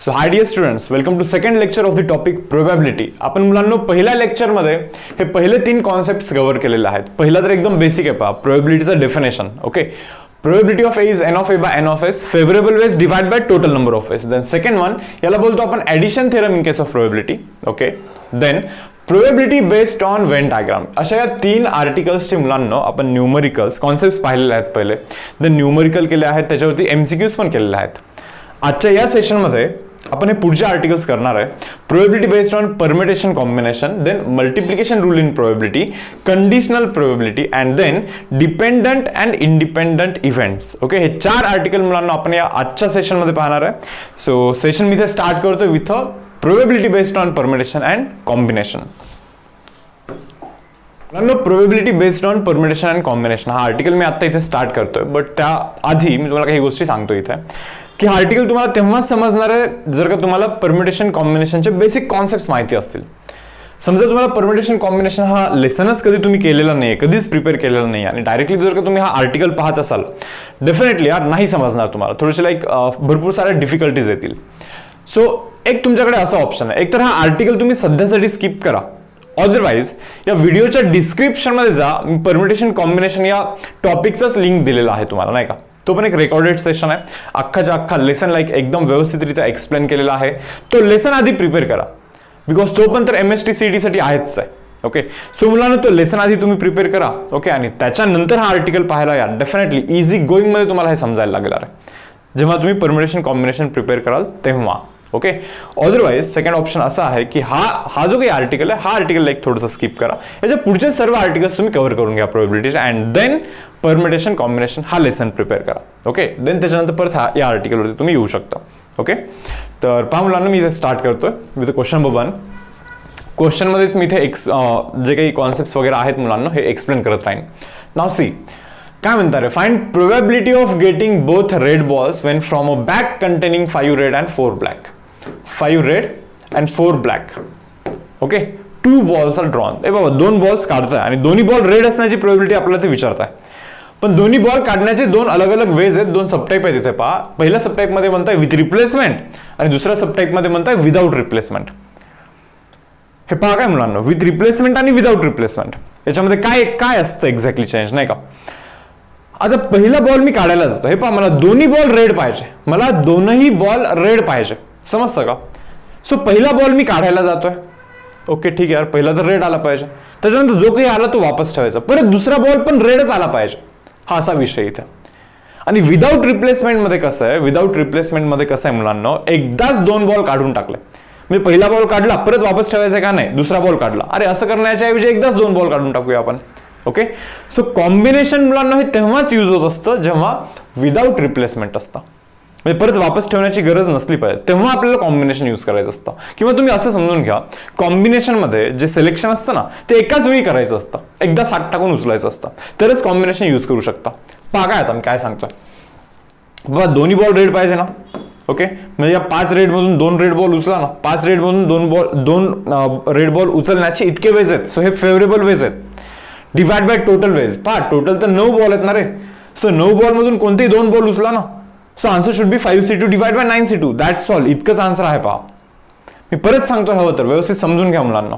So hi dear students, welcome to second lecture of the topic probability. आपण मुलांनो पहिल्या लेक्चरमध्ये हे पहिले 3 कॉन्सेप्ट्स कव्हर केलेले आहेत. पहिला तर एकदम बेसिक आहे पहा, प्रोबॅबिलिटीचं definition. Okay, probability of A is n of A by n of S, favorable ways divided by total number of ways. Then second one, याला बोलतो आपण addition theorem in case of probability. Okay, then probability based on Venn diagram. अशा या 3 आर्टिकल्सचे मुलांनो आपण numericals concepts पाहिलेले आहेत पहिले. देन न्यूमरिकल केले आहेत, त्याच्यावरती MCQs पण केलेले आहेत. आजच्या या सेशनमध्ये आपण हे पुढचे आर्टिकल्स करणार आहे. Probability based on permutation combination, then multiplication rule in probability, conditional probability and then dependent and independent events. Okay, हे 4 आर्टिकल मुलांना आपण या आजच्या सेशनमध्ये पाहणार आहे. सो सेशन मी इथे स्टार्ट करतोय with probability based on permutation and combination. Probability based on permutation and combination हा आर्टिकल मी आता इथे स्टार्ट करतोय, बट त्याआधी मी तुम्हाला काही गोष्टी सांगतो इथे की हा आर्टिकल तुम्हाला तेव्हाच समजणार आहे जर का तुम्हाला परमिटेशन कॉम्बिनेशनचे बेसिक कॉन्सेप्ट्स माहिती असतील. समजा तुम्हाला परमिटेशन कॉम्बिनेशन हा लेसनच कधी तुम्ही केलेला नाही, कधीच प्रिपेअर केलेला नाही आणि डायरेक्टली जर का तुम्ही हा आर्टिकल पाहत असाल, डेफिनेटली यार नाही समजणार तुम्हाला, थोडेसे भरपूर साऱ्या डिफिकल्टीज येतील. सो एक तुमच्याकडे असा ऑप्शन आहे, एक तर हा आर्टिकल तुम्ही सध्यासाठी स्किप करा, अदरवाइज या व्हिडिओच्या डिस्क्रिप्शनमध्ये जा, मी परमिटेशन कॉम्बिनेशन या टॉपिकचाच लिंक दिलेला आहे तुम्हाला, नाही का. तो पण एक रेकॉर्डेड सेशन आहे, अख्खाच्या अख्खा लेसन एकदम व्यवस्थितरित्या एक्सप्लेन केलेला आहे. तो लेसन आधी प्रिपेअर करा, बिकॉज तो पण तर MST CET साठी आहेच आहे. ओके, सो मुलांना तो लेसन आधी तुम्ही प्रिपेअर करा. ओके, आणि त्याच्यानंतर हा आर्टिकल पाहायला या. डेफिनेटली इझी गोईंग मध्ये तुम्हाला हे समजायला लागणार आहे जेव्हा तुम्ही परमिटेशन कॉम्बिनेशन प्रिपेअर कराल तेव्हा. ओके, अदरवाइज सेकंड ऑप्शन असा आहे की हा जो काही आर्टिकल आहे, हा आर्टिकल थोडंसं स्किप करा. याच्या पुढचे सर्व आर्टिकल्स तुम्ही कव्हर करून घ्या प्रोबॅबिलिटीज, अँड देन परमिटेशन कॉम्बिनेशन हा लेसन प्रिपेअर करा. ओके, देन त्याच्यानंतर परत या आर्टिकलवरती तुम्ही येऊ शकता. ओके, तर पहा मुलांना मी इथे स्टार्ट करतोय विथ क्वेश्चन नंबर 1. क्वेश्चनमध्येच मी इथे जे काही कॉन्सेप्ट्स वगैरे आहेत मुलांना हे एक्सप्लेन करत राहीन. नाव सी काय म्हणतात, find probability of getting both red balls when from a bag containing 5 red and 4 black. 5 red and 4 black. Okay, 2 balls are drawn. ए बाबा 2 बॉल्स काढताय आणि दोन्ही बॉल रेड असण्याची प्रोबॅबिलिटी आपल्याला ते विचारताय. पण दोन्ही बॉल काढण्याचे 2 अलग अलग वेज आहेत, 2 सबटाईप आहेत इथे पहा. पहिल्या सबटाईप मध्ये म्हणताय विथ रिप्लेसमेंट आणि दुसऱ्या सबटाईप मध्ये म्हणताय विदाउट रिप्लेसमेंट. हे पहा काय मुलांना, विथ रिप्लेसमेंट आणि विदाउट रिप्लेसमेंट याच्यामध्ये काय काय असतं एक्झॅक्टली चेंज, नाही का. आता पहिला बॉल मी काढायला जातो, हे पहा मला दोन्ही बॉल रेड पाहिजे, मला दोनही बॉल रेड पाहिजे, समजतं का. सो पहिला बॉल मी काढायला जातोय. ओके ठीक आहे यार, पहिला तर रेड आला पाहिजे, त्याच्यानंतर जो काही आला तो वापस ठेवायचा, परत दुसरा बॉल पण रेडच आला पाहिजे, हा असा विषय इथे. आणि विदाउट रिप्लेसमेंट मध्ये कसं आहे, विदाउट रिप्लेसमेंट मध्ये कसं आहे मुलांना, एकदाच 2 बॉल काढून टाकले, म्हणजे पहिला बॉल काढला परत वापस ठेवायचा का नाही, दुसरा बॉल काढला, अरे असं करण्याच्या ऐवजी एकदाच 2 बॉल काढून टाकूया आपण. ओके, सो कॉम्बिनेशन मुलांना हे तेव्हाच यूज होत असतं जेव्हा विदाउट रिप्लेसमेंट असतं, म्हणजे परत वापस ठेवण्याची गरज नसली पाहिजे, तेव्हा आपल्याला कॉम्बिनेशन यूज करायचं असतं. किंवा तुम्ही असं समजून घ्या, कॉम्बिनेशनमध्ये जे सिलेक्शन असतं ना ते एकाच वेळी करायचं असतं, एकदाच हात टाकून उचलायचं असतं, तरच कॉम्बिनेशन यूज करू शकता. पहा काय आता मी काय सांगतोय, बाबा दोन्ही बॉल रेड पाहिजे ना. ओके, म्हणजे या 5 रेड मधून 2 रेड बॉल उचला ना, 5 रेड मधून 2 रेड बॉल उचलण्याचे इतके वेज आहेत. सो हे फेवरेबल वेज आहेत. डिवाइड बाय टोटल वेज, पहा टोटल तर 9 बॉल आहेत ना रे. सो 9 बॉल मधून कोणतेही 2 बॉल उचला ना. So answer should B 5C2 divide by 9C2. That's all, इतकंच आन्सर आहे. पहा मी परत सांगतो, हवं तर व्यवस्थित समजून घ्या मुलांना.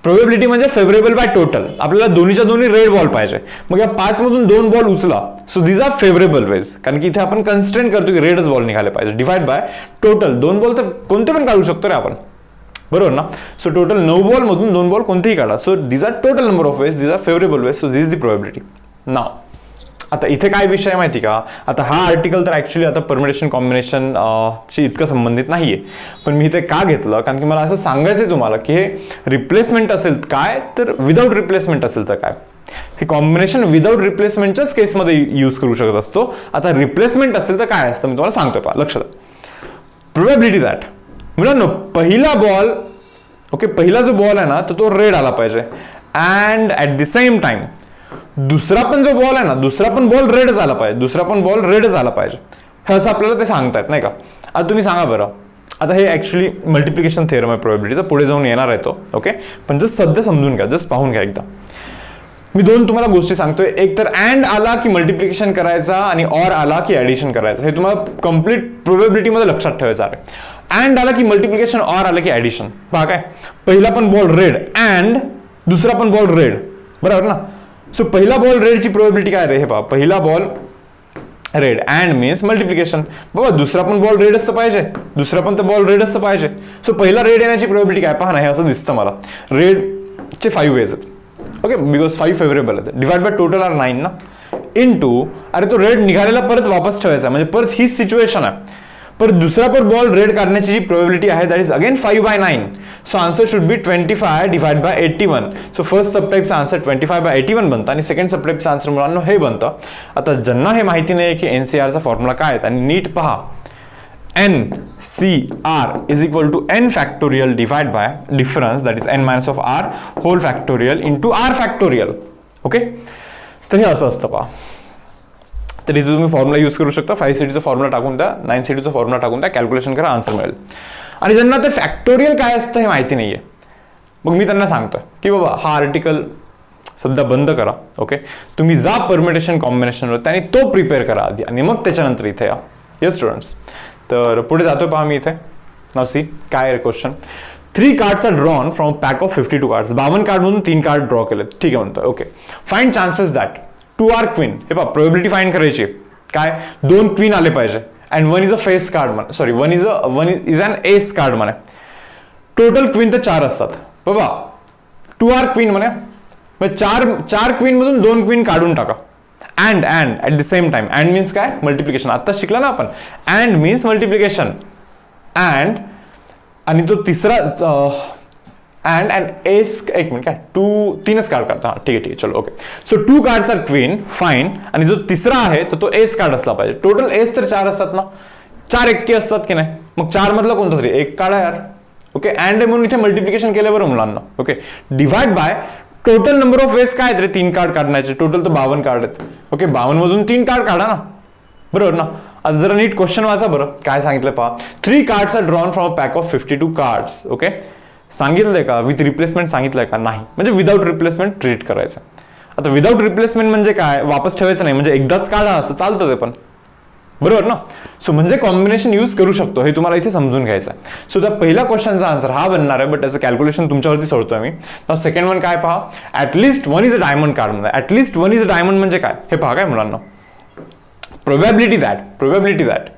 प्रोबॅबिलिटी म्हणजे फेवरेबल बाय टोटल, आपल्याला दोन्हीच्या दोन्ही रेड बॉल पाहिजे, मग या 5 मधून 2 बॉल उचला. So these are favourable ways, कारण की इथे आपण कन्स्ट्रेंट करतो की रेडच बॉल निघाले पाहिजे. डिवाइड बाय टोटल, 2 बॉल तर कोणते पण काढू शकतो रे आपण, बरोबर ना. सो टोटल 9 बॉल मधून 2 बॉल कोणतेही काढा. So these are total number of ways, these are favourable ways, so this is the probability. Now आता इथे काय विषय माहिती का, आता हा आर्टिकल तर ऍक्च्युली आता परमिटेशन कॉम्बिनेशन शी इतकं संबंधित नाहीये, पण मी इथे का घेतलं, कारण की मला असं सांगायचंय तुम्हाला की हे रिप्लेसमेंट असेल काय तर विदाउट रिप्लेसमेंट असेल तर काय. हे कॉम्बिनेशन विदाउट रिप्लेसमेंटच्याच केसमध्ये यूज करू शकत असतो. आता रिप्लेसमेंट असेल तर काय असतं मी तुम्हाला सांगतोय, पहा लक्षात. प्रोबॅबिलिटी दॅट मुलांनो, पहिला बॉल, ओके पहिला जो बॉल आहे ना तो रेड आला पाहिजे, and at the same time दुसरा पण जो बॉल आहे ना, दुसरा पण बॉल रेडच आला पाहिजे, दुसरा पण बॉल रेडच आला पाहिजे, हे असं आपल्याला ते सांगतायत, नाही का. आता तुम्ही सांगा बरं, आता हे ऍक्च्युली मल्टिप्लिकेशन थेरम आहे प्रोबॅबिलिटीचा, पुढे जाऊन येणार आहे तो. ओके, पण जस्ट सध्या समजून घ्या, जस्ट पाहून घ्या एकदा. मी 2 तुम्हाला गोष्टी सांगतोय, एक तर अँड आला की मल्टिप्लिकेशन करायचा आणि ऑर आला की ऍडिशन करायचं, हे तुम्हाला कम्प्लीट प्रोबॅबिलिटी मध्ये लक्षात ठेवायचं आहे. अँड आला की मल्टिप्लिकेशन, ऑर आला की ऍडिशन. पहा काय, पहिला पण बॉल रेड अँड दुसरा पण बॉल रेड, बरोबर ना. सो पहिला बॉल रेडची प्रोबॅबिलिटी काय रे, हे पहा, पहिला ball red and means multiplication. बाबा दुसरा पण बॉल रेड असतं पाहिजे, दुसरा पण तर बॉल रेड असतं पाहिजे. सो पहिला रेड येण्याची प्रोबॅबिलिटी काय, पहा ना, हे असं दिसतं मला. रेडचे 5 वेज आहेत. ओके, बिकॉज 5 फेवरेबल आहेत. डिवाइड बाय टोटल आर 9 ना, इन टू, अरे तो रेड निघालेला परत वापस ठेवायचा, म्हणजे परत हीच सिच्युएशन आहे. पर दुसरा पर बॉल रेड काढण्याची जी प्रोबॅबिलिटी आहे that is again 5/9. So answer should be 25 divide by 81. So first सबटाईपचा आन्सर 25/81 बनतं आणि सेकंड सबटाईपचा आन्सर मुलांना हे बनतं. आता ज्यांना हे माहिती नाही की NCRचा फॉर्म्युला काय आहे, आणि नीट पहा, NCR is equal to n factorial divide by difference that is n minus of r whole factorial into r factorial. Okay, तर हे असं असतं पहा. तर इथे तुम्ही फॉर्म्युला यूज करू शकता. 5 फॉर्म्युला टाकून द्या, 9 फॉर्म्युला टाकून द्या, कॅल्क्युलेशन करा, आन्सर मिळेल. आणि ज्यांना ते फॅक्टोरियल काय असतं हे माहिती नाहीये, मग मी त्यांना सांगतो की बाबा हा आर्टिकल सध्या बंद करा. ओके, तुम्ही जा परम्युटेशन कॉम्बिनेशनवर, त्याने तो प्रिपेअर करा आधी आणि मग त्याच्यानंतर इथे या. येस स्टुडंट्स, तर पुढे जातोय पहा मी इथे. नाव सी काय आहे question. 3 cards are drawn from pack of 52 cards. 52 card म्हणून 3 कार्ड ड्रॉ केलेत. ठीक आहे म्हणतोय. Okay, find chances that 2 are queen. हे पहा, प्रोबॅबिलिटी फाइंड करायची काय, 2 क्वीन आले पाहिजे and 1 is a face card म्हणे, sorry 1 is an ace card म्हणे. टोटल क्वीन तर 4 असतात बाबा, 2 आर क्वीन म्हणे, मग 4 क्वीन मधून 2 क्वीन काढून टाका. And at the same time, and means काय, मल्टिप्लिकेशन. आता शिकला ना आपण, अँड मीन्स मल्टिप्लिकेशन. अँड आणि तो तिसरा अँड एस, एक मिनिट, काय 3च कार्ड काढतो. हां ठीक आहे चलो. Okay, so 2 cards are queen, fine. आणि जो तिसरा आहे तर तो एस कार्ड असला पाहिजे. टोटल एस तर 4 असतात ना, 4 एक्के असतात की नाही, मग 4 मधला कोणता तरी एक काढा यार. ओके, अँड म्हणून इथे मल्टिप्लिकेशन केलं बरं मुलांना. Okay, divide by total number of veg काय आहेत रे, 3 कार्ड काढण्याचे. टोटल तर 52 कार्ड आहेत. ओके, 52 मधून 3 कार्ड काढा ना, बरोबर ना. आता जरा नीट क्वेश्चन वाचा बरं, काय सांगितलं पहा. 3 cards are drawn from a pack of 52 cards. Okay, सांगितलंय का विथ रिप्लेसमेंट, सांगितलंय का नाही, म्हणजे विदाउट रिप्लेसमेंट ट्रीट करायचं. आता विदाउट रिप्लेसमेंट म्हणजे काय, वापस ठेवायचं नाही, म्हणजे एकदाच काढा असं चालतं ते पण, बरोबर ना. सो म्हणजे कॉम्बिनेशन यूज करू शकतो, हे तुम्हाला इथे समजून घ्यायचं आहे. सो त्या पहिल्या क्वेश्चनचा आन्सर हा बनणार आहे, बट त्याचं कॅल्क्युलेशन तुमच्यावरती सोडतोय मी. सेकंड वन काय पहा, at least 1 is a diamond card मध्ये. ऍटलिस्ट 1 इज अ डायमंड म्हणजे काय हे पहा काय मुलांना. Probability that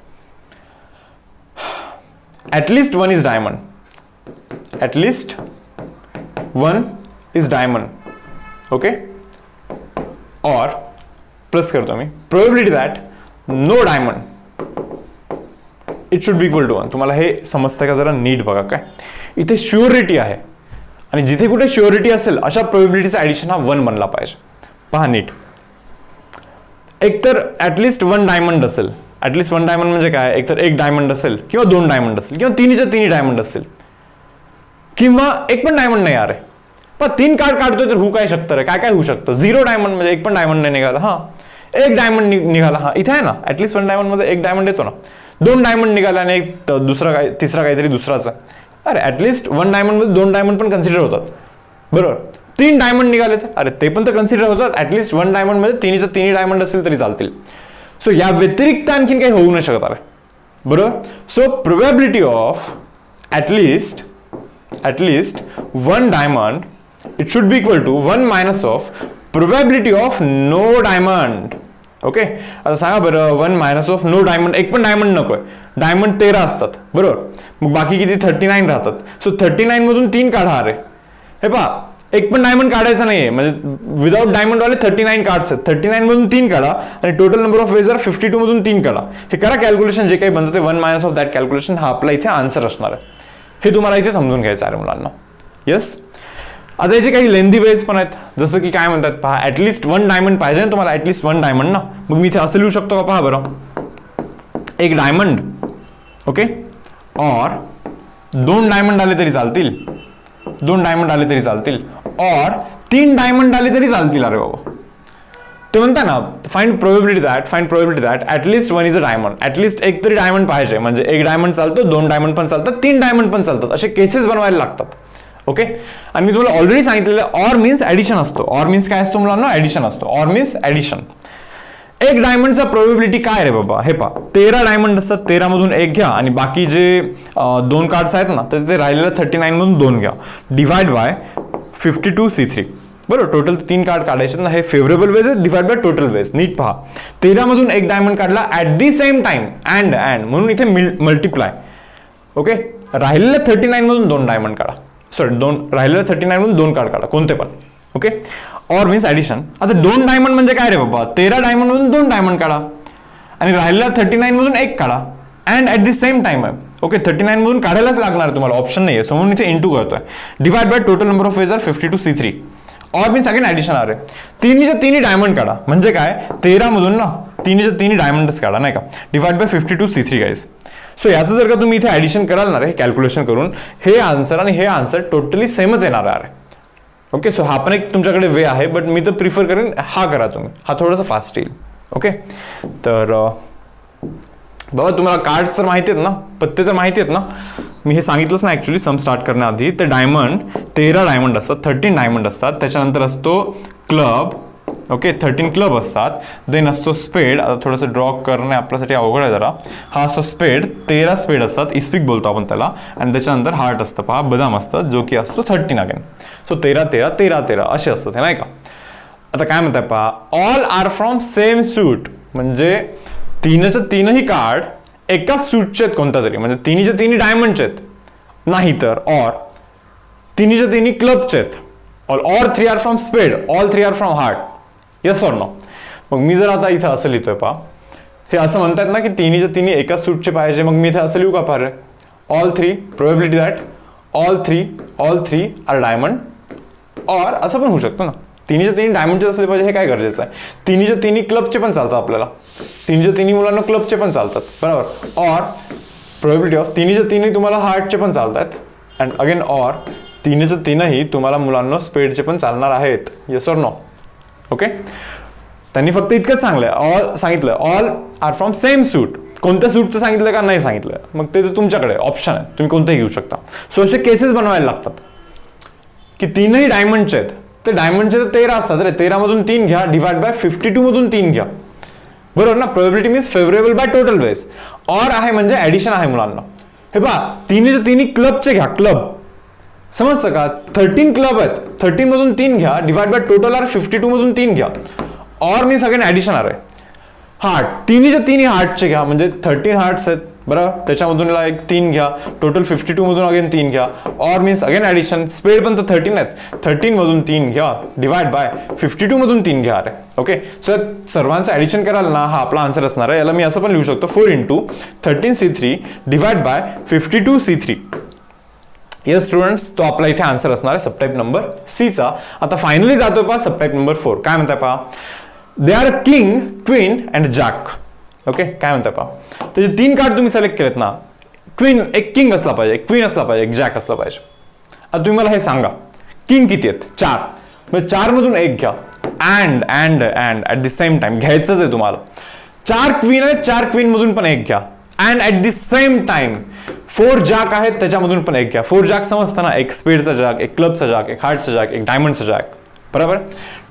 at least 1 is diamond, at least 1 is diamond. Okay, और प्लस करतो मी probability that no diamond it should be equal to 1. तुम्हाला हे समजतं का, जरा नीट बघा. काय इथे श्युरिटी आहे, आणि जिथे कुठे श्युरिटी असेल अशा प्रोबॅबिलिटीचा ऍडिशन हा 1 बनला पाहिजे. पहा नीट, एक तर ऍटलिस्ट 1 डायमंड असेल. ऍटलिस्ट 1 डायमंड म्हणजे काय, एक तर 1 डायमंड असेल किंवा 2 डायमंड असेल किंवा 3 डायमंड असेल किंवा एक पण डायमंड नाही आहे. पण 3 कार्ड काढतोय तर होऊ काय शकतं रे, काय होऊ शकतं. 0 डायमंड म्हणजे एक पण डायमंड नाही निघाला. हा, 1 डायमंड निघाला. हा इथे आहे ना, ऍटलिस्ट 1 डायमंड मध्ये 1 डायमंड येतो ना. 2 डायमंड निघाला आणि एक दुसरा काय, तिसरा काहीतरी दुसराचा. अरे ऍटलिस्ट 1 डायमंड मध्ये 2 डायमंड पण कन्सिडर होतात, बरोबर. 3 डायमंड निघाले तर अरे ते पण तर कन्सिडर होतात. ऍटलिस्ट 1 डायमंड मध्ये 3 डायमंड असेल तरी चालतील. सो या व्यतिरिक्त आणखीन काही होऊ नाही शकत अरे, बरोबर. So probability of at least 1 diamond it should be equal to 1 minus of probability of no diamond. Okay, आता सांगा बरं, 1 मायनस ऑफ नो डायमंड, एक पण डायमंड नकोय. डायमंड 13 असतात, बरोबर. मग बाकी किती 39 राहतात. सो 39 मधून 3 काढा रे. हे पहा, एक पण डायमंड काढायचा नाहीये, म्हणजे विदाउट डायमंड वाले 39 कार्ड्स आहेत. 39 मधून 3 काढा आणि टोटल नंबर ऑफ वेज 52 मधून 3 काढा. हे करा कॅल्क्युलेशन, जे काही बनतं ते 1 मायनस ऑफ दॅट कॅल्क्युलेशन हा आपला इथे आन्सर असणार आहे. हे तुम्हाला इथे समजून घ्यायचं आहे मुलांना. येस, आता याचे काही लेंदी वेज पण आहेत, जसं की काय म्हणतात पहा, ऍटलिस्ट 1 डायमंड पाहिजे ना तुम्हाला, ऍटलिस्ट 1 डायमंड ना. मग मी इथे असं लिहू शकतो का, पहा बरं, 1 डायमंड, ओके, और 2 डायमंड आले तरी चालतील, 2 डायमंड आले तरी चालतील, और 3 डायमंड आले तरी चालतील. अरे बाबा, ते म्हणता ना, find probability that at least 1 is a diamond. At least एक तरी डायमंड पाहिजे, म्हणजे 1 डायमंड चालतो, 2 डायमंड पण चालतात, 3 डायमंड पण चालतात, असे केसेस बनवायला लागतात. ओके, आणि मी तुम्हाला ऑलरेडी सांगितलेलं, ऑर मीन्स ऍडिशन असतो. ऑर मीन्स काय असतो मुलांना, ऍडिशन असतो. Or means addition. एक डायमंडचा प्रोबेबिलिटी काय रे बाबा, हे पहा 13 डायमंड असतात, 13 मधून एक घ्या आणि बाकी जे 2 कार्ड्स आहेत ना तर ते राहिलेल्या 39 मधून 2 घ्या, डिवाइड बाय 52C3. बरोबर, टोटल 3 कार्ड काढायचे ना, हे फेवरेबल वेज आहे, डिवाइड बाय टोटल वेज. नीट पहा, 13 मधून एक डायमंड काढला at the same time and म्हणून इथे मल्टिप्लाय. ओके, राहिलेल्या 39 मधून 2 डायमंड काढा, सॉरी राहिलेल्या 39 मधून 2 कार्ड काढा कोणते पण. Okay, or means addition. आता 2 डायमंड म्हणजे काय रे बाबा, 13 डायमंड मधून 2 डायमंड काढा आणि राहिलेल्या 39 मधून एक काढा and at the same time आहे. ओके, 39 मधून काढायलाच लागणार तुम्हाला, ऑप्शन नाही आहे, सो म्हणून इथे इंटू करतोय. Divide by total number of ways R 52C3. Or means again addition आहे, तिन्हीच्या तिन्ही डायमंड काढा म्हणजे काय, 13 मधून ना तिन्हीच्या तिन्ही डायमंडच काढा नाही का, divide by 52C3 guys. So याचं जर का तुम्ही इथे ऍडिशन कराल ना रे कॅल्क्युलेशन करून, हे आन्सर आणि हे आन्सर टोटली सेमच येणार आहे. ओके, सो हा पण एक तुमच्याकडे वे आहे, बट मी तर प्रिफर करेन हा करा तुम्ही, हा थोडासा फास्ट येईल. ओके, तर बाबा तुम्हाला कार्ड्स तर माहिती आहेत ना, पत्ते तर माहिती आहेत ना, मी हे सांगितलंच ना ॲक्च्युली सम स्टार्ट करण्याआधी. ते डायमंड 13 डायमंड असतात, 13 डायमंड असतात, त्याच्यानंतर असतो क्लब. ओके, 13 क्लब असतात, देन असतो स्पेड. आता थोडंसं ड्रॉ करणे आपल्यासाठी अवघड आहे जरा. हा असतो स्पेड, 13 स्पेड असतात, इस्पिक बोलतो आपण त्याला, आणि त्याच्यानंतर हार्ट असतं, पहा बदाम असतं, जो की असतो 13 अगेन. सो 13 13 13 13 असे असतात हे नाही का. आता काय म्हणताय पहा, ऑल आर फ्रॉम सेम सूट, म्हणजे तीनच्या तीनही कार्ड एकाच सूटचे आहेत कोणत्या तरी, म्हणजे तिन्हीच्या तिन्ही डायमंडचे आहेत, नाही तर ऑर तिन्हीच्या तिन्ही क्लबचे आहेत, or 3 are from spade, all 3 are from heart. Yes or no. मग मी जर आता इथं असं लिहितोय पहा, हे असं म्हणतात ना की तिन्हीच्या तिन्ही एकाच सूटचे पाहिजे, मग मी इथे असं लिहू का पहा रे, all 3 probability that all three are diamond. Or असं पण होऊ शकतं ना, तिन्हीच्या तिन्ही डायमंडचे असले पाहिजे, हे काय गरजेचं आहे. तिन्हीच्या तिन्ही क्लबचे पण चालतात आपल्याला, तिन्हीच्या तिन्ही मुलांना क्लबचे पण चालतात, बरोबर. ऑर प्रोबेबिलिटी ऑफ तिन्हीच्या तिन्ही तुम्हाला हार्टचे पण चालतात, अँड अगेन ऑर तिन्हीच्या तीनही तुम्हाला मुलांना स्पेडचे पण चालणार आहेत. Yes or no. ओके, त्यांनी फक्त इतकंच सांगितलं ऑल आर फ्रॉम सेम सूट. कोणत्या सूटचं सांगितलं का नाही सांगितलं, मग ते तुमच्याकडे ऑप्शन आहे, तुम्ही कोणतेही घेऊ शकता. सो असे केसेस बनवायला लागतात की तीनही डायमंडचे आहेत, ते डायमंडचे तर 13 असतात रे, 13 मधून 3 घ्या, डिवाइड बाय 52 मधून 3 घ्या, बरोबर ना. Probability means favourable by total ways. Or आहे म्हणजे ऍडिशन आहे मुलांना. हे पहा, तिन्हीच्या तिन्ही क्लबचे घ्या, क्लब समजतं का, 13 क्लब आहेत, 13 मधून 3 घ्या, डिवाइड बाय टोटल आर 52 मधून 3 घ्या. ऑर मीन्स अगेन ऍडिशन आहे. हार्ट तिन्हीच्या तिन्ही हार्टचे घ्या, म्हणजे 13 हार्ट्स आहेत, बरोबर, त्याच्यामधून एक 3 घ्या, टोटल 52 मधून अगेन 3 घ्या. ऑर मीन्स अगेन ऍडिशन, स्पेड पण तर 13 आहेत, 13 मधून 3 घ्या, डिवाइड बाय 52 मधून 3 घ्या. अरे ओके, सो सर्वांचं ऍडिशन कराल ना, हा आपला आन्सर असणार आहे. याला मी असं पण लिहू शकतो 4 × 13C3 divide by 52C3. Yes students, तो आपला इथे आन्सर असणार आहे सबटाईप नंबर सी चा. आता फायनली जातो पहा सबटाईप नंबर 4. काय म्हणताय पहा, they are king, queen and jack. Okay, काय म्हणताय पहा, त्याचे 3 कार्ड तुम्ही सिलेक्ट केलेत ना, क्वीन एक किंग असला पाहिजे, एक क्वीन असला पाहिजे, एक जॅक असला पाहिजे. आता तुम्ही मला हे सांगा, किंग किती आहेत, 4, मग 4 मधून एक घ्या, and at the same time घ्यायचंच आहे तुम्हाला. 4 क्वीन आहेत, 4 क्वीन मधून पण एक घ्या, and at the same time 4 jack आहेत, त्याच्यामधून पण एक घ्या. 4 जॅक समजतं ना, एक स्पेडचा जॅक, एक क्लबचा जॅक, एक हार्टचा जॅक, एक डायमंडचा जॅक, बरोबर.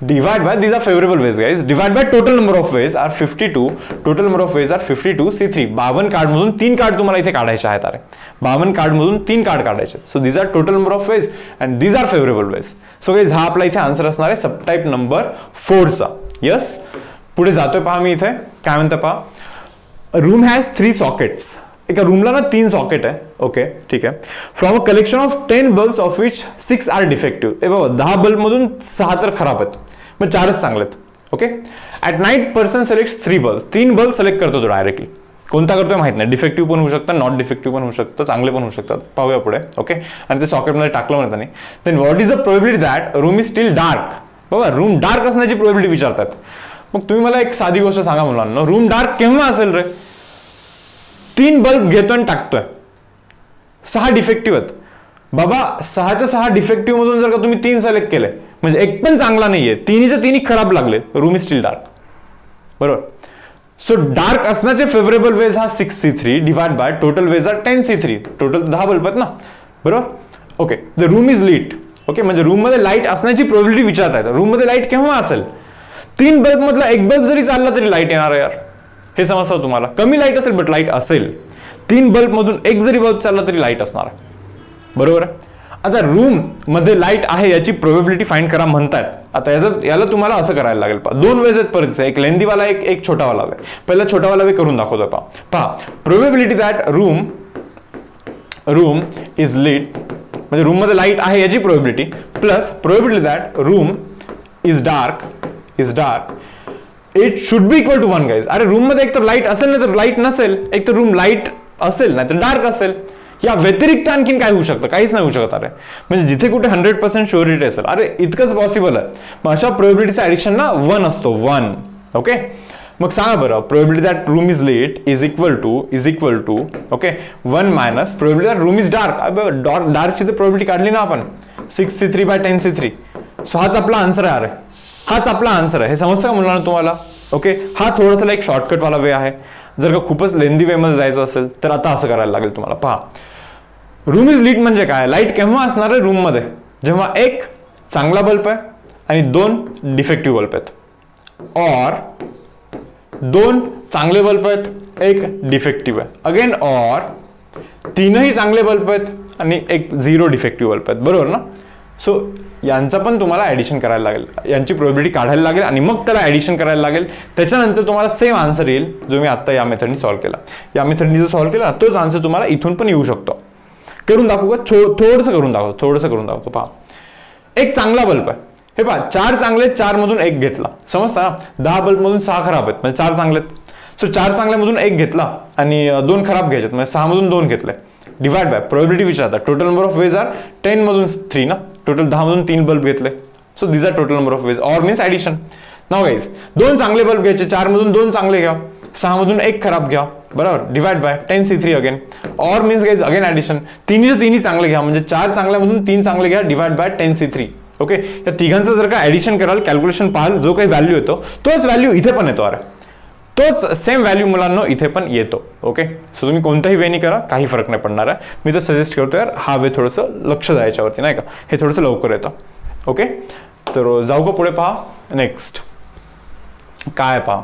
Divide by, these are favorable ways guys, divide by total number of ways are 52, total number of ways are 52C3. 52 card मधून 3 कार्ड तुम्हाला इथे काढायचे आहेत. अरे 52 कार्ड मधून 3 कार्ड काढायचे. So these are total number of ways and these are favorable ways. So guys हा आपला इथे आन्सर असणार आहे सबटाइप नंबर 4 चा. यस, पुढे जातोय पहा मी इथे, काय म्हणतं पहा, रूम हॅज 3 सॉकेट्स. एका रूमला ना 3 सॉकेट आहे. ओके, ठीक आहे. From a collection of 10 bulbs of which 6 are defective. ए बाबा 10 बल्ब मधून 6 तर खराब आहेत, मग 4च चांगले आहेत. Okay, at night person select 3 bulbs. 3 bulb select करतो तो डायरेक्टली. कोणता करतोय माहित नाही, डिफेक्टिव्ह पण होऊ शकतं, नॉट डिफेक्टिव्ह पण होऊ शकतं, चांगले पण होऊ शकतात, पाहूया पुढे. ओके, आणि ते सॉकेटमध्ये टाकलं म्हणत नाही. Then what is the probability that room is still dark. बाबा रूम डार्क असण्याची प्रोबेबिलिटी विचारतात. मग तुम्ही मला एक साधी गोष्ट सांगा मुलांना, रूम डार्क केव्हा असेल रे. 3 बल्ब घेतोय आणि टाकतोय, 6 डिफेक्टिव्ह आहेत. बाबा 6च्या 6 डिफेक्टिव्ह मधून जर का तुम्ही 3 सिलेक्ट केले, म्हणजे एक पण चांगला नाहीये, तिन्हीच्या तिन्ही खराब लागले, रूम इज स्टील डार्क, बरोबर. सो डार्क असण्याचे फेवरेबल वेज हा 6C3 divide by total ways are 10C3. Total 10 bulb आहेत ना, बरोबर. Okay, the room is lit. Okay, म्हणजे रूम मध्ये लाईट असण्याची प्रोबेबिलिटी विचारतायत. रूम मध्ये लाईट केव्हा असेल, 3 बल्ब मधला एक बल्ब जरी चालला तरी लाईट येणार आहे यार, हे समजतं तुम्हाला. कमी लाईट असेल बट लाईट असेल. 3 बल्ब मधून एक जरी बल्ब चालला तरी लाईट असणार आहे, बरोबर आहे. आता रूम मध्ये लाईट आहे याची प्रोबेबिलिटी फाइंड करा म्हणतात. आता याला तुम्हाला असं करायला लागेल. पहा 2 वेज आहेत परत, एक लेंथीवाला एक छोटावाला वे. पहिला छोटावाला वे करून दाखवतो. पहा probability that room is lit, म्हणजे रूम मध्ये लाईट आहे याची probability, plus probability that room is dark it should be equal to 1 guys. अरे रूम मध्ये एक तर लाईट असेल नाही तर लाईट नसेल, एक तर रूम लाईट असेल नाही तर डार्क असेल. या व्यतिरिक्त आणखीन काय होऊ शकतं? काहीच नाही होऊ शकत. अरे म्हणजे जिथे कुठे 100% शुअरिटी असेल, अरे इतकंच पॉसिबल आहे. मग अशा प्रोबेबिलिटीचा ऍडिशन ना 1 असतो, 1. ओके, मग सांगा बरं, probability that room is lit is equal to okay 1 minus probability that room is dark. डार्कची तर प्रोबेबिलिटी काढली ना आपण 6c3/10c3. सो हाच आपला आन्सर आहे. अरे हाच आपला आन्सर आहे. हे समजतं का मुलांना तुम्हाला? ओके, हा थोडासा एक शॉर्टकट वाला वे आहे. जर का खूपच लेंदी वे मध्ये जायचं असेल तर आता असं करायला लागेल तुम्हाला. पहा रूम इज लीट म्हणजे काय? लाईट केव्हा असणार आहे रूम मध्ये? जेव्हा एक चांगला बल्ब आहे आणि 2 डिफेक्टिव्ह बल्ब आहेत, और 2 चांगले बल्ब आहेत, 1 डिफेक्टिव्ह आहे, अगेन और 3ही चांगले बल्ब आहेत आणि 1 0 डिफेक्टिव्ह बल्ब आहेत, बरोबर ना. सो यांचा पण तुम्हाला ऍडिशन करायला लागेल, यांची प्रोबेबिलिटी काढायला लागेल आणि मग त्याला ऍडिशन करायला लागेल. त्याच्यानंतर तुम्हाला सेम आन्सर येईल जो मी आता या मेथडनी सॉल्व्ह केला. या मेथडनी जो सॉल्व्ह केला तोच आन्सर तुम्हाला इथून पण येऊ शकतो. करून दाखवू का? थोडंसं करून दाखवतो. पहा एक चांगला बल्ब आहे. हे पहा 4 चांगले, 4 मधून 1 घेतला. समजता ना? 10 बल्ब मधून 6 खराब आहेत, म्हणजे 4 चांगले. सो 4 चांगल्यामधून 1 घेतला आणि 2 खराब घ्यायचे, म्हणजे 6 मधून 2 घेतले. डिवाइड बाय प्रोबेबिलिटी विचारतात. Total number of ways R 10 मधून 3 ना, टोटल 10 मधून 3 बल्ब घेतले. So these are total number of ways, or means addition. Now guys 2 चांगले बल्ब घ्यायचे, 4 मधून 2 चांगले घ्या, 6 मधून 1 खराब घ्या, बरोबर. डिवाइड बाय 10c3 अगेन, और मीन्स गाइस अगेन ऍडिशन. तिन्ही चांगले घ्या, म्हणजे 4 चांगल्यामधून 3 चांगले घ्या, डिवाइड बाय 10c3. ओके, या तिघांचं जर का ऍडिशन कराल, कॅल्क्युलेशन पाहाल, जो काही व्हॅल्यू येतो तोच व्हॅल्यू इथे पण येतो. अरे तोच सेम व्हॅल्यू मुलांना इथे पण येतो. ओके, सो तुम्ही कोणताही वेनी करा, काही फरक नाही पडणार आहे. मी तर सजेस्ट करतो यार हा वे थोडंसं लक्ष द्यायच्यावरती, नाही का, हे थोडंसं लवकर येतं. ओके, तर जाऊ का पुढे? पहा नेक्स्ट काय, पहा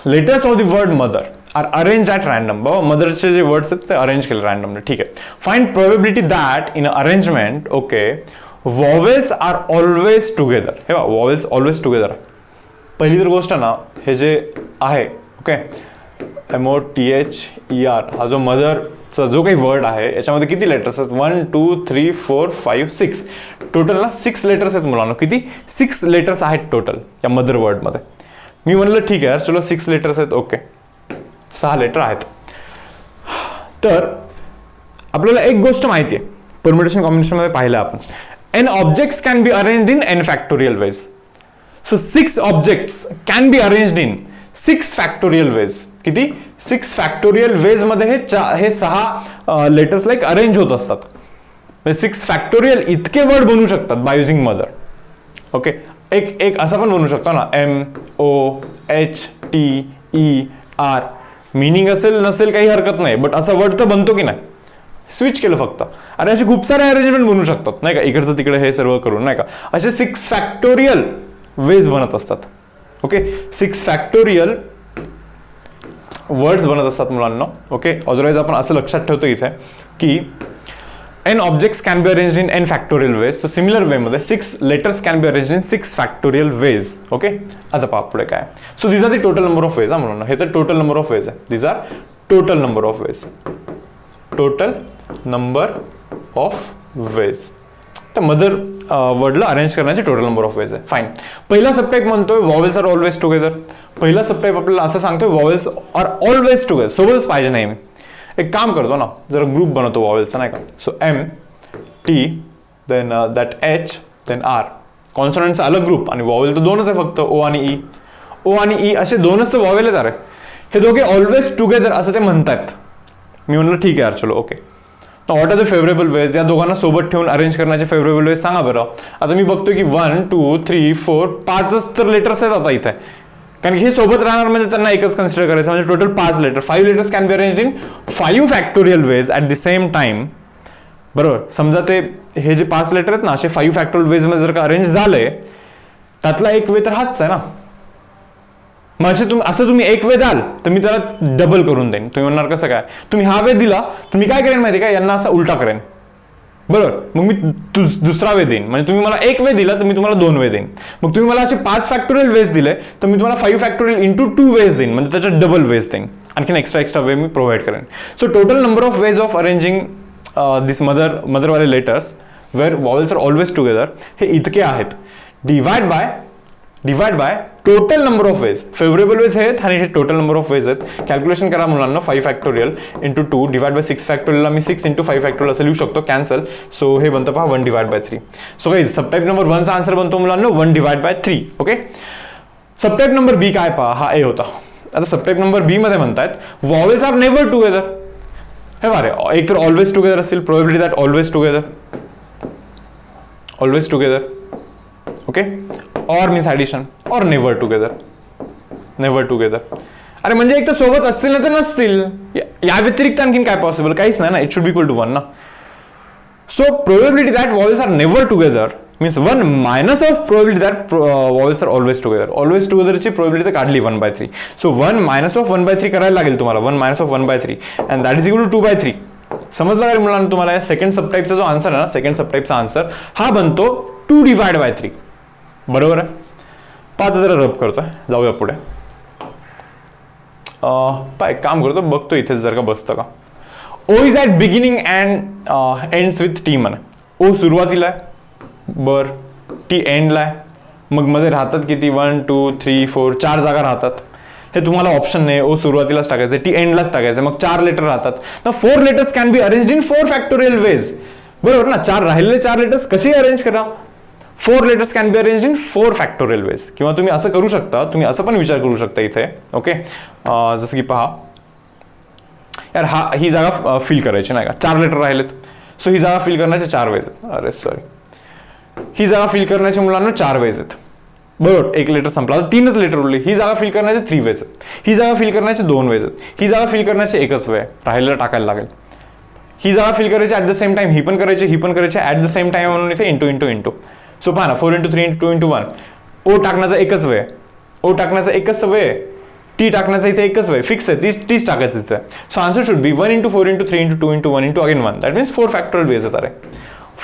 letters of the word mother are arrange at random. बाबा मदरचे जे वर्ड्स आहेत ते अरेंज केले रँडमली. ठीक आहे, find probability that in arrangement okay vowels are always together. हे बघा वॉवेल्स ऑलवेज टुगेदर. पहिली तर गोष्ट ना, हे जे आहे ओके MOTHER हा जो मदरचा जो काही वर्ड आहे याच्यामध्ये किती लेटर्स आहेत? 1 2 3 4 5 6. टोटल ना 6 लेटर्स आहेत मुलांना. किती? 6 लेटर्स आहेत टोटल या मदर वर्डमध्ये. मी म्हणलं ठीक आहे यार, चलो 6 लेटर्स आहेत. ओके 6 लेटर आहेत. तर आपल्याला एक गोष्ट माहिती आहे, परम्युटेशन कॉम्बिनेशन मध्ये पाहिलं आपण, n objects can be arranged in n factorial ways. So 6 objects can be arranged in 6 factorial ways. किती? 6 factorial ways मध्ये हे 6 लेटर्स लाईक अरेंज होत असतात. 6 फॅक्टोरियल इतके वर्ड बनवू शकतात बाय युझिंग मदर. ओके, एक असा पण बनवू शकतो ना, MOHTER. मिनिंग असेल नसेल काही हरकत नाही, बट असा वर्ड तर बनतो की नाही? स्विच केलं फक्त. अरे असे खूप सारे अरेंजमेंट बनवू शकतात, नाही का, इकडचं तिकडे हे सर्व करून, नाही का. असे 6 फॅक्टोरियल वेज बनत असतात. ओके, 6 फॅक्टोरियल वर्ड्स बनत असतात मुलांना. ओके, अदरवाइज आपण असं लक्षात ठेवतो इथे की n objects can be arranged in n factorial ways. So similar way मध्ये 6 letters can be arranged in 6 factorial ways. Okay, आता पहा पुढे काय. So these are the total number of ways. हा मुलांना हे तर टोटल नंबर ऑफ वेज आहे. These are total number of ways. Total number of ways. तर मदर वर्डला अरेंज करण्याचे टोटल नंबर ऑफ वेज आहे. फाईन. पहिला सबटाईप म्हणतोय वॉवेल्स आर ऑलवेज टुगेदर. पहिला सबटाईप आपल्याला असं सांगतोय वॉवेल्स आर ऑलवेज टुगेदर, सोबतच पाहिजे नेहमी. एक काम करतो ना, जरा ग्रुप बनवतो वॉवेल्सचा, नाही का. So MT then that H then R. कॉन्सोनंटचा अलग ग्रुप आणि वॉवेल तर 2च आहे फक्त, O आणि E. O आणि E असे 2च तर वॉवेल आहेत. अरे हे दोघे ऑलवेज टुगेदर असं ते म्हणतात. मी म्हणलं ठीक आहे यार, चलो okay. What are the favourable ways? या दोघांना सोबत ठेवून अरेंज करण्याचे फेवरेबल वेज सांगा बरं. आता मी बघतोय की 1 2 3 4 5च तर लेटर्स आहेत आता इथे, कारण की हे सोबत राहणार म्हणजे त्यांना एकच कन्सिडर करायचं, म्हणजे total 5 letter. 5 letters can be arrange in 5 factorial ways at the same time. बरोबर, समजा ते हे जे 5 लेटर आहेत ना, असे 5 फॅक्टोरियल वेज मध्ये जर का अरेंज झाले त्यातला एक वे तर हाच आहे ना. मग असं तुम्ही एक वे द्याल तर मी त्याला डबल करून देईन. तुम्ही म्हणणार कसं काय, तुम्ही हा वे दिला तर मी काय करेन माहिती का, यांना असा उलटा करेन. बरोबर, मग मी दुसरा वे देईन. म्हणजे तुम्ही मला एक वे दिला तर मी तुम्हाला 2 वे देईन. मग तुम्ही मला असे 5 फॅक्टोरियल वेज दिले तर मी तुम्हाला 5 फॅक्टोरियल इंटू 2 वेज देईन. म्हणजे त्याच्या डबल वेज देईन. आणखीन एक्स्ट्रा वे मी प्रोव्हाइड करेन. So total number of ways of arranging this मदरवाले letters where vowels are always together हे इतके आहेत. Divide by total number of ways. Favourable ways आहेत आणि हे टोटल नंबर ऑफ वेज आहेत. कॅल्क्युलेशन करा मुलांना. 5 फॅक्टोरियल इंटू 2 डिवाइड बाय 6 फॅक्टोरियलला मी 6 इंटू 5 फॅक्टोरियल असं लिहू शकतो. कॅन्सल. सो हे बनतं पहा 1 divide by 3. So guys subtype number 1 चा आन्सर बनतो मुलांना 1 divide by 3. Okay. Subtype number B काय पहा, हा ए होता. आता सबटाईप नंबर बी मध्ये म्हणतायत वॉवेल्स आर नेव्हर टुगेदर. हे बारे, एक तर ऑलवेज टुगेदर असेल, probability that always together. Okay. और मीन्स ऍडिशन और नेव्हर टुगेदर. अरे म्हणजे एक तर सोबत असतील ना तर नसतील. या व्यतिरिक्त आणखीन काय पॉसिबल, काहीच नाही ना. It should be equal to 1 ना. So probability that vowels are never together means 1 minus of probability that vowels are always together. Always टुगेदरची प्रोबेबिलिटी तर काढली 1/3. सो 1 मायनस ऑफ 1/3 करायला लागेल तुम्हाला. 1 minus of 1/3 and that is equal to 2/3. समजलं काय मुलांना तुम्हाला. सेकंड सबटाईपचा जो आन्सर आहे ना, सेकंड सबटाईपचा आन्सर हा बनतो 2 डिवाइड बाय 3. बरोबर आहे. 5 जरा रब करतोय, जाऊया पुढे. एक काम करतो, बघतो इथेच जर का बसतं का. O is at beginning and ends with T म्हणा. ओ सुरुवातीला आहे, बर. टी एंडला आहे. मग मध्ये राहतात किती, 1 2 3 4 4 जागा राहतात. हे तुम्हाला ऑप्शन नाही. ओ सुरुवातीलाच टाकायचं, टी एंडलाच टाकायचं. मग 4 लेटर राहतात ना. 4 letters can be arrange in 4 factorial ways. बरोबर ना. 4 राहिलेले 4 लेटर्स कसे अरेंज करा. 4 letters can be arrange in 4 factorial ways. किंवा तुम्ही असं करू शकता, तुम्ही असं पण विचार करू शकता इथे. ओके. जसं की पहा यार, ही जागा फिल करायची नाही का, 4 लेटर राहिलेत. सो ही जागा फिल करण्याचे 4 वेज आहेत. अरे सॉरी, ही जागा फिल करण्याचे मुलांना 4 वेज आहेत. बरोबर. एक लेटर संपला तर 3च लेटर उरली. ही जागा फिल करण्याचे 3 वेज आहेत. ही जागा फिल करण्याचे 2 वेज आहेत. ही जागा फिल करण्याचे एकच वे आहे, राहिलेलं टाकायला लागेल. ही जागा फिल करायची ॲट द सेम टाइम, ही पण करायची ॲट द सेम टाइम म्हणून इथे इंटू. सो पहा ना, 4 इंटू 3 इंटू 2 इंटू 1. ओ टाकण्याचा एकच वे आहे. ओ टाकण्याचा एकच वे आहे. टी टाकण्याचा इथे एकच वे फिक्स आहे, तीच टाकायचं इथे. So answer should be 1 into 4 into 3 into 2 into 1 into again 1. That means 4 factorial ways आहेत. अरे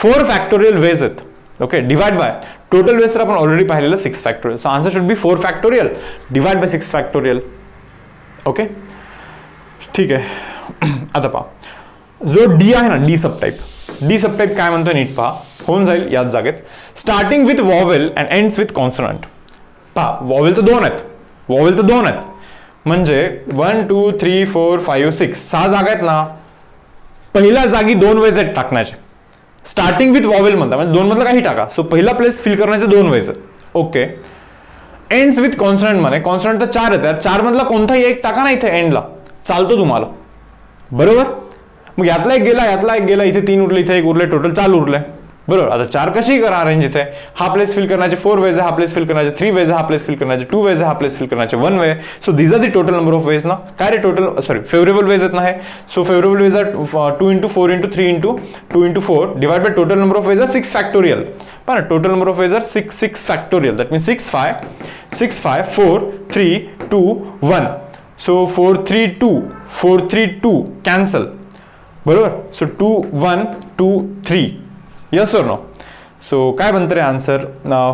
4 फॅक्टोरियल वेज आहेत. Okay. Divide by total ways तर आपण ऑलरेडी पाहिलेलं 6 factorial. So answer should be 4 factorial divide by 6 factorial. Okay. ठीक आहे. आता पहा, जो डी आहे ना, डी सबटाईप काय म्हणतो नीट पहा. होऊन जाईल याच जागेत. Starting with vowel and ends with consonant. पहा, वॉवेल तर 2 आहेत. म्हणजे 1 2 3 4 5 6 6 जागा आहेत ना. पहिल्या जागी 2 वेज आहेत टाकण्याचे. स्टार्टिंग विथ वॉवेल म्हणता, म्हणजे 2 मधलं काही टाका. सो पहिला प्लेस फिल करण्याचे 2 वेज आहेत. ओके. एंड्स विथ कॉन्सोनंट मध्ये, कॉन्सोनंट तर 4 आहेत. 4 मधला कोणताही एक टाका ना इथे एंडला, चालतो तुम्हाला. बरोबर. मग यातला एक गेला, इथे 3 उरले, इथे 1 उरले, टोटल 4 उरले. बरोबर. आता 4 कशी करा अरेंज. इथे हा प्लेस फिल करण्याचे 4 वेज आहे, हा प्लेस फिल करण्याचे 3 वेज आहे, हा प्लेस फिल करण्याचे 2 वेज आहे, हा प्लेस फिल करण्याचे 1 way. So these are the total number of ways ना. काय रे टोटल, सॉरी फेवरेबल वेज आहेत ना हे. So favourable ways are 2 into 4 into 3 into 2 into 4 divide by total number of ways are 6 factorial. पण total number of ways are 6 factorial. That means 6 5 4 3 2 1. So 4 3 2 cancel. बरोबर. So 2 1 2 3. Yes और no. So काय बनतं रे answer.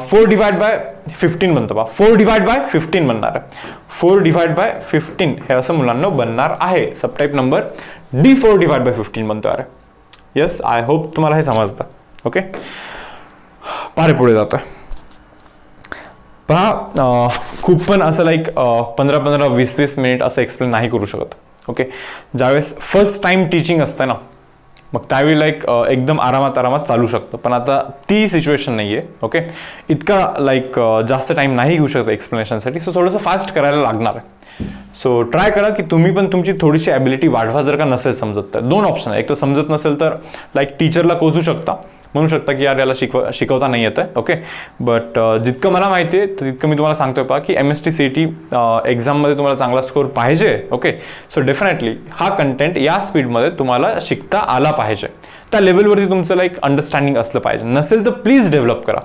4 divide bye 15 बनतं बा. 4 divide bye 15 बनणार आहे. 4 divide bye 15 हे असं मुलांना बनणार आहे. सबटाईप नंबर डी 4 डिवाइड बाय 15 बनतो. अरे यस, आय होप तुम्हाला हे समजतं. ओके. पारे पुढे जातोय. पहा, खूप पण असं लाईक 15-15 20-20 मिनिट असं एक्सप्लेन नाही करू शकत. ओके. ज्यावेळेस फर्स्ट टाइम टीचिंग असतं ना, मग त्यावेळी लाईक एकदम आरामात चालू शकतं. पण आता ती सिच्युएशन नाही आहे. ओके. इतका लाईक जास्त टाइम नाही घेऊ शकत एक्सप्लेनेशनसाठी. सो थोडंसं फास्ट करायला लागणार आहे. सो ट्राय करा की तुम्ही पण तुमची थोडीशी ॲबिलिटी वाढवा. जर का नसेल समजत तर 2 ऑप्शन आहे. एक तर समजत नसेल तर लाईक टीचरला कोचू शकता, म्हणू शकता की यार याला शिकवता नाही येत आहे. ओके. बट जितकं मला माहिती आहे तितकं मी तुम्हाला सांगतोय पहा की MST CET एक्झाममध्ये तुम्हाला चांगला स्कोर पाहिजे. ओके. सो डेफिनेटली हा कंटेंट या स्पीडमध्ये तुम्हाला शिकता आला पाहिजे. त्या लेवलवरती तुमचं लाईक अंडरस्टँडिंग असलं पाहिजे. नसेल तर प्लीज डेव्हलप करा.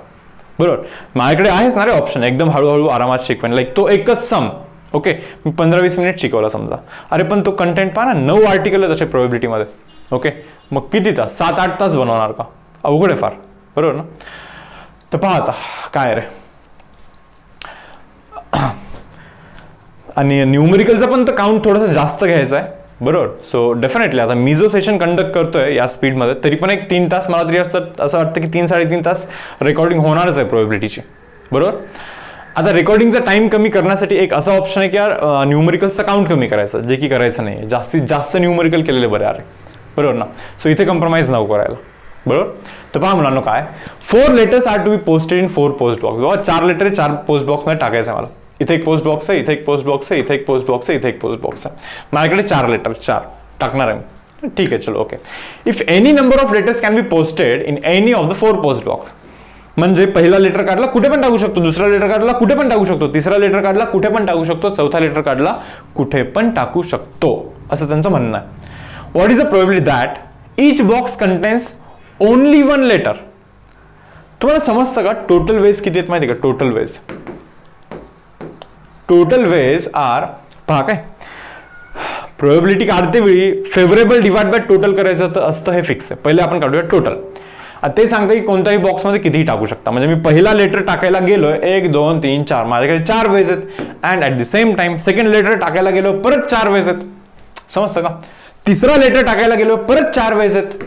बरोबर. माझ्याकडे आहेच ना रे ऑप्शन, एकदम हळूहळू आरामात शिकवेन, लाईक तो एकच सम. ओके, मी 15-20 मिनिट शिकवला समजा. अरे पण तो कंटेंट पहा ना, 9 आर्टिकल आहे तसे प्रोबेबिलिटीमध्ये. ओके, मग किती तास? 7-8 तास बनवणार का? अवघड आहे फार, बरोबर ना. तर पहा आता काय रे, आणि न्यूमेरिकलचा पण तर काउंट थोडंसं जास्त घ्यायचं आहे, बरोबर. सो डेफिनेटली आता मी जो सेशन कंडक्ट करतोय या स्पीडमध्ये, तरी पण एक 3 तास मला तरी असं वाटतं की 3-3.5 तास रेकॉर्डिंग होणारच आहे प्रोबेबिलिटीची, बरोबर. आता रेकॉर्डिंगचा टाइम कमी करण्यासाठी एक असा ऑप्शन आहे की यार न्यूमेरिकलचा काउंट कमी करायचं, जे की करायचं नाही. जास्तीत जास्त न्यूमेरिकल केलेले बरे अरे, बरोबर ना. सो इथे कॉम्प्रोमाइज नको करायला, बरोबर. तर पहा मुलांनो काय, 4 letters are to be posted in 4 post box. बाबा 4 लेटर 4 पोस्ट बॉक्समध्ये टाकायचं आहे मला. इथे एक पोस्ट बॉक्स आहे, इथे एक पोस्ट बॉक्स आहे, इथे एक पोस्ट बॉक्स आहे, इथे एक पोस्ट बॉक्स आहे. माझ्याकडे 4 लेटर 4 टाकणार आहे. ठीक आहे, चलो okay. If any number of letters can B posted in any of the 4 post box, म्हणजे पहिला लेटर काढला कुठे पण टाकू शकतो, दुसरा लेटर काढला कुठे पण टाकू शकतो, तिसरा लेटर काढला कुठे पण टाकू शकतो, चौथा लेटर काढला कुठे पण टाकू शकतो, असं त्यांचं म्हणणं आहे. What is the probability that each box contains only 1 letter? तुम्हाला समजतं का टोटल वेज किती आहेत माहिती का? टोटल वेज आर, पहा काय, प्रोबॅबिलिटी काढते वेळी फेवरेबल डिवाइड बाय टोटल करायचं असतं, हे फिक्स आहे. पहिले आपण काढूया टोटल. ते सांगतं की कोणत्याही बॉक्समध्ये कितीही टाकू शकता. म्हणजे मी पहिला लेटर टाकायला गेलोय 1 2 3 4, माझ्याकडे 4 वेज आहेत. And at the same time second letter टाकायला गेलो परत 4 वेज आहेत, समजतं का. तिसरा लेटर टाकायला गेलो परत 4 वेज आहेत,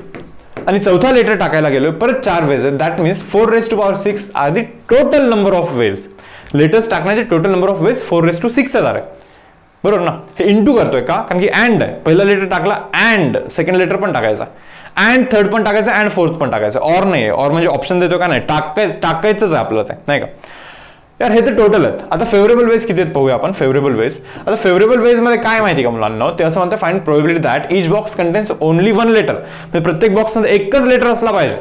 आणि चौथा लेटर टाकायला गेलो परत 4 वेज आहेत. That means 4⁻6 are the total number of veg. Letters टाकण्याचे टोटल नंबर ऑफ वेज 4⁻6 आहे, बरोबर ना. हे इंटू करतोय का? कारण की अँड आहे. पहिला लेटर टाकला अँड सेकंड लेटर पण टाकायचा, अँड थर्ड पण टाकायचं, अँड फोर्थ पण टाकायचं. ऑर नाही आहे, ऑर म्हणजे ऑप्शन देतो का? नाही, टाकायचंच आहे आपलं ते, नाही का यार. हे तर टोटल आहेत. आता फेवरेबल वेज किती आहेत पाहूया आपण. फेवरेबल वेज, आता फेवरेबल वेज मध्ये काय माहिती का मुलांना, ते असं म्हणतं find probability that each box contains only 1 letter. म्हणजे प्रत्येक बॉक्समध्ये एकच लेटर असला पाहिजे.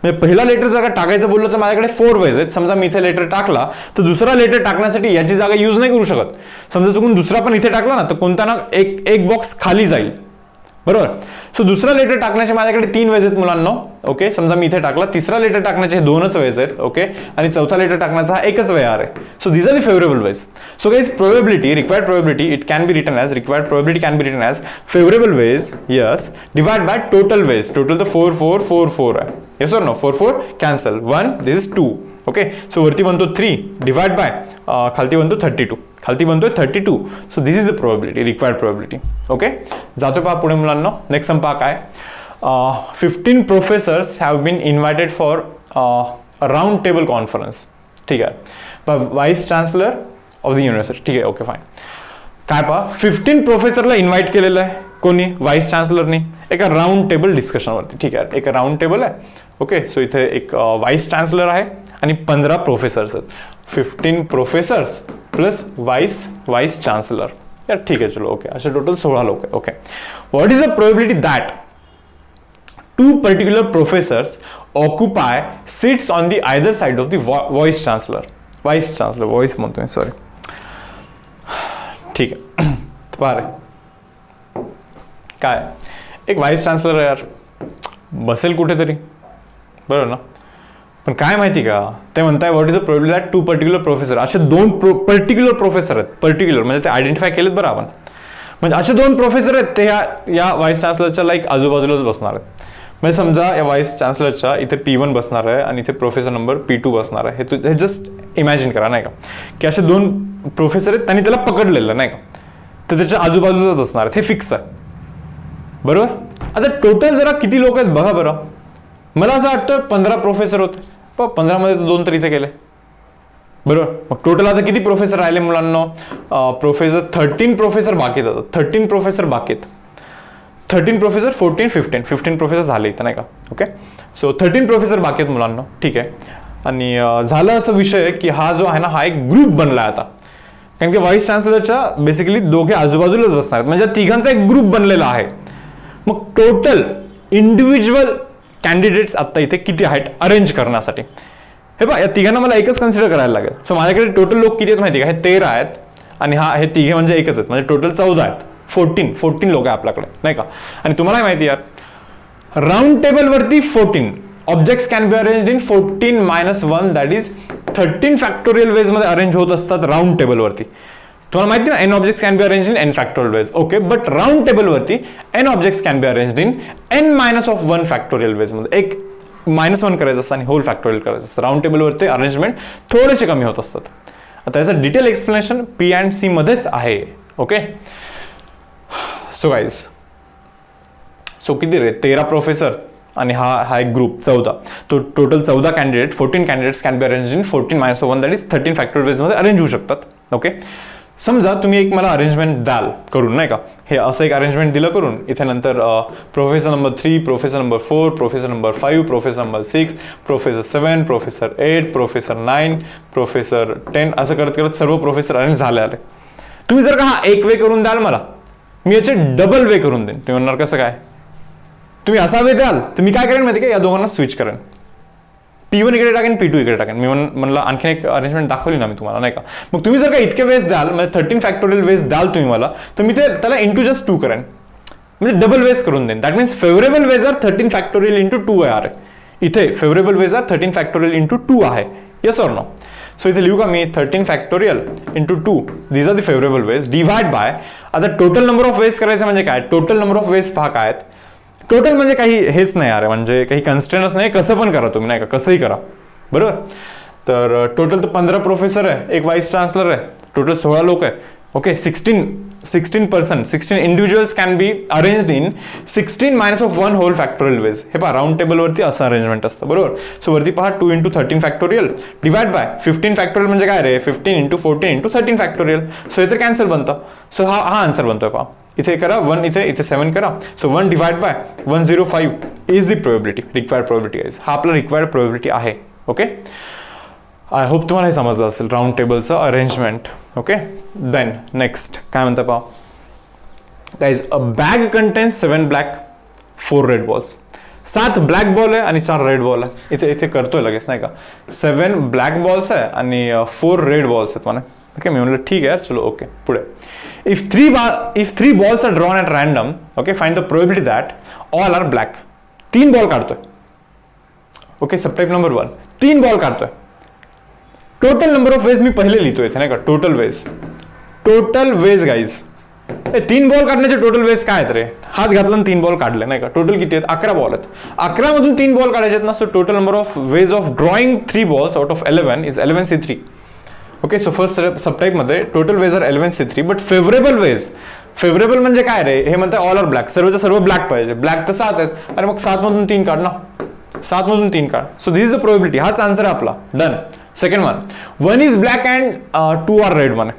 म्हणजे पहिला लेटर जर का टाकायचं बोललं तर माझ्याकडे 4 वेज आहेत. समजा मी इथे लेटर टाकला तर दुसरा लेटर टाकण्यासाठी याची जागा यूज नाही करू शकत. समजा चुकून दुसरा पण इथे टाकला ना तर कोणता ना एक बॉक्स खाली जाईल, बरोबर. सो दुसरा लेटर टाकण्याचे माझ्याकडे 3 वेज आहेत मुलांना. ओके, समजा मी इथे टाकला, तिसरा लेटर टाकण्याचे 2च वेज आहेत. ओके, आणि चौथा लेटर टाकण्याचा हा एकच वे आहे. So these are the favourable ways. So guys, probability, required probability, it can be written as required probability can be written as favourable ways, yes, divide by total ways. Total तर 4 4 4 4 आहे. Yes or no? 4 4 cancel, 1 this is 2. Okay, so वरती बनतो 3 divide by खालती बनतो 32, खालती बनतोय 32. So this is the probability, required probability. Okay, जातो पहा पुढे मुलांना. नेक्स्ट सम पहा काय, 15 professors have been invited for round table conference. ठीक आहे, vice chancellor of the university. ठीक आहे, ओके फाईन. काय पहा, 15 प्रोफेसरला इन्व्हाइट केलेलं आहे कोणी? वाईस चान्सलरनी, एका राऊंड टेबल डिस्कशनवरती. ठीक आहे, एक राऊंड टेबल आहे. ओके, सो इथे एक वाईस चान्सलर आहे आणि 15 प्रोफेसर्स आहेत. 15 प्रोफेसर्स प्लस वाईस चान्सलर. यार ठीक आहे, चलो ओके, असे टोटल 16 लोक आहे. Okay, what is the probability that 2 particular professors occupy seats on the either side of the vice chancellor, voice म्हणतोय, सॉरी. ठीक आहे, पारे काय, एक वाईस चान्सलर आहे यार, बसेल कुठेतरी, बरोबर ना. पण काय माहिती का, ते म्हणताय what is the probability that 2 particular professor, असे 2 पर्टिक्युलर प्रोफेसर आहेत. पर्टिक्युलर म्हणजे ते आयडेंटिफाय केलेत बरं आपण. म्हणजे असे 2 प्रोफेसर आहेत ते या वाईस चान्सलरच्या लाईक आजूबाजूलाच बसणार आहेत. म्हणजे समजा या वाईस चान्सलरच्या इथे P1 बसणार आहे आणि इथे प्रोफेसर नंबर P2 बसणार आहे. हे जस्ट इमॅजिन करा, नाही का, की असे 2 प्रोफेसर आहेत, त्यांनी त्याला पकडलेलं, नाही का, तर त्याच्या आजूबाजूलाच बसणार आहेत. हे फिक्स आहे, बरोबर. आता टोटल जरा किती लोक आहेत बघा बरं. मला असं वाटतं 15 प्रोफेसर होते, पण 15 मध्ये 2 तर इथे केले, बरोबर. मग टोटल आता किती प्रोफेसर राहिले मुलांना? 13 प्रोफेसर बाकी आहेत. 13 प्रोफेसर बाकी आहेत. 13 प्रोफेसर 14 15 प्रोफेसर झाले इथं, नाही का. ओके, सो 13 प्रोफेसर बाकी आहेत मुलांना. ठीक आहे, आणि झालं असं विषय की हा जो आहे ना, हा एक ग्रुप बनला आता. कारण की व्हाईस चान्सलरच्या बेसिकली दोघे आजूबाजूलाच बसणार आहेत, म्हणजे तिघांचा एक ग्रुप बनलेला आहे. मग टोटल इंडिव्हिज्युअल कॅन्डिडेट्स आता इथे किती आहेत अरेंज करण्यासाठी? हे बघा, या तिघांना मला एकच कन्सिडर करायला लागेल. सो माझ्याकडे टोटल लोक किती आहेत माहिती का? हे 13 आहेत आणि हे तिघे म्हणजे एकच आहेत, म्हणजे टोटल 14 आहेत. 14 लोक आहे आपल्याकडे, नाही का. आणि तुम्हाला माहिती यार, राऊंड टेबल वरती 14 objects can be arranged in 14 - 1, that is 13 factorial ways मध्ये अरेंज होत असतात राऊंड टेबलवरती. तुम्हाला माहिती ना n objects can be arrange in n factorial ways. Okay, but round टेबलवरती n objects can be arrange in n-1 factorial ways मध्ये. एक -1 करायचं असतं आणि होल फॅक्टोरियल करायचं असतं. राऊंड टेबलवरती अरेंजमेंट थोडेसे कमी होत असतात. आता याचं detail explanation P and C मध्येच आहे. ओके, सो गाईज, सो किती रे 13 प्रोफेसर आणि हा एक ग्रुप 14. तो total 14 candidate 14 candidates can be arrange in 14-1 that is 13 factorial ways मध्ये अरेंज होऊ शकतात. ओके, समजा तुम्ही एक मला अरेंजमेंट द्याल करून, नाही का, हे असं एक अरेंजमेंट दिलं करून. इथे नंतर professor number 3, professor number 4, professor number 5, professor number 6, professor 7, professor 8, professor 9, professor 10, असं करत करत सर्व प्रोफेसर अरेंज झाले आले. तुम्ही जर का हा एक वे करून द्याल मला, मी याचे डबल वे करून देईन. तुम्ही म्हणणार कसं काय? तुम्ही असा वे द्याल तर मी काय करेन माहिती का, या दोघांना स्विच करेन. P1 इकडे टाकेन, P2 इकडे टाकेन. मी म्हणलं आणखी एक अरेंजमेंट दाखवली ना मी तुम्हाला, नाही का. मग तुम्ही जर का इतके वेज द्याल, म्हणजे 13 फॅक्टोरियल वेज द्याल तुम्ही मला, तर मी त्याला इंटू जस्ट 2 करेन, म्हणजे डबल वेज करून देईन. That means favourable ways are 13 factorial into 2 आहे. इथे favourable ways are 13 factorial into 2 आहे. Yes or no? सो इथे लिहू का मी 13 factorial into 2, these are the favourable ways, divide by. आता टोटल नंबर ऑफ वेज करायचं म्हणजे काय? टोटल नंबर ऑफ वेज पहा काय आहेत. टोटल म्हणजे काही हेच नाही आहे, म्हणजे काही कन्स्ट्रेंट्स नाही, कसं पण करा तुम्ही, नाही का, कसंही करा. बरोबर. तर टोटल तर 15 प्रोफेसर आहे, एक वाईस चान्सलर आहे, टोटल 16 लोक आहे. Okay, 16 individuals can be arranged in 16-1 whole factorial ways. हे पहा राऊंड टेबलवरती असं अरेंजमेंट असतं. बरोबर. सो वरती पहा 2 × 13 फॅक्टोरियल डिवाइड बाय 15 फॅक्टोरियल म्हणजे काय रे, 15 × 14 × 13 फॅक्टोरियल. सो इथे कॅन्सल बनतं. सो हा आन्सर बनतोय. पहा इथे करा 1, इथे 7 करा. So 1 divide by 105 is the probability, required probability is. हा आपला रिक्वायर्ड प्रोबेबिलिटी आहे. ओके, आय होप तुम्हाला हे समजलं असेल राऊंड टेबलचं अरेंजमेंट. ओके, देन नेक्स्ट काय म्हणता पहा guys, a bag contains 7 black 4 red balls. 7 black ball आहे आणि 4 रेड बॉल आहे. इथे करतोय लगेच, नाही का. 7 ब्लॅक बॉल्स आहे आणि 4 रेड बॉल्स आहेत मला. ओके, मी म्हणलं ठीक आहे यार, चलो. ओके, पुढे. If three balls are drawn at random, okay, find the probability that all are black. 3 ball काढतोय. ओके, सबटाइप नंबर 1 3 बॉल काढतोय. टोटल नंबर ऑफ वेज मी पहिले लिहितोय इथे, नाही का. टोटल वेज गाईज, 3 बॉल काढण्याचे टोटल वेज काय आहेत रे? हात घातला आणि 3 बॉल काढले, नाही का. टोटल किती आहेत? 11 बॉल आहेत. 11 मधून 3 बॉल काढायचे आहेत ना. So total number of ways of drawing 3 balls out of 11 is 11C3. Okay, so first subtype मध्ये total ways are 11C3, but favourable म्हणजे काय रे? हे म्हणतात ऑल आर ब्लॅक, सर्वच्या सर्व ब्लॅक पाहिजे. ब्लॅक तर 7 आहेत, आणि मग 7 मधून 3 काढ ना, 7 मधून 3 काढ. So this is the probability. हाच आन्सर आहे आपला. Done. Second one, 1 is black and 2 are red. म्हणे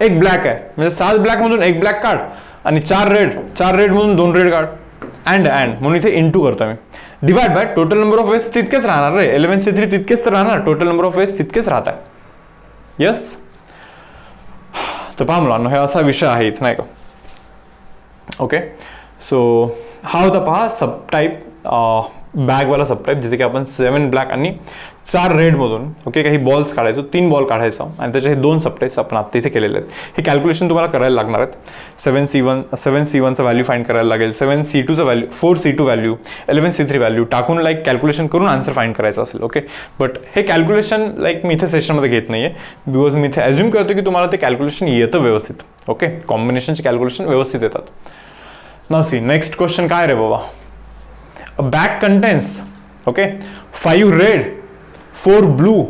एक ब्लॅक आहे, म्हणजे 7 ब्लॅक मधून एक ब्लॅक काढ आणि 4 रेड मधून 2 रेड काढ. अँड म्हणून इथे इंटू करतो मी. Divide by total number of ways तितकेच राहणार रे. 11C3 तितकेच तर राहणार. टोटल नंबर ऑफ वेज तितकेच राहत आहे. येस. तर पहा मुलांनो, हे असा विषय आहे इथे, नाही का. ओके, सो हा होता पहा सबटाईप, बॅगवाला सबटाईप, जिथे की आपण 7 ब्लॅक आणि 4 रेड मधून ओके काही बॉल्स काढायचो, 3 बॉल काढायचो, आणि त्याचे हे 2 सबटाईप्स आपण आता इथे केलेले आहेत. हे कॅल्क्युलेशन तुम्हाला करायला लागणार आहेत. 7C1चा व्हॅल्यू फाइंड करायला लागेल, 7C2चा value, 4C2 value, 11C3 value टाकून लाईक कॅल्क्युलेशन करून आन्सर फाइंड करायचं असेल. ओके, बट हे कॅल्क्युलेशन लाईक मी इथे सेशनमध्ये घेत नाहीये, बिकॉज मी इथे अज्युम करतो की तुम्हाला ते कॅल्क्युलेशन येतं व्यवस्थित. ओके, कॉम्बिनेशनचे कॅल्क्युलेशन व्यवस्थित येतात. नाउ सी नेक्स्ट क्वेश्चन काय रे बाबा. A bag contains, okay, 5 red, 4 blue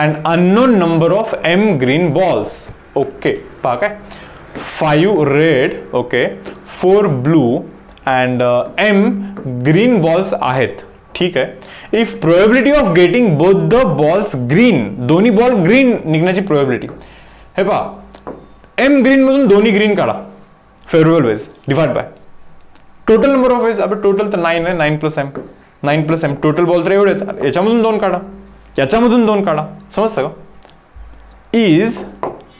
and unknown number of m green balls. Okay, पहा काय 5 red, okay, 4 blue and m green balls आहेत. ठीक आहे. If probability of getting both the balls green, दोन्ही ball green निघण्याची probability, हे पहा m green मधून दोन्ही ग्रीन काढा, favourable ways divide by total number of ways. अब टोटल तर 9 आहे, 9 प्लस m टोटल बॉल तर एवढेच. याच्यामधून 2 काढा, याच्यामधून 2 काढा, समजतं का. इज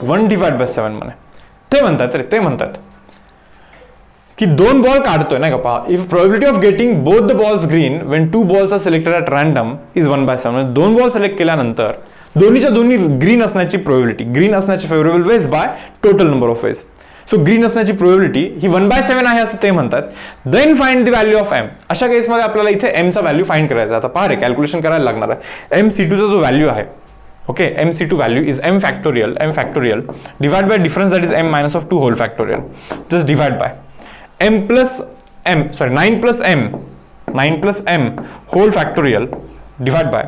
1 डिवाइड बाय 7 म्हणे. ते म्हणतात रे, ते म्हणतात की 2 बॉल काढतोय नाही का. पहा, if probability of getting both the balls green when 2 balls are selected at random is 1/7. म्हणजे 2 बॉल सिलेक्ट केल्यानंतर दोन्हीच्या दोन्ही ग्रीन असण्याची प्रोबॅबिलिटी, ग्रीन असण्याची favourable ways by total number of ways. So green असण्याची प्रोबॅबिलिटी ही 1/7 आहे असं ते म्हणतात. Then find the value of m. अशा केसमध्ये आपल्याला इथे m चा व्हॅल्यू फाइंड करायचा. आता पहा रे, कॅल्क्युलेशन करायला लागणार आहे. MC2चा जो व्हॅल्यू आहे, Okay, MC2 value is m factorial divide by difference, that is m minus of 2 whole factorial. Just divide by 9 plus m whole factorial divide by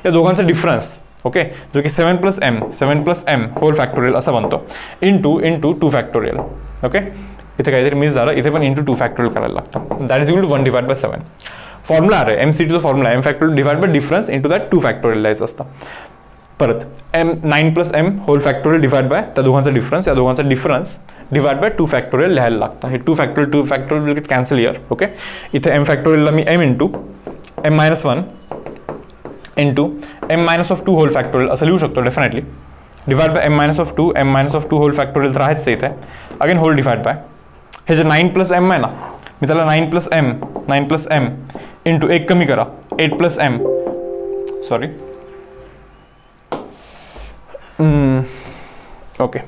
या दोघांचा डिफरन्स, ओके, जो की 7 plus m whole factorial असा बनतो into 2 factorial. Okay, इथे काहीतरी miss झालं, इथे पण इंटू 2 factorial करायला लागतं. That is equal to 1 divide by 7. Formula आहे MC2 चा formula m factorial divide by difference into that 2 factorial लिहायचं असतं. परत 9 plus m whole factorial divide bye त्या दोघांचा डिफरन्स, या दोघांचा डिफरन्स डिवाइड बाय 2 factorial लिहायला लागतं. हे 2 factorial will get cancel here. Okay, इथे m factorial ला मी m into m minus 1 into m minus of 2 whole factorial असं लिहू शकतो definitely. Divide by m minus of 2 whole factorial तर आहेच इथे. अगेन होल डिवाइड बाय हे जे 9 plus m आहे ना, मी त्याला 9 plus m इंटू एक कमी करा 8 plus m, sorry, okay,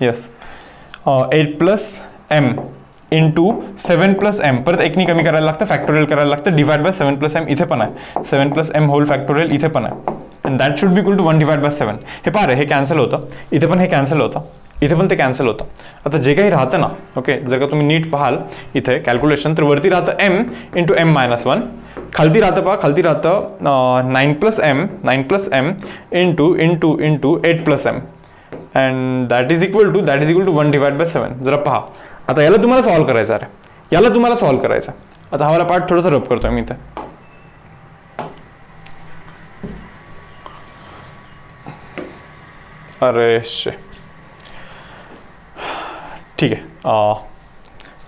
yes, 8 plus m into 7 plus m, परत एकनी कमी करायला लागतं, फॅक्टोरियल करायला लागतं, डिवाइड बाय 7 plus m इथे पण आहे, 7 plus m होल फॅक्टोरियल इथे पण आहे, and that should be equal to 1 divide by 7. हे पहा रे, हे कॅन्सल होतं, इथे पण हे कॅन्सल होतं, इथे पण ते कॅन्सल होतं. आता जे काही राहतं ना, ओके, जर का तुम्ही नीट पाहाल इथे कॅल्क्युलेशन, तर वरती राहतं m इंटू m minus 1, खालती राहतं पहा, खालती राहतं 9 plus m into 8 plus m, and that is equal to 1 divide by 7. जरा पहा, आता याला तुम्हाला सॉल्व्ह करायचं आहे, याला तुम्हाला सॉल्व्ह करायचं. आता हा वाला पार्ट थोडासा रब करतोय मी इथे. अरे शे, ठीक आहे,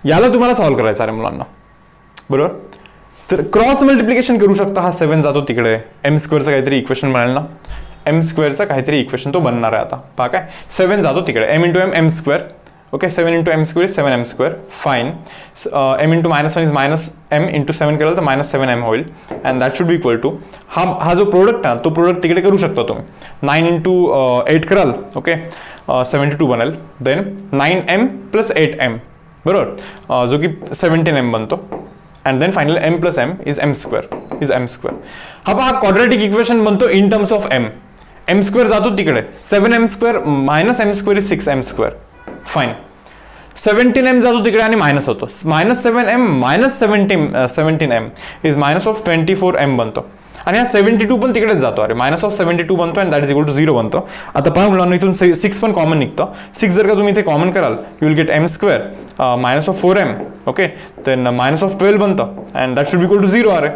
याला तुम्हाला सॉल्व्ह करायचं आहे मुलांना, बरोबर. तर क्रॉस मल्टिप्लिकेशन करू शकता, हा 7 जातो तिकडे, m स्क्वेअरचं काहीतरी इक्वेशन बनेल ना, m स्क्वेअरचा काहीतरी इक्वेशन तो बनणार आहे. आता पहा काय, 7 जातो तिकडे, m into m square, okay, 7 into m square 7m square, fine. m into -1 is -m into 7 केलं तर -7m होईल, and that should be equal to हा जो प्रोडक्ट आहे तो प्रोडक्ट तिकडे करू शकता तुम्ही. 9 इंटू 8 कराल, ओके, 72 बनेल, देन 9m प्लस 8m, बरोबर, जो की 17m बनतो, and then finally m plus m is m square. हा पहा क्वाड्रॅटिक इक्वेशन बनतो in terms of m square जातो तिकडे, 7m square minus m square is 6m square, fine. 17m जातो तिकडे आणि मायनस होतो, -7m minus 17m is minus of 24m बनतो, आणि हा 72 पण तिकडेच जातो, अरे मायनस ऑफ 72 बनतो, and that is equal to 0 बनतो. आता पहा मुलांना, इथून 6 पण कॉमन निघतं, 6 जर का तुम्ही इथे कॉमन कराल, you will get m square minus of 4m, okay, then minus of 12 बनतं, and that should be equal to 0. अरे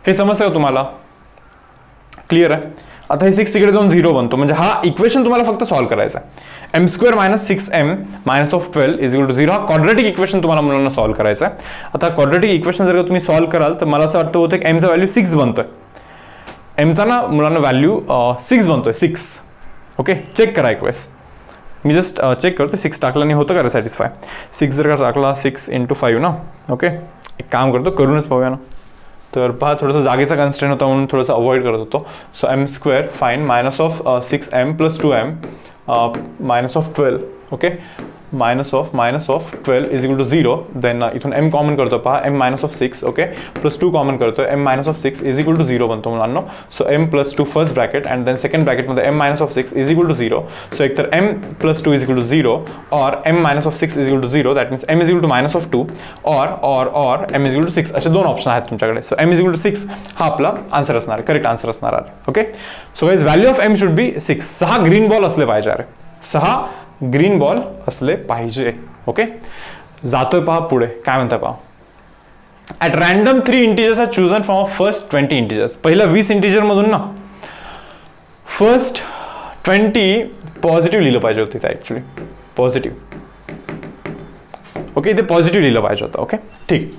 हे समजतं का तुम्हाला, क्लिअर आहे. आता हे 6 तिकडे जाऊन 0 बनतो, म्हणजे हा इक्वेशन तुम्हाला फक्त सॉल्व्ह करायचा आहे. m square minus 6m minus of 12 is equal to 0. हा क्वाड्रॅटिक इक्वेशन तुम्हाला मुलांना सॉल्व्ह करायचा आहे. आता क्वाड्रॅटिक इक्वेशन जर का तुम्ही सॉल्व्ह कराल, तर मला असं वाटतं होतं की m चा व्हॅल्यू 6 बनतोय, mचा ना मुलांना व्हॅल्यू 6 बनतोय, 6, ओके. चेक करा एक वेळेस, मी जस्ट चेक करतो 6 टाकल्याने होतं का रे सॅटिस्फाय. 6 जर का टाकला 6 इंटू 5 ना, ओके, एक काम करतो, करूनच पाहूया ना. तर पहा, थोडंसं जागेचा कन्स्ट्रेंट होता म्हणून थोडंसं अवॉइड करत होतो. So m square fine minus of 6m plus 2m minus of 12, okay, minus of 12 is equal to 0. Then इथून m कॉमन करतो पहा, m minus of 6, okay, plus 2 common करतो, m minus of 6 is equal to 0 बनतो मुलांना. So m plus 2 first bracket, and then second ब्रॅकेटमध्ये m minus of 6 is equal to 0. So एक तर m plus 2 is equal to 0, और m minus of 6 is equal to 0, that means m is equal to minus of 2, और m is equal to 6, असे दोन option आहेत तुमच्याकडे. So m is equal to 6 हा आपला आन्सर असणार, करेक्ट आन्सर असणार आहे, okay. So guys, value of m should be 6. 6 green ball असले पाहिजे, अरे 6 ग्रीन बॉल असले पाहिजे, ओके. जातोय पहा पुढे, काय म्हणताय पहा. At random 3 integers are chosen from first 20 integers. पहिल्या 20 इंटिजर मधून ना फर्स्ट 20 पॉझिटिव्ह लिहिलं पाहिजे होतं इथे, ॲक्च्युली पॉझिटिव्ह, ओके, इथे पॉझिटिव्ह लिहिलं पाहिजे होतं, ओके, ठीक.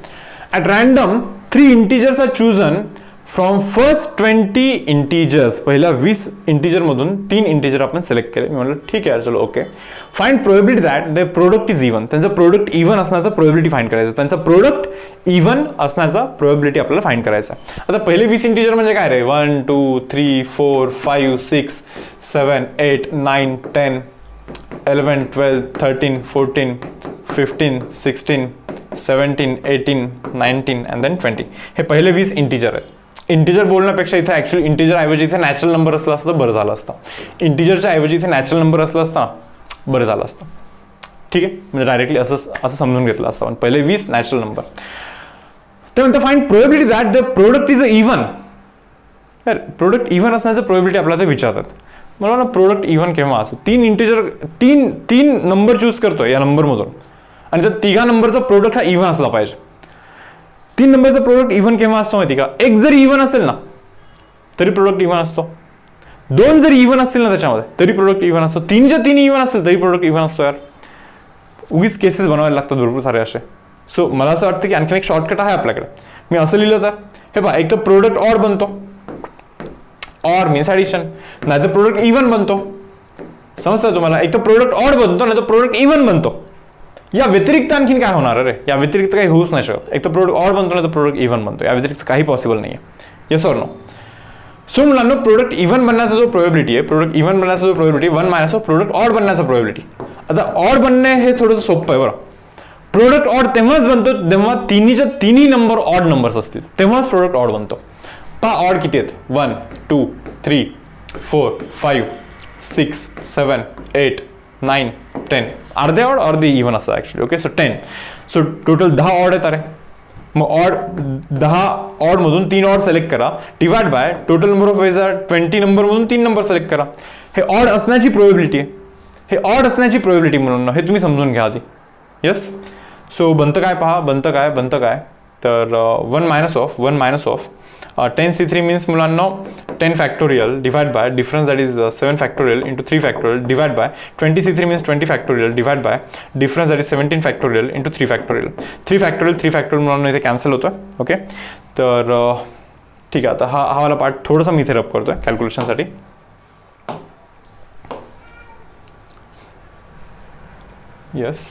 At random 3 integers are chosen from first 20 integers. पहिल्या 20 इंटिजर मधून 3 इंटिजर आपण सिलेक्ट केले. मी म्हटलं ठीक आहे, चलो, okay. Find probability that the product is even. त्यांचं प्रोडक्ट इव्हन असण्याचा प्रोबेबिलिटी फाइंड करायचं. त्यांचा प्रोडक्ट इव्हन असण्याचा प्रोबेबिलिटी आपल्याला फाइंड करायचा. आता पहिले 20 इंटिजर म्हणजे काय रे, 1 2 3 4 5 6 7 8 9 10 11 12 13 14 15 16 17 18 19 अँड देन 20. हे पहिले 20 इंटिजर आहेत. इंटिजर बोलण्यापेक्षा इथे ॲक्च्युअली इंटिजर ऐवजी इथे नॅचरल नंबर असला असतं बरं झालं असतं. इंटिजरच्या ऐवजी इथे नॅचरल नंबर असला असता बरं झालं असतं. ठीक आहे, म्हणजे डायरेक्टली असं समजून घेतलं असतं. पण पहिले 20 नॅचरल नंबर. ते म्हणतं find probability that the product is a even. Product even असण्याचं प्रोबॅबिलिटी आपल्याला ते विचारतात. मला ना प्रोडक्ट इव्हन केव्हा असतो. 3 इंटिजर तीन नंबर चूज करतोय या नंबरमधून आणि त्या तिघा नंबरचा प्रोडक्ट हा इव्हन असला पाहिजे. 3 नंबरचा प्रोडक्ट इव्हन केव्हा असतो माहिती का? 1 जरी इव्हन असेल ना तरी प्रोडक्ट इव्हन असतो. 2 जरी इव्हन असतील ना त्याच्यामध्ये तरी प्रोडक्ट इव्हन असतो. 3च्या 3 इव्हन असेल तरी प्रोडक्ट इव्हन असतो. यार उगीच केसेस बनवायला लागतात भरपूर सारे असे. सो मला असं वाटतं की आणखीन एक शॉर्टकट आहे आपल्याकडे. मी असं लिहिलं तर हे पहा, एक तर प्रोडक्ट ऑड बनतो, ऑर मीन्स ॲडिशन, नाही तर प्रोडक्ट इव्हन बनतो. समजतं तुम्हाला? एक तर प्रोडक्ट ऑड बनतो नाही तर प्रोडक्ट इव्हन बनतो. या व्यतिरिक्त आणखीन काय होणार? अरे या व्यतिरिक्त काही होऊच नाही शकत. एक तर प्रोडक्ट ऑड बनतो नाही तर प्रोडक्ट इव्हन बनतो. या व्यतिरिक्त काही पॉसिबल नाही आहे. Yes or no? सो मुलांना प्रोडक्ट इव्हन बनण्याचा जो प्रोबॅबिलिटी आहे, प्रोडक्ट इव्हन बनण्याचा जो probability 1 minus of product odd बनण्याचा प्रोबॅबिलिटी. आता ऑड बनणे हे थोडंसं सोपं आहे बरं. प्रोडक्ट ऑड तेव्हाच बनतो जेव्हा तिन्ही नंबर ऑड नंबर्स असतील, तेव्हाच प्रोडक्ट ऑड बनतो. पहा ऑड किती आहेत? 1 2 3 4 5 6 7 8 9 10. अर्धे ऑड अर्धे इव्हन असतं actually. Okay, so 10. So total 10 odd आहेत. अरे मग ऑड 10 ऑडमधून 3 ऑड सिलेक्ट करा, divide by total number of ways R 20 नंबरमधून 3 number select करा. हे ऑड असण्याची प्रोबॅबिलिटी आहे. हे ऑड असण्याची प्रोबॅबिलिटी म्हणून हे तुम्ही समजून घ्या आधी. येस. सो बनतं काय? पहा बनतं काय तर 1 मायनस ऑफ 10c3 मीन्स मुलांना 10 factorial divide by difference that is 7 factorial into 3 factorial divide bye 20c3 means 20 factorial divide by difference that is 17 factorial into 3 factorial. 3 factorial मुलांना इथे कॅन्सल होतं. ओके, तर ठीक आहे. आता हा वाला पार्ट थोडासा मी इथे रब करतोय कॅल्क्युलेशनसाठी. येस.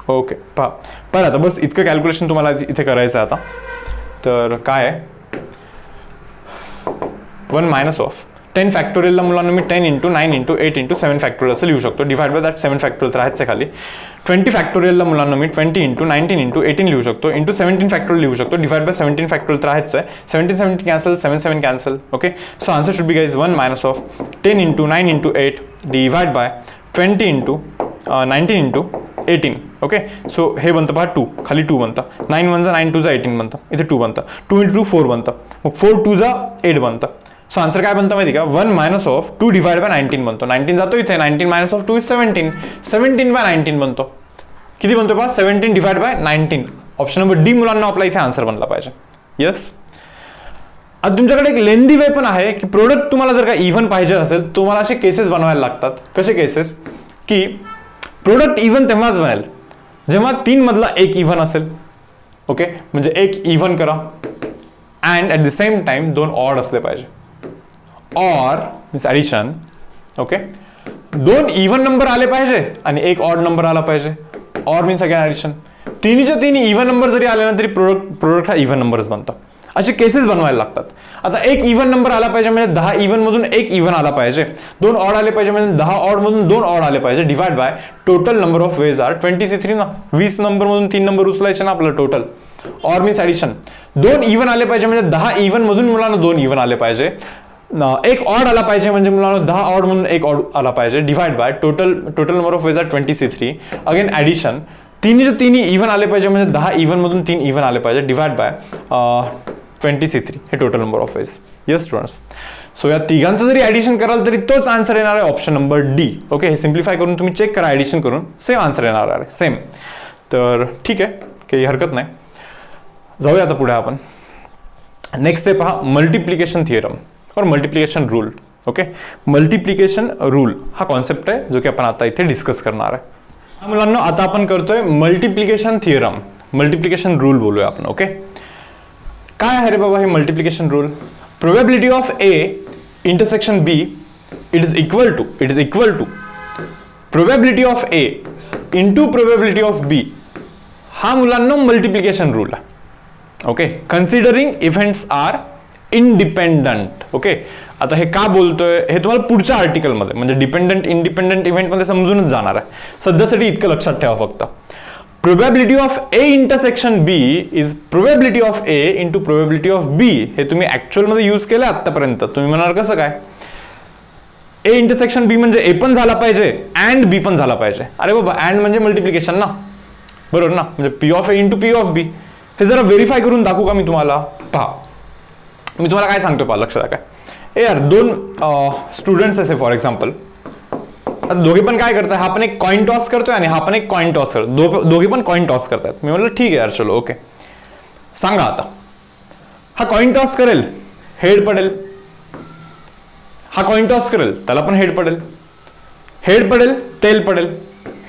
ओके, पहा आता बस इतकं कॅल्क्युलेशन तुम्हाला इथे करायचं आहे आता. तर काय आहे? 1 मायनस ऑफ 10 फॅक्टोरियलला मुलांना मी 10 इंटू 9 इंटू 8 इंटू 7 फॅक्टोरियल असं लिहू शकतो. डिवाइड बाय दॅट 7 फॅक्टोरियल तर आहेच खाली. 20 फॅक्टोरियलला मुलांना मी 20 इंटू 19 इंटू 18 लिहू शकतो. इंटू 17 फॅक्टोरियल लिहू शकतो. डिवाइड बाय 17 फॅक्टोरियल तर आहेच आहे. 17 cancel, 7 cancel. Okay, so answer should be guys 1 minus of 10 into 9 into 8 divide by 20 into 19 into 18. Okay, so हे बनतं पहा 2, खाली 2 बनतं. 9 1 जा 9 2 जा 18 बनतं. इथे 2 बनतं. 2 इंटू 2 4 बनतं. मग 4 2 जा 8 बनतं. सो आन्सर काय बनतं माहिती का? 1 मायनस ऑफ 2 डिवाइड बाय 19 बनतो. 19 जातो इथे. 19 मायनस ऑफ 2 इज 17. 17 बाय 19 बनतो. किती बनतो पहा? 17 divide by 19. Option number D मुलांना आपला इथे आन्सर बनला पाहिजे. येस. आता तुमच्याकडे एक लेंदी वे पण आहे की प्रोडक्ट तुम्हाला जर का इव्हन पाहिजे असेल तुम्हाला असे केसेस बनवायला लागतात. कसे केसेस? की प्रोडक्ट इव्हन तेव्हाच बनेल जेव्हा 3 मधला एक इव्हन असेल. ओके, म्हणजे एक इव्हन करा and at the same time 2 odd असले पाहिजे. Or means addition. Okay, 2 even number आले पाहिजे आणि एक ऑड नंबर आला पाहिजे. Or means again addition. तिन्हीच्या तिन्ही इव्हन नंबर जरी आले ना तरी प्रोडक्ट हा इव्हन नंबरच बनतो. असे केसेस बनवायला लागतात. आता एक इव्हन नंबर आला पाहिजे म्हणजे 10 इव्हन मधून एक इव्हन आला पाहिजे. 2 ऑड आले पाहिजे म्हणजे 10 ऑड मधून 2 ऑड आले पाहिजे. Divide by total number of ways R 20c3 ना. 20 नंबर मधून 3 नंबर उचलायचे ना आपलं total. Or means addition. 2 even आले पाहिजे म्हणजे 10 इव्हन मधून मुलांना 2 इव्हन आले पाहिजे. एक ऑड आला पाहिजे म्हणजे मुलांना 10 ऑड म्हणून एक ऑड आला पाहिजे. Divide by total number of ways R 20c3. Again addition. तिन्ही इव्हन आले पाहिजे म्हणजे 10 इव्हन मधून 3 इव्हन आले पाहिजे. डिवाइड बाय 20c3 हे total number of veg. Yes students. So या तिघांचं जरी ॲडिशन कराल तरी तोच आन्सर येणार आहे ऑप्शन नंबर डी. ओके, हे सिम्प्लिफाय करून तुम्ही चेक करा ॲडिशन करून सेम आन्सर येणार आहे. सेम. तर ठीक आहे, काही हरकत नाही. जाऊया आता पुढे आपण. नेक्स्ट आहे पहा मल्टिप्लिकेशन थिअरम और multiplication rule. Okay, multiplication rule हा कॉन्सेप्ट आहे जो की आपण आता इथे डिस्कस करणार आहे. मुलांना आता आपण करतोय मल्टिप्लिकेशन थिअरम, मल्टिप्लिकेशन रूल बोलूया आपण. ओके, काय आहे रे बाबा हे multiplication rule? Probability of A intersection B it is equal to probability of A into probability of B. हा मुलांना मल्टिप्लिकेशन रूल आहे. Okay, considering events are independent. Okay, आता हे का बोलतोय हे तुम्हाला पुढच्या आर्टिकलमध्ये म्हणजे डिपेंडंट इंडिपेंडंट इव्हेंटमध्ये समजूनच जाणार आहे. सध्यासाठी इतकं लक्षात ठेवा फक्त. Probability of A intersection B is probability of A into probability of B. हे तुम्ही ऍक्च्युअल मध्ये यूज केलं आतापर्यंत. तुम्ही म्हणाल कसं काय, ए इंटरसेक्शन बी म्हणजे ए पण झाला पाहिजे अँड बी पण झाला पाहिजे. अरे बाबा, अँड म्हणजे मल्टिप्लिकेशन ना, बरोबर ना, म्हणजे P of A into P of B. हे जरा व्हेरीफाय करून दाखवू का मी तुम्हाला. पहा, मी तुम्हाला काय सांगतो, पहा लक्षात काय. ए यार, दोन स्टुडंट्स असे फॉर एक्झाम्पल, आता दोघे पण काय करतात, हा पण एक कॉइन टॉस करतोय आणि हा पण एक कॉइन टॉस करतो, दोघे पण कॉइन टॉस करतात. मी म्हटलं ठीक आहे यार, चलो ओके. सांगा आता, हा कॉइन टॉस करेल, हेड पडेल. हा कॉइन टॉस करेल, त्याला पण हेड पडेल. हेड पडेल, टेल पडेल.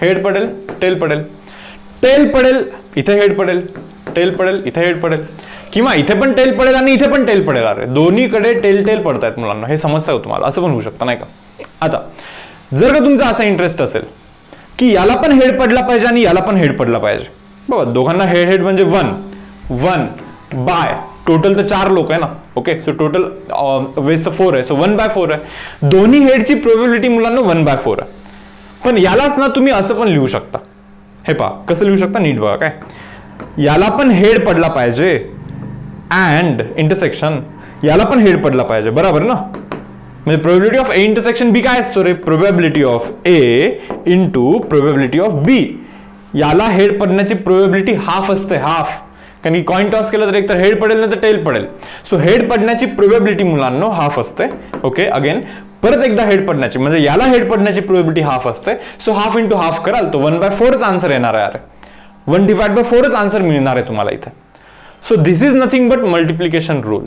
हेड पडेल, टेल पडेल. टेल पडेल, इथे हेड पडेल. टेल पडेल, इथे हेड पडेल. किंवा इथे पण टेल पडेल आणि इथे पण टेल पडेल. अरे दोन्हीकडे टेल टेल पडतायत मुलांना, हे समजतं तुम्हाला. असं पण होऊ शकतं नाही का. आता जर का तुमचा असा इंटरेस्ट असेल की याला पण हेड पडला पाहिजे आणि याला पण हेड पडला पाहिजे, बाबा दोघांना हेड हेड म्हणजे 1 बाय टोटल तर 4 लोक आहे ना. ओके, सो टोटल वेज तर 4 आहे, सो 1/4 आहे. दोन्ही हेडची प्रोबॅबिलिटी मुलांना 1/4 आहे. पण यालाच ना तुम्ही असं पण लिहू शकता. हे पहा कसं लिहू शकता, नीट बघा. काय, याला पण हेड पडला पाहिजे अँड इंटरसेक्शन याला पण हेड पडला पाहिजे, बरोबर ना. म्हणजे probability of A intersection B काय असतो रे, probability of A into probability of B. याला हेड पडण्याची प्रोबॅबिलिटी हाफ असते, हाफ. कारण की कॉइन टॉस केलं तर एक तर हेड पडेल नाही तर टेल पडेल. सो हेड पडण्याची प्रोबॅबिलिटी मुलांना हाफ असते. ओके, अगेन परत एकदा हेड पडण्याची, म्हणजे याला हेड पडण्याची प्रोबॅबिलिटी हाफ असते. सो हाफ इंटू हाफ कराल तो 1/4च आन्सर येणार आहे. अरे 1/4च आन्सर मिळणार आहे तुम्हाला इथे. So this is nothing but multiplication rule.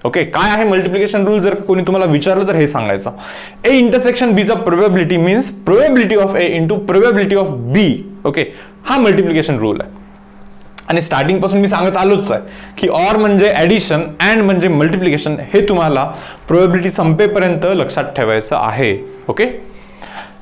Okay, काय आहे मल्टिप्लिकेशन रूल, जर कोणी तुम्हाला विचारलं तर हे सांगायचं. ए इंटरसेक्शन बीचा probability means probability of A into probability of B. Okay, हा मल्टिप्लिकेशन रूल आहे. आणि स्टार्टिंग पासून मी सांगत आलोच आहे की ऑर म्हणजे ऍडिशन, अँड म्हणजे मल्टिप्लिकेशन. हे तुम्हाला प्रोबॅबिलिटी संपेपर्यंत लक्षात ठेवायचं आहे. Okay,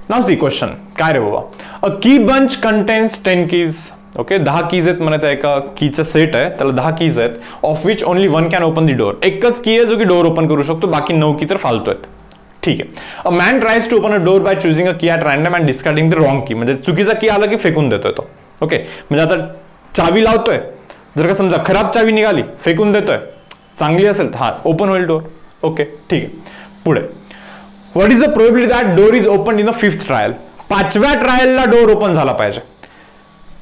now C question. काय रे बाबा, अ की bunch contains 10 keys. Okay, 10 keys आहेत म्हणत आहे. एका कीचा सेट आहे, त्याला 10 कीज आहेत, of which only 1 can open the door. एकच की आहे जो की डोर ओपन करू शकतो, बाकी 9 की तर फालतू आहेत. ठीक आहे. A man tries to open a door by choosing a key at random and discarding the wrong key. म्हणजे चुकीचा की आला की फेकून देतोय तो. ओके, म्हणजे आता चावी लावतोय, जर का समजा खराब चावी निघाली, फेकून देतोय. चांगली असेल तर हा ओपन होईल डोर. ओके, ठीक आहे. पुढे, what is the probability that door is open in the 5th trial. 5व्या ट्रायलला डोर ओपन झाला पाहिजे.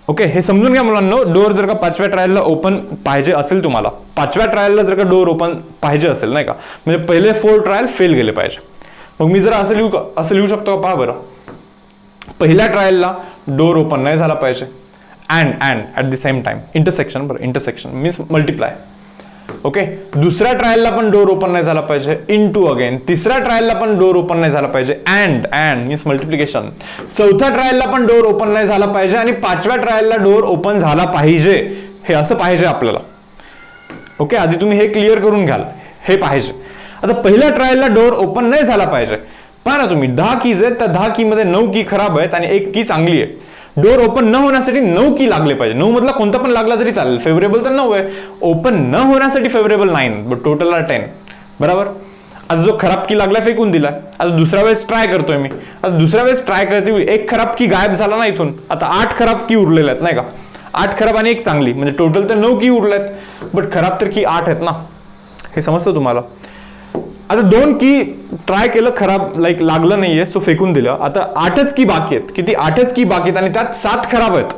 ओके, हे समजून घ्या मुलांनो. डोर जर का 5व्या ट्रायलला ओपन पाहिजे असेल, तुम्हाला 5व्या ट्रायलला जर का डोर ओपन पाहिजे असेल नाही का, म्हणजे पहिले 4 ट्रायल फेल गेले पाहिजे. मग मी जरा असं लिहू शकतो का, पहा बरं. पहिल्या ट्रायलला डोर ओपन नाही झाला पाहिजे, and at the same time intersection. बरं, इंटरसेक्शन मीन्स मल्टिप्लाय. ओके, दुसऱ्या ट्रायलला पण डोर ओपन नाही झाला पाहिजे, इंटू अगेन. तिसऱ्या ट्रायलला पण डोर ओपन नाही झाला पाहिजे, अँड मीन्स मल्टिप्लिकेशन. चौथ्या ट्रायलला पण डोर ओपन नाही झाला पाहिजे आणि 5व्या ट्रायलला डोर ओपन झाला पाहिजे. हे असं पाहिजे आपल्याला. ओके, आधी तुम्ही हे क्लिअर करून घ्याल, हे पाहिजे. आता पहिल्या ट्रायलला डोर ओपन नाही झाला पाहिजे. पहा ना तुम्ही, 10 कीज आहेत, त्या 10 की मध्ये 9 की खराब आहेत आणि 1 की चांगली आहे. डोर ओपन न होण्यासाठी 9 की लागले पाहिजे. 9 मधला कोणता पण लागला तरी चालेल, फेवरेबल तर 9 आहे. ओपन न होण्यासाठी फेवरेबल 9, बट टोटल आर 10. बरोबर. आता जो खराब की लागला फेकून दिला. आता दुसऱ्या वेळेस ट्राय करतोय मी. आता दुसऱ्या वेळेस ट्राय करते, एक खराब की गायब झाला ना इथून. आता 8 खराब की उरलेल्या आहेत नाही का. 8 खराब आणि 1 चांगली, म्हणजे टोटल तर 9 की उरल्यात, बट खराब तर की 8 आहेत ना. हे समजतं तुम्हाला. आता 2 की ट्राय केलं, खराब लागलं नाहीये, सो फेकून दिलं. आता 8च की बाकी आहेत. किती? 8च की बाकी आहेत आणि त्यात 7 खराब आहेत.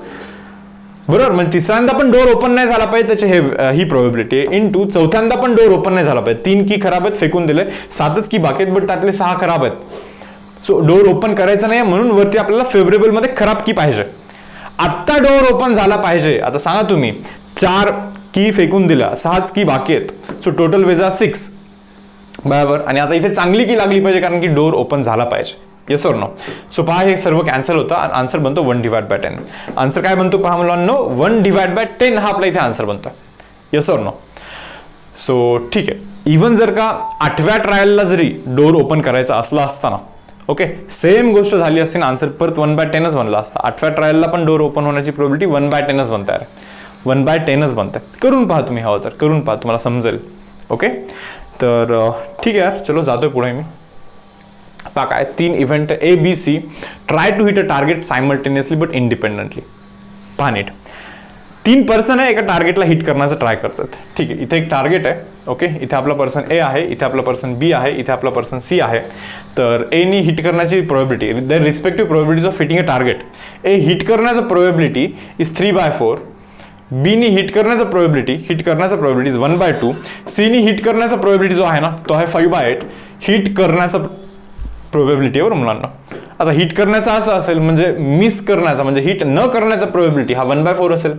बरोबर. म्हणजे तिसऱ्यांदा पण डोर ओपन नाही झाला पाहिजे, त्याची ही प्रोबॅबिलिटी आहे. इंटू चौथ्यांदा पण डोर ओपन नाही झाला पाहिजे. 3 की खराब आहेत, फेकून दिले. 7च की बाकी आहेत, बट त्यातले 6 खराब आहेत. सो डोर ओपन करायचं नाही, म्हणून वरती आपल्याला फेवरेबल मध्ये खराब की पाहिजे. आत्ता डोर ओपन झाला पाहिजे. आता सांगा तुम्ही, 4 की फेकून दिल्या, 6च की बाकी आहेत, सो टोटल वेजा 6. बरोबर. आणि आता इथे चांगली की लागली पाहिजे, कारण की डोर ओपन झाला पाहिजे. येस और नो. सो पहा, हे सर्व कॅन्सल होतं आणि आन्सर बनतो 1/10. आन्सर काय बनतो पहा मुलांनो, 1/10 हा आपला इथे आन्सर बनतो. येस और नो. सो ठीक आहे. इव्हन जर का 8व्या ट्रायलला जरी डोर ओपन करायचा असला असताना, ओके, सेम गोष्ट झाली असती, आन्सर परत 1/10च बनला असता. 8व्या ट्रायलला पण डोर ओपन होण्याची प्रोबॅबिलिटी 1/10च बनते. 1/10च बनते. करून पहा तुम्ही, हवं तर करून पहा, तुम्हाला समजेल. ओके, तर ठीक आहे यार, चलो जातोय पुढे मी. पहा काय, 3 event A, B, C try to hit a target simultaneously but independently. पहा नीट. 3 पर्सन आहे एका टार्गेटला हिट करण्याचा ट्राय करतात. ठीक आहे, इथे एक टार्गेट आहे. ओके, इथे आपला पर्सन ए आहे, इथे आपला पर्सन बी आहे, इथे आपला पर्सन सी आहे. तर एनी हिट करण्याची probability the respective probabilities of hitting a target. A hit करण्याचा प्रोबॅबिलिटी इज 3/4. बीनी हिट करण्याचा प्रोबॅबिलिटी इज 1/2. सीनी हिट करण्याचा प्रोबॅबिलिटी जो आहे ना तो आहे 5/8. हिट करण्याचा प्रोबॅबिलिटीवर मुलांना आता हिट करण्याचा असं असेल म्हणजे मिस करण्याचा म्हणजे हिट न करण्याचा प्रोबॅबिलिटी हा 1/4 असेल.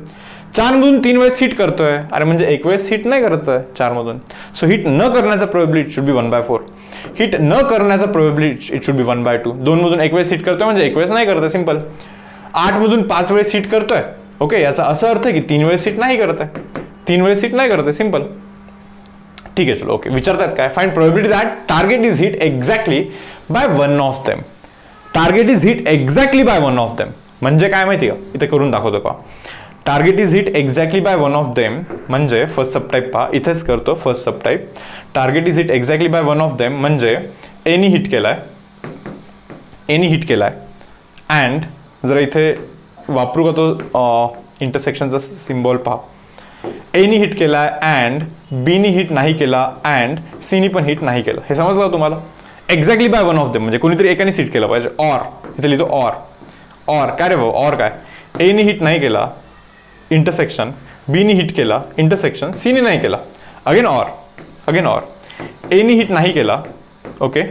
4 मधून 3 वेळेस हिट करतोय, अरे म्हणजे 1 वेळेस हिट नाही करतोय 4 मधून. सो हिट न करण्याचा प्रोबॅबिलिटी शुड बी 1/4. हिट न करण्याचा प्रोबॅबिलिटी इट शुड बी 1/2. 2 मधून 1 वेळेस हिट करतोय म्हणजे 1 वेळेस नाही करतोय, सिंपल. 8 मधून 5 वेळेस हिट करतोय. ओके, याचा असा अर्थ आहे की 3 वेळेस हिट नाही करत आहे, 3 वेळेस हिट नाही करत आहे, सिंपल. ठीक आहे, चलो. ओके, विचारतात काय, find probability that target is hit exactly by one of them. Target is hit exactly by one of them म्हणजे काय माहिती का, इथे करून दाखवतो पहा. Target is hit exactly by one of them म्हणजे फर्स्ट सबटाईप पहा, इथेच करतो first सबटाईप. Target is hit exactly by one of them म्हणजे एनी हिट केलाय अँड जरा इथे वापरू का तो इंटरसेक्शनचा सिम्बॉल पहा. एनी हिट केलाय अँड बीनी हिट नाही केला अँड सीनी पण हिट नाही केलं. हे समजलं तुम्हाला. Exactly by one of them म्हणजे कोणीतरी एकाने हिट केलं पाहिजे. ऑर इथे लिहितो ऑर काय रे भाऊ, ऑर काय, एनी हिट नाही केला इंटरसेक्शन, बीनी हिट केला इंटरसेक्शन, सीनी नाही केला, अगेन ऑर. एनी हिट नाही केला, ओके,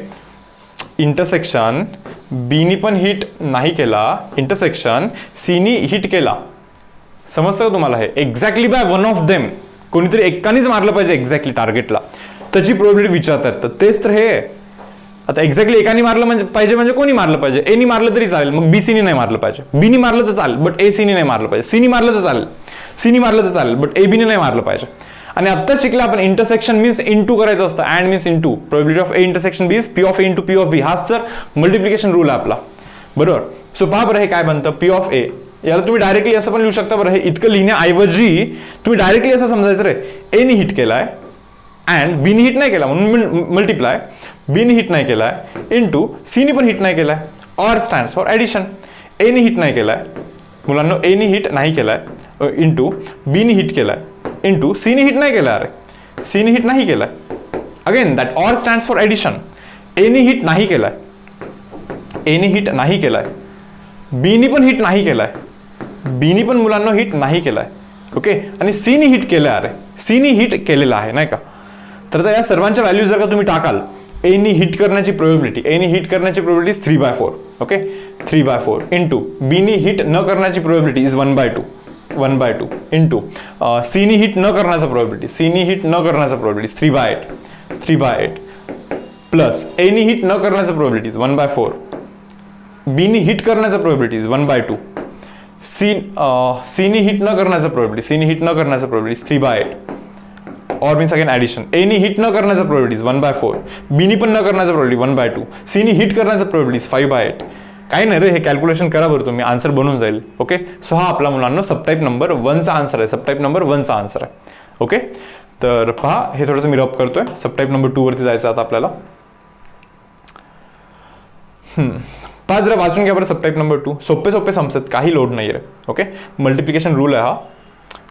इंटरसेक्शन, बीनी पण हिट नाही केला इंटरसेक्शन, सीनी हिट केला. समजतं का तुम्हाला. हे exactly by one of them कोणीतरी एकानेच मारलं पाहिजे एक्झॅक्टली टार्गेटला, त्याची प्रोबॅबिलिटी विचारतात. तर तेच तर हे. आता एक्झॅक्टली एकाने मारलं म्हणजे कोणी मारलं पाहिजे. एनी मारलं तरी चालेल, मग बी सीनी नाही मारलं पाहिजे. बीनी मारलं तर चालेल बट ए सीनी नाही मारलं पाहिजे. सीनी मारलं तर चालेल बट ए बीनी नाही मारलं पाहिजे. आणि आत्ता शिकला आपण इंटरसेक्शन मीन्स इंटू करायचं असतं, and means into. Probability of A intersection B is P of A into P of B. हाच तर मल्टिप्लिकेशन रूल आहे आपला, बरोबर. सो पहा बरं हे काय बनतं, पी ऑफ ए. याला तुम्ही डायरेक्टली असं पण लिहू शकता. बरं हे इतकं लिहिण्याऐवजी तुम्ही डायरेक्टली असं समजायचं रे, एनी हिट केलाय अँड बीनी हिट नाही केला म्हणून मल्टिप्लाय, बीनी हिट नाही केलाय इंटू सीनी पण हिट नाही केलाय. Or stands for addition. Any hit नाही केलाय मुलांना, एनी हिट नाही केलाय इंटू बीनी हिट केलाय इंटू सीनी हिट नाही केलाय, अरे सीनी हिट नाही केलाय. Again that or stands for addition. Any hit नाही केलाय, बीनी पण हिट नाही केलाय, बीनी पण मुलांना हिट नाही केलाय, ओके. आणि सीनी हिट केलंय, अरे सीनी हिट केलेलं आहे नाही का. तर या सर्वांच्या व्हॅल्यू जर का तुम्ही टाकाल, एनी हिट करण्याची probability is 3/4. Okay, 3/4 into Bini hit न करण्याची प्रोबॅबिलिटी इज 1/2 इंटू सीनी हिट न करण्याचा probability is 3/8 plus any hit न करण्याचा प्रोबॅबिलिटी इज 1/4. बीनी हिट करण्याचा प्रोबॅबिलिटी इज 1/2. सीनी हिट न करण्याचा प्रोबॅबिलिटी इज 3/8. और means again addition. Any hit न करण्याचा प्रोबॅबिलिटी इज 1/4. बीनी पण न करण्याचा प्रोबॅबिलिटी 1/2. सीनी हिट करण्याचा प्रोबॅबिलिटी इज 5/8. काही नाही रे, हे कॅल्क्युलेशन करा बरं तुम्ही, आन्सर बनून जाईल. ओके, सो हा आपला मुलांना सबटाईप नंबर 1चा आन्सर आहे. ओके, तर पहा हे थोडंसं मी रब करतोय. सबटाईप नंबर 2 वरती जायचं आता आपल्याला. पहा जरा वाचून घ्या बरं सबटाईप नंबर 2. सोपे समजत, काही लोड नाही रे. ओके, मल्टिप्लिकेशन रूल आहे हा,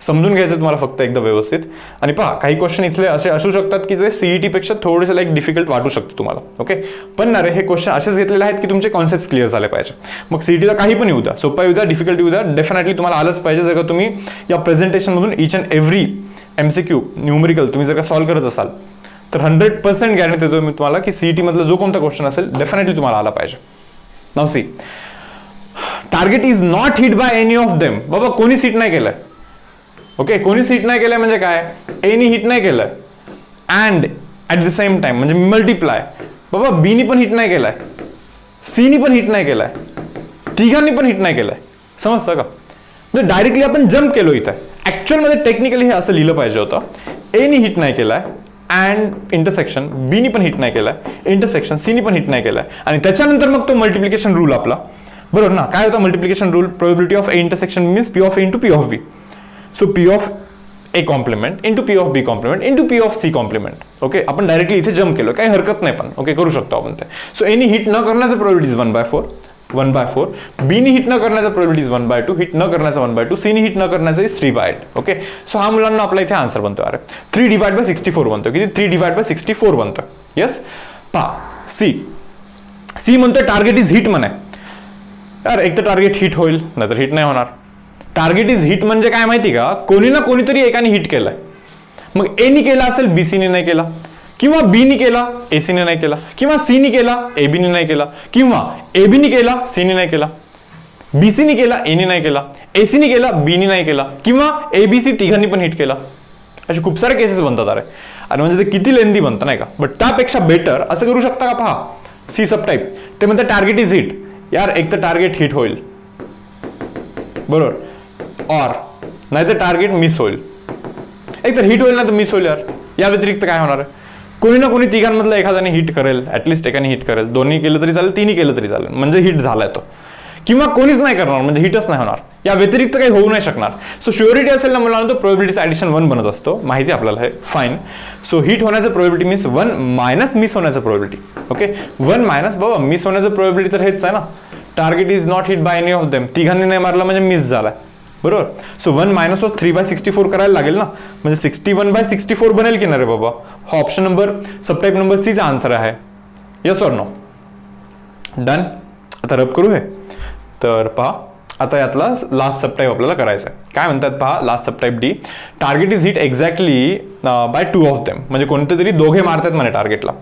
समजून घ्यायचं तुम्हाला फक्त एकदा व्यवस्थित. आणि पहा काही क्वेश्चन इथले असे असू शकतात की जे सीईटी पेक्षा थोडेसे लाईक डिफिकल्ट वाटू शकतो तुम्हाला. ओके, पण ना रे हे क्वेश्चन असेच घेतलेले आहेत की तुमचे कॉन्सेप्ट क्लिअर झाले पाहिजे. मग सीईटीला काही पण येऊ द्या, सोपा येऊ द्या, डिफिकल्ट येऊ द्या, डेफिनेटली तुम्हाला आलंच पाहिजे. जर का तुम्ही या प्रेझेंटेशनमधून each and every MCQ numerical तुम्ही जर का सॉल्व्ह करत असाल तर 100% गॅरंटी देतो मी तुम्हाला की सीईटी मधला जो कोणता क्वेश्चन असेल डेफिनेटली तुम्हाला आला पाहिजे. Now see, target is not hit by any of them. बाबा कोणीच हिट नाही केलंय. ओके, कोणीच हिट नाही केलंय म्हणजे काय, एनी हिट नाही केलंय and at the same time म्हणजे मल्टिप्लाय. बाबा बीनी पण हिट नाही केलाय, सीनी पण हिट नाही केलाय, तिघांनी पण हिट नाही केलाय. समजतं का, म्हणजे डायरेक्टली आपण जम्प केलो इथं. ॲक्च्युअलमध्ये टेक्निकली हे असं लिहिलं पाहिजे होतं, एनी हिट नाही केलाय अँड इंटरसेक्शन, बीनी पण हिट नाही केलाय इंटरसेक्शन, सीनी पण हिट नाही केलाय. आणि त्याच्यानंतर मग तो मल्टिप्लिकेशन रूल आपला, बरोबर ना. काय होता multiplication rule, probability of A intersection means P of A into P of B. So P of A complement into P of B complement into P of C complement. Okay, आपण directly इथे jump केलं, काही हरकत नाही, पण okay करू शकतो आपण ते. सो एनी हिट न करण्याचं प्रोबॅबिलिटी इज 1/4 1/4, बीनी हिट न करण्याचा प्रोबॅबिलिटी इज 1/2, हिट न करण्याचा 1/2, सीनी हिट न करण्याचा इज 3/8. ओके, सो हा मुलांना आपला इथे आन्सर बनतो. अरे 3/64 बनतो. किती? 3/64 बनतो. येस, पहा सी म्हणतोय टार्गेट इज हिट म्हणे. यार एक तर टार्गेट हिट होईल, नाहीतर हिट नाही होणार. टार्गेट इज हिट म्हणजे काय माहिती का? कोणी ना कोणीतरी एकाने हिट केलंय. मग एनी केला असेल, बीसीने नाही केला, किंवा बीनी केला एसीने नाही केला, किंवा सीनी केला एबीने नाही केला, किंवा एबीनी केला सीनी नाही केला, बीसीनी केला एनी नाही केला, एसीनी केला बीनी नाही केला, किंवा एबीसी तिघांनी पण हिट केला. असे खूप सारे केसेस बनतात. अरे आणि म्हणजे ते किती लेंदी बनतं नाही का? बट त्यापेक्षा बेटर असं करू शकता का? पहा सी सब टाईप, ते म्हणतात टार्गेट इज हिट. यार एक तर टार्गेट हिट होईल बरोबर, और नाही तर टार्गेट मिस होईल. एक तर हिट होईल ना तर मिस होईल. यार या व्यतिरिक्त काय होणार आहे? कोणी ना कोणी तिघांमधलं एखाद्याने हिट करेल, ऍटलिस्ट एकाने हिट करेल. दोन्ही केलं तरी चालेल, तिन्ही केलं तरी चालेल, म्हणजे हिट झालाय तो. किंवा कोणीच नाही करणार, म्हणजे हिटच नाही होणार. या व्यतिरिक्त काही होऊ नाही शकणार. सो शुअरिटी असेल ना मुलांना, तो प्रोबॅबिलिटीचा ॲडिशन 1 बनत असतो. माहिती आपल्याला हे फाईन. सो हिट होण्याचं प्रोबॅबिलिटी मीन्स 1 मायनस मिस होण्याचं प्रोबॅबिलिटी. ओके, 1 मायनस बाबा मिस होण्याचं प्रोबॅबिलिटी तर हेच आहे ना, target is not hit by any of them. तिघांनी नाही मारला म्हणजे मिस झालाय बरोबर. सो 1 मायनस ऑफ 3/64 करायला लागेल ना, म्हणजे 61/64 बनेल की नाही रे बाबा? हा ऑप्शन नंबर सबटाईप नंबर सीचा आन्सर आहे. Yes or no? डन. आता रब करू हे. तर पहा आता यातला लास्ट सबटाईप आपल्याला करायचा आहे. काय म्हणतात पहा, last subtype D, target is hit exactly by 2 of them. म्हणजे कोणते तरी दोघे मारतात म्हणे टार्गेटला.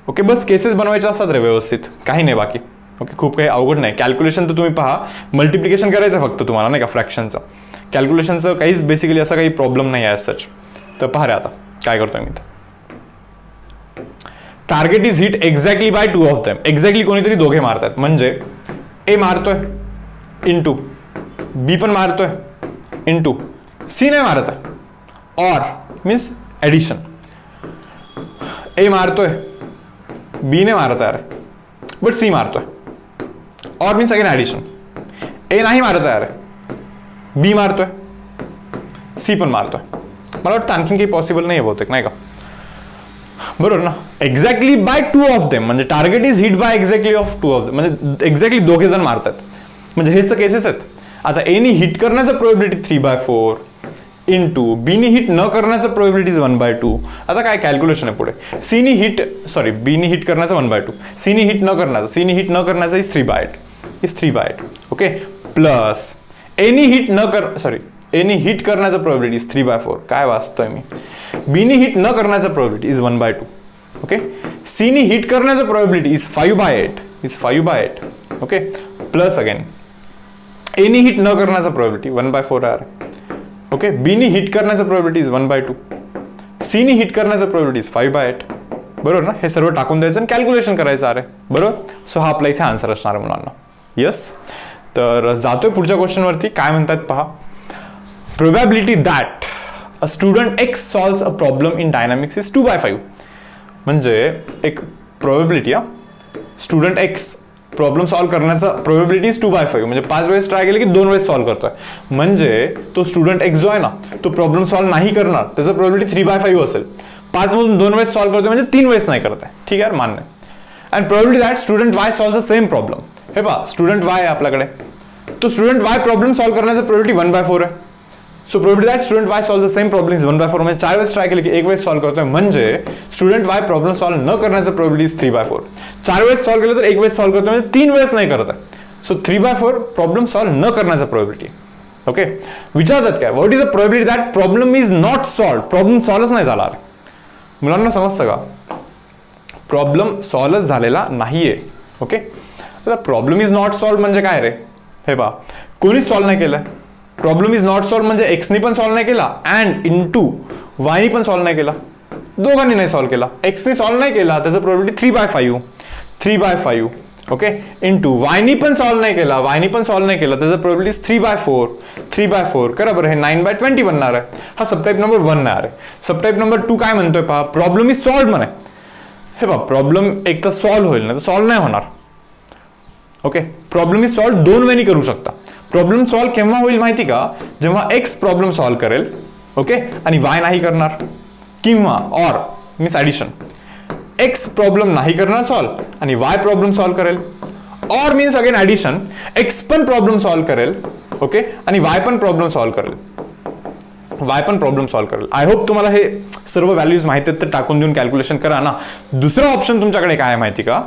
ओके, बस केसेस बनवायचे असतात रे व्यवस्थित, काही नाही बाकी. ओके, खूप काही अवघड नाही. कॅल्क्युलेशन तर तुम्ही पहा, मल्टिप्लिकेशन करायचं फक्त तुम्हाला नाही का, फ्रॅक्शनचं. कॅल्क्युलेशनचं काहीच बेसिकली असा काही प्रॉब्लेम नाही आहे सच. तर पहा रे आता काय करतोय मी. Target is hit exactly by 2 of them. Exactly कोणीतरी दोघे मारतात, म्हणजे ए मारतोय इंटू बी पण मारतोय इंटू सी नाही मारत आहे, और मीन्स ॲडिशन. ए मारतोय बी ने मारत आहे अरे, बट सी मारतोय, और मीन्स अगेन ॲडिशन. ए नाही मारत आहे अरे, बी मारतोय, सी पण मारतोय. मला वाटतं आणखीन काही पॉसिबल नाही आहे बहुतेक, नाही का? बरोबर ना. एक्झॅक्टली बाय 2 ऑफ देम, म्हणजे target is hit by exactly of 2 of them, म्हणजे एक्झॅक्टली दोघे जण मारतात. म्हणजे हेच तर केसेस आहेत. आता एनी हिट करण्याचं प्रोबॅबिलिटी 3/4 इंटू बीनी हिट न करण्याचं प्रोबॅबिलिटी इज 1/2. आता काय कॅल्क्युलेशन आहे पुढे. सीनी हिट बीनी हिट करण्याचं 1/2, सीनी हिट न करण्याचं is 3/8. Okay, plus any hit करण्याचं प्रोबॅबिलिटी इज 3/4. काय वाचतोय मी? बीनी हिट न करण्याचं प्रोबॅबिलिटी इज 1/2. ओके, सीनी हिट करण्याचं probability is 5/8. Okay, plus again any hit न करण्याचं प्रोबॅबिलिटी 1/4 आहे. ओके, बीनी हिट करण्याचं प्रोबॅबिलिटी इज 1/2, सीनी हिट करण्याचं प्रोबॅबिलिटी इज 5/8. बरोबर ना. हे सर्व टाकून द्यायचं आणि कॅल्क्युलेशन करायचं अरे बरोबर. सो हा आपला इथे आन्सर असणार आहे मुलांना. येस, तर जातोय पुढच्या क्वेश्चनवरती. काय म्हणतात पहा, probability that a student x solves a problem in dynamics is 2/5. म्हणजे एक probability, student x problem solve करण्याचा प्रोबॅबिलिटी इज 2/5. म्हणजे 5 वेळेस ट्राय केले की 2 वेळेस सॉल्व्ह करतोय. म्हणजे तो स्टुडंट एक्स जो आहे ना, तो प्रॉब्लेम सॉल्व्ह नाही करणार, त्याचं प्रोबॅबिलिटी 3/5 असेल. 5 मधून 2 वेळेस सॉल्व्ह करतोय म्हणजे 3 वेळेस नाही करत आहे. ठीक आहे, मान्य. And probability that student Y solve the same problem. हे पहा, स्टुडंट वाय आहे आपल्याकडे, तो स्टुडंट वाय प्रॉब्लेम सॉल्व्ह करण्याचा प्रोबॅबिलिटी 1/4 आहे. So probability that student Y solve the same problem is 1/4. म्हणजे 4 वेळेस ट्राय केले की 1 वेळेस सॉल्व्ह करतोय, म्हणजे स्टुडंट वाय प्रॉब्लेम सॉल्व्ह न करण्याचा प्रोबॅबिलिटी इज 3/4. 4 वेळेस सॉल्व्ह केलं तर 1 वेळेस सॉल्व्ह करतोय, म्हणजे 3 वेळेस नाही करत आहे. सो 3/4 प्रॉब्लेम सॉल्व्ह न करण्याचा प्रोबॅबिलिटी. ओके, विचारतात काय, what is the probability that problem is not solve. Problem सॉल्व्हच नाही झाला. मुलांना समजतं का? प्रॉब्लेम सॉल्व्ह झालेला नाहीये. ओके, आता प्रॉब्लेम इज नॉट सॉल्व्ह म्हणजे काय रे? हे पहा, कोणीच सॉल्व्ह नाही केलं. प्रॉब्लेम इज नॉट सॉल्व्ह म्हणजे एक्सनी पण सॉल्व्ह नाही केला अँड इंटू वायनी पण सॉल्व्ह नाही केला. दोघांनी नाही सॉल्व्ह केला. एक्सनी सॉल्व्ह नाही केला, त्याचं प्रोबॅबिलिटी 3/5. ओके, इंटू वायनी पण सॉल्व्ह नाही केला, त्याचं प्रोबॅबिलिटी 3/4. करा बरं, हे 9/20 बनणार आहे. हा सबटाईप नंबर 1 नाही आहे. सबटाईप नंबर 2 काय म्हणतोय पहा, प्रॉब्लेम इज सॉल्व्ह म्हणे. हे पहा, प्रॉब्लेम एक तर सॉल्व्ह होईल, नाही तर सॉल्व्ह नाही होणार. ओके, प्रॉब्लेम इज सॉल्व्ह 2 वेनी करू शकता. प्रॉब्लेम सॉल्व्ह केव्हा होईल माहिती का? जेव्हा एक्स प्रॉब्लेम सॉल्व्ह करेल, ओके, आणि वाय नाही करणार, किंवा और मीन्स ॲडिशन. एक्स प्रॉब्लेम नाही करणार सॉल्व्ह आणि वाय प्रॉब्लेम सॉल्व्ह करेल, or means again addition, x पण प्रॉब्लेम सॉल्व्ह करेल, ओके, आणि वाय पण प्रॉब्लेम सॉल्व्ह करेल, वाय पण प्रॉब्लेम सॉल्व्ह करेल. आय होप तुम्हाला हे सर्व व्हॅल्यूज माहिती आहेत तर टाकून देऊन कॅल्क्युलेशन करा ना. दुसरा ऑप्शन तुमच्याकडे काय आहे माहिती का,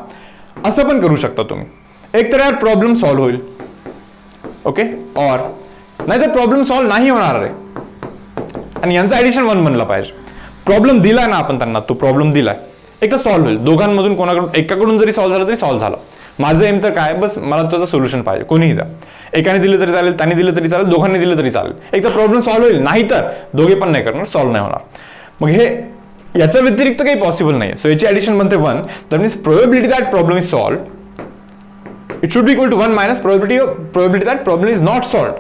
असं पण करू शकता तुम्ही. एक तर यार प्रॉब्लेम सॉल्व्ह होईल, ओके, ऑर नाही तर प्रॉब्लेम सॉल्व्ह नाही होणार आहे आणि यांचं ऍडिशन 1 बनलं पाहिजे. प्रॉब्लेम दिलाय ना आपण त्यांना, तो प्रॉब्लेम दिलाय, एक तर सॉल्व्ह होईल. दोघांमधून कोणाकडून एकाकडून जरी सॉल्व्ह झालं तरी सॉल्व्ह झालं. माझं एम तर काय, बस मला त्याचं सोल्युशन पाहिजे, कोणीही द्या. एकाने दिलं तरी चालेल, त्यांनी दिलं तरी चालेल, दोघांनी दिलं तरी चालेल. एक तर प्रॉब्लेम सॉल्व्ह होईल, नाही तर दोघे पण नाही करणार, सॉल्व्ह नाही होणार. मग हे याच्या व्यतिरिक्त काही पॉसिबल नाही. सो याची ऍडिशन बनते 1. That means probability that problem is solved, it should be equal to 1 minus probability that problem is not solved.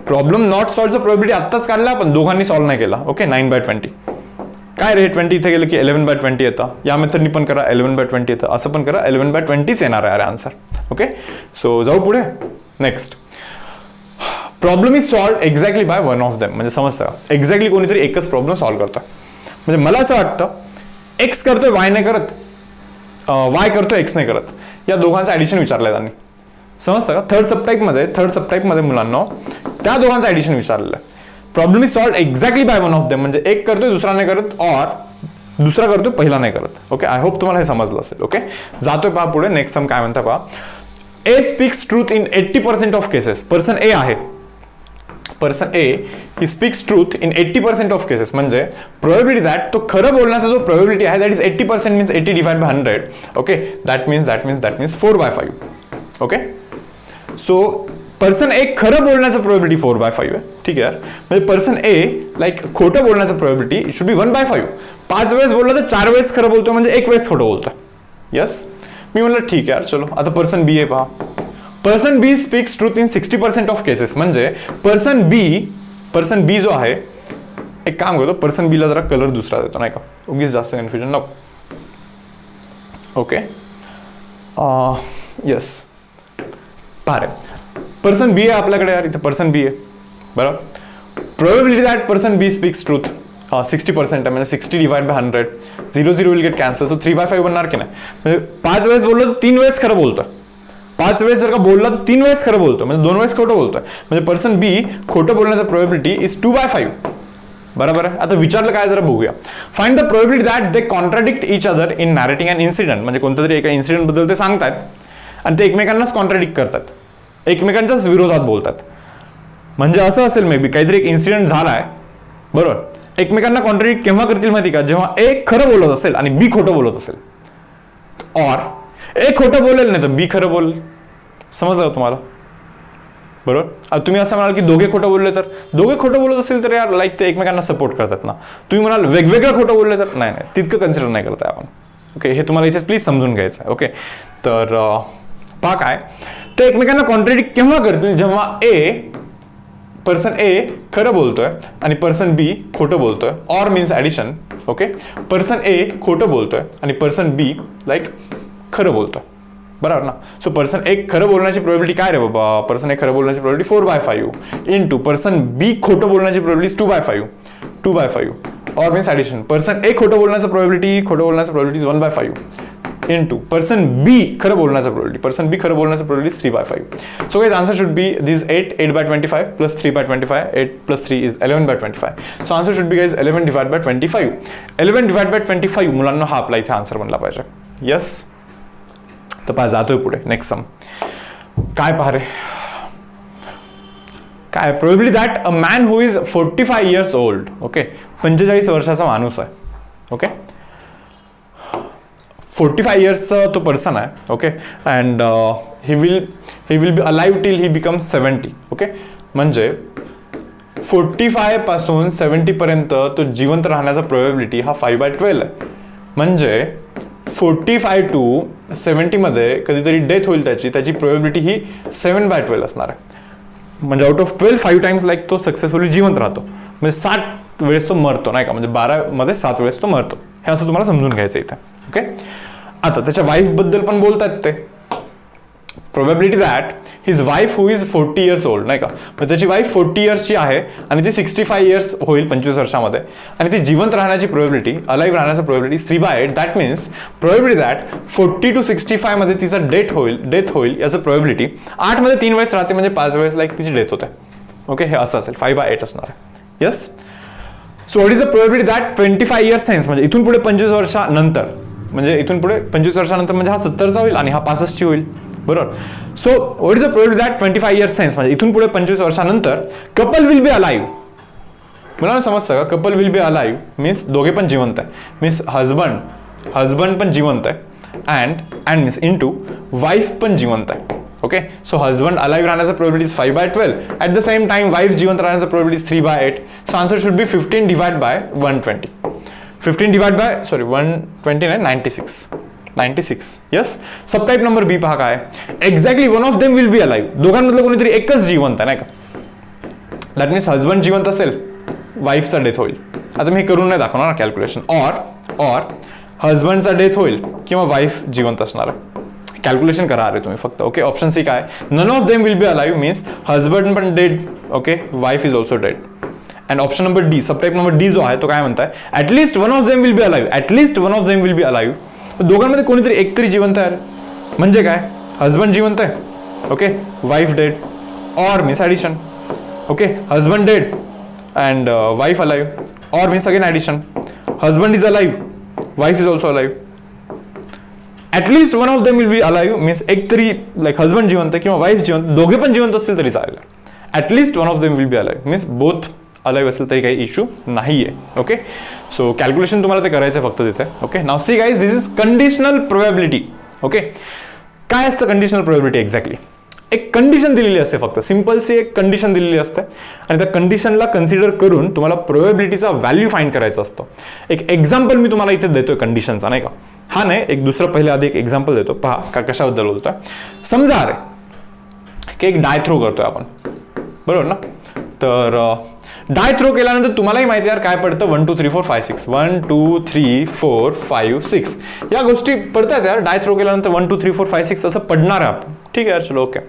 Problem not सॉल्व्हचा प्रोबॅबिलिटी आत्ताच काढला आपण, दोघांनी सॉल्व्ह नाही केला. ओके, 9/20. काय रे 20 इथे गेलं की 11/20 येतं. या मेथडनी पण करा, 11/20 येतं. असं पण करा, 11/20च येणार आहे आन्सर. ओके, सो जाऊ पुढे. Next, problem is solved exactly by one of them. म्हणजे समजतं, एक्झॅक्टली कोणीतरी एकच प्रॉब्लेम सॉल्व्ह करतं. म्हणजे मला असं वाटतं एक्स करतोय वाय नाही करत, वाय करतोय एक्स नाही करत, या दोघांचं ऍडिशन विचारलंय त्यांनी. समजतं का? थर्ड सबटाईपमध्ये मुलांना त्या दोघांचं ऍडिशन विचारलेलं आहे. Problem is solved exactly by one of them, म्हणजे एक करतोय दुसरा नाही करत, ऑर दुसरा करतोय पहिला नाही करत. ओके, आय होप तुम्हाला हे समजलं असेल. ओके, जातोय पहा पुढे. नेक्स्ट सम काय म्हणता पहा. A speaks truth in 80% of cases. Person A आहे, person A he speaks truth in 80% of cases. म्हणजे प्रोबॅबिलिटी दॅट तो खरं बोलण्याचा जो प्रोबॅबिलिटी आहे that is 80% means 80 divide by 100. Okay, that means 4/5. Okay, so person A खरं बोलण्याचं probability 4/5 आहे. ठीक आहे, म्हणजे पर्सन ए लाईक खोटं बोलण्याचं प्रोबॅबिलिटी शुड बी 1/5. 5 वेळेस बोलला तर 4 वेळेस खरं बोलतोय, म्हणजे 1 वेळेस खोटं बोलतोय. यस, मी म्हणलं ठीक आहे यार, चलो. आता पर्सन बी आहे पहा. Person B speaks truth in 60% of cases. म्हणजे पर्सन बी जो आहे, एक काम करतो, पर्सन बीला जरा कलर दुसरा देतो, नाही का, उगीच जास्त कन्फ्युजन नको. ओके, यस, पहा रे, पर्सन बी आहे आपल्याकडे यार, इथे पर्सन बी आहे बरोबर. Probability that person B speaks truth 60% आहे, म्हणजे 60 divide by 100. 0 will get cancel, so 3/5 बनणार की नाही. म्हणजे 5 वेळेस बोललो तर 3 वेळेस खरं बोलतोय. 5 वेळेस जर का बोलला तर 3 वेळेस खरं बोलतोय, म्हणजे 2 वेळेस खोटं बोलतोय. म्हणजे पर्सन बी खोटं बोलण्याचा प्रोबॅबिलिटी इज 2/5. बरोबर आहे. आता विचारलं काय जरा बघूया. Find the probability that they contradict each other in narrating an incident. म्हणजे कोणत्या तरी एका इन्सिडेंट बद्दल ते सांगतात आणि ते एकमेकांनाच कॉन्ट्राडिक्ट करतात, एकमेकांच्याच विरोधात बोलतात. म्हणजे असं असेल मे बी काहीतरी एक इन्सिडेंट झालाय, बरोबर, एकमेकांना कॉन्ट्राडिक्ट केव्हा करतील माहिती का, जेव्हा ए खरं बोलत असेल आणि बी खोटं बोलत असेल. ऑर ए खोटं बोलेल नाही तर बी खरं बोलेल. समजलं तुम्हाला? बरोबर. आता तुम्ही असं म्हणाल की दोघे खोटं बोलले तर, दोघे खोटं बोलत असेल तर यार लाईक ते एकमेकांना सपोर्ट करतात ना. तुम्ही म्हणाल वेगवेगळं खोटं बोलले तर नाही, तितकं कन्सिडर नाही करताय आपण. ओके, हे तुम्हाला इथे प्लीज समजून घ्यायचं आहे. ओके, तर पहा काय, ते एकमेकांना कॉन्ट्राडिक्ट केव्हा करतील, जेव्हा पर्सन ए खरं बोलतोय आणि पर्सन बी खोटं बोलतोय. Or means addition. Okay, person A खोटं बोलतोय आणि पर्सन बी लाईक खरं बोलतोय. बरोबर ना. सो पर्सन ए खरं बोलण्याची प्रोबॅबिलिटी काय रे बाबा, पर्सन ए खरं बोलण्याची प्रोबॅबिलिटी 4/5 इंटू पर्सन बी खोटं बोलण्याची probability 2/5. Or means addition. Person A खोटं बोलण्याचं प्रोबॅबिलिटी 1/5 इंटू पर्सन बी खरं बोलण्याचं प्रोबॅबिलिटी, पर्सन बी खरं बोलण्याचं probability 3/5. So guys answer should B this 8/25 plus 3/25. 8 plus 3 is 11/25. So answer should B guys 11 divide by 25. 11 divide by 25 मुलांना हा आपला इथे आन्सर बनला पाहिजे. यस, तर पहा जातोय पुढे. नेक्स्ट सम काय पहा रे, काय probability that a man who is 45 years old. Okay, 45 वर्षाचा माणूस आहे. ओके, 45 yearsचा तो पर्सन आहे. Okay, and he will be alive till he becomes 70. Okay, म्हणजे 45 पासून 70 पर्यंत तो जिवंत राहण्याचा प्रोबॅबिलिटी हा 5/12 आहे. म्हणजे 45 to 70 मध्ये कधीतरी डेथ होईल त्याची प्रोबॅबिलिटी ही 7/12 असणार आहे. म्हणजे आउट ऑफ 12 5 टाइम्स लाईक तो सक्सेसफुली जिवंत राहतो. म्हणजे 7 वेळेस तो मरतो, नाही का, म्हणजे 12 मध्ये 7 वेळेस तो मरतो. हे असं तुम्हाला समजून घ्यायचं इथे. ओके, आता त्याच्या वाईफ बद्दल पण बोलतात ते. Probability that his wife who is 40 years old, नाही का, मग त्याची वाईफ 40 yearsची आहे आणि ती 65 years होईल 25 वर्षामध्ये, आणि ती जिवंत राहण्याची प्रोबॅबिलिटी, अलाइव्ह राहण्याची probability 3/8. That means probability that 40 to 65 मध्ये तिचा डेथ होईल याचं प्रोबॅबिलिटी 8 मध्ये 3 वेळेस राहते, म्हणजे 5 वेळेस लाईक तिची डेथ होते. ओके, हे असं असेल, 5/8 असणार आहे. Yes. So what is the probability that 25 years hence, म्हणजे इथून पुढे 25 वर्षानंतर, म्हणजे इथून पुढे 25 वर्षानंतर म्हणजे हा 70चा होईल आणि हा 65ची होईल, बरोबर. So what is the probability that 25 years hence, म्हणजे इथून पुढे 25 वर्षानंतर कपल विल बी अलाइव्ह. मला समजतं का, couple will be alive means दोघे पण जिवंत आहे, मीन्स हजबंड पण जिवंत आहे, अँड मीन्स इंटू वाईफ पण जिवंत आहे. ओके, सो हजबंड अलाइव्ह राहण्याचा probability 5/12. At the same time wife जिवंत राहण्याचा probability 3/8. So answer should B 15 divided by 120. 15 divided by 120 नाही, 96. यस. सबटाईप नंबर बी पहा काय, exactly one of them will be alive. दोघांमधलं कोणीतरी एकच जिवंत आहे, नाही का. दॅट मीन्स हजबंड जिवंत असेल, वाईफचा डेथ होईल. आता मी हे करून नाही दाखवणार कॅल्क्युलेशन. ऑर हजबंडचा डेथ होईल किंवा वाईफ जिवंत असणार आहे. कॅल्क्युलेशन करा अरे तुम्ही फक्त. ओके, ऑप्शन सी काय, none of them will be alive means husband पण dead, okay, wife is also dead. And option number D, subtype number D जो आहे तो काय म्हणताय, at least one of them will be alive. At least one of them will be alive. दोघांमध्ये कोणीतरी एकतरी जिवंत आहे, म्हणजे काय, हजबंड जिवंत आहे, okay, wife dead, or means addition. Okay, husband dead and wife alive, or means again addition. Husband is alive, wife is also alive. At least one of them will be alive means एक तरी like husband जिवंत किंवा wife जिवंत, दोघे पण जिवंत असतील तरी चालेल. At least one of them will be alive means both alive असेल तरी काही इश्यू नाही आहे. ओके, सो कॅल्क्युलेशन तुम्हाला ते करायचं फक्त तिथे. Okay, now see guys, this is conditional probability. Okay, काय असतं कंडिशनल प्रोबॅबिलिटी एक्झॅक्टली, एक कंडिशन दिलेली असते, फक्त सिम्पलची एक कंडिशन दिलेली असते आणि त्या कंडिशनला कन्सिडर करून तुम्हाला प्रोबॅबिलिटीचा व्हॅल्यू फाइंड करायचा असतो. एक एक्झाम्पल मी तुम्हाला इथे देतोय कंडिशनचा, नाही का. हा नाही, एक दुसरं पहिले आधी एक एक्झाम्पल देतो, पहा का कशाबद्दल बोलतोय. समजा अरे की एक डाय थ्रो करतोय आपण, बरोबर ना. तर डाय थ्रो केल्यानंतर तुम्हालाही माहिती आहे काय पडतं, 1 2 3 4 5 6, 1 2 3 4 5 6 या गोष्टी पडतात यार. डाय थ्रो केल्यानंतर 1 2 3 4 5 6 असं पडणार आहे आपण. ठीक आहे यार, चलो ओके.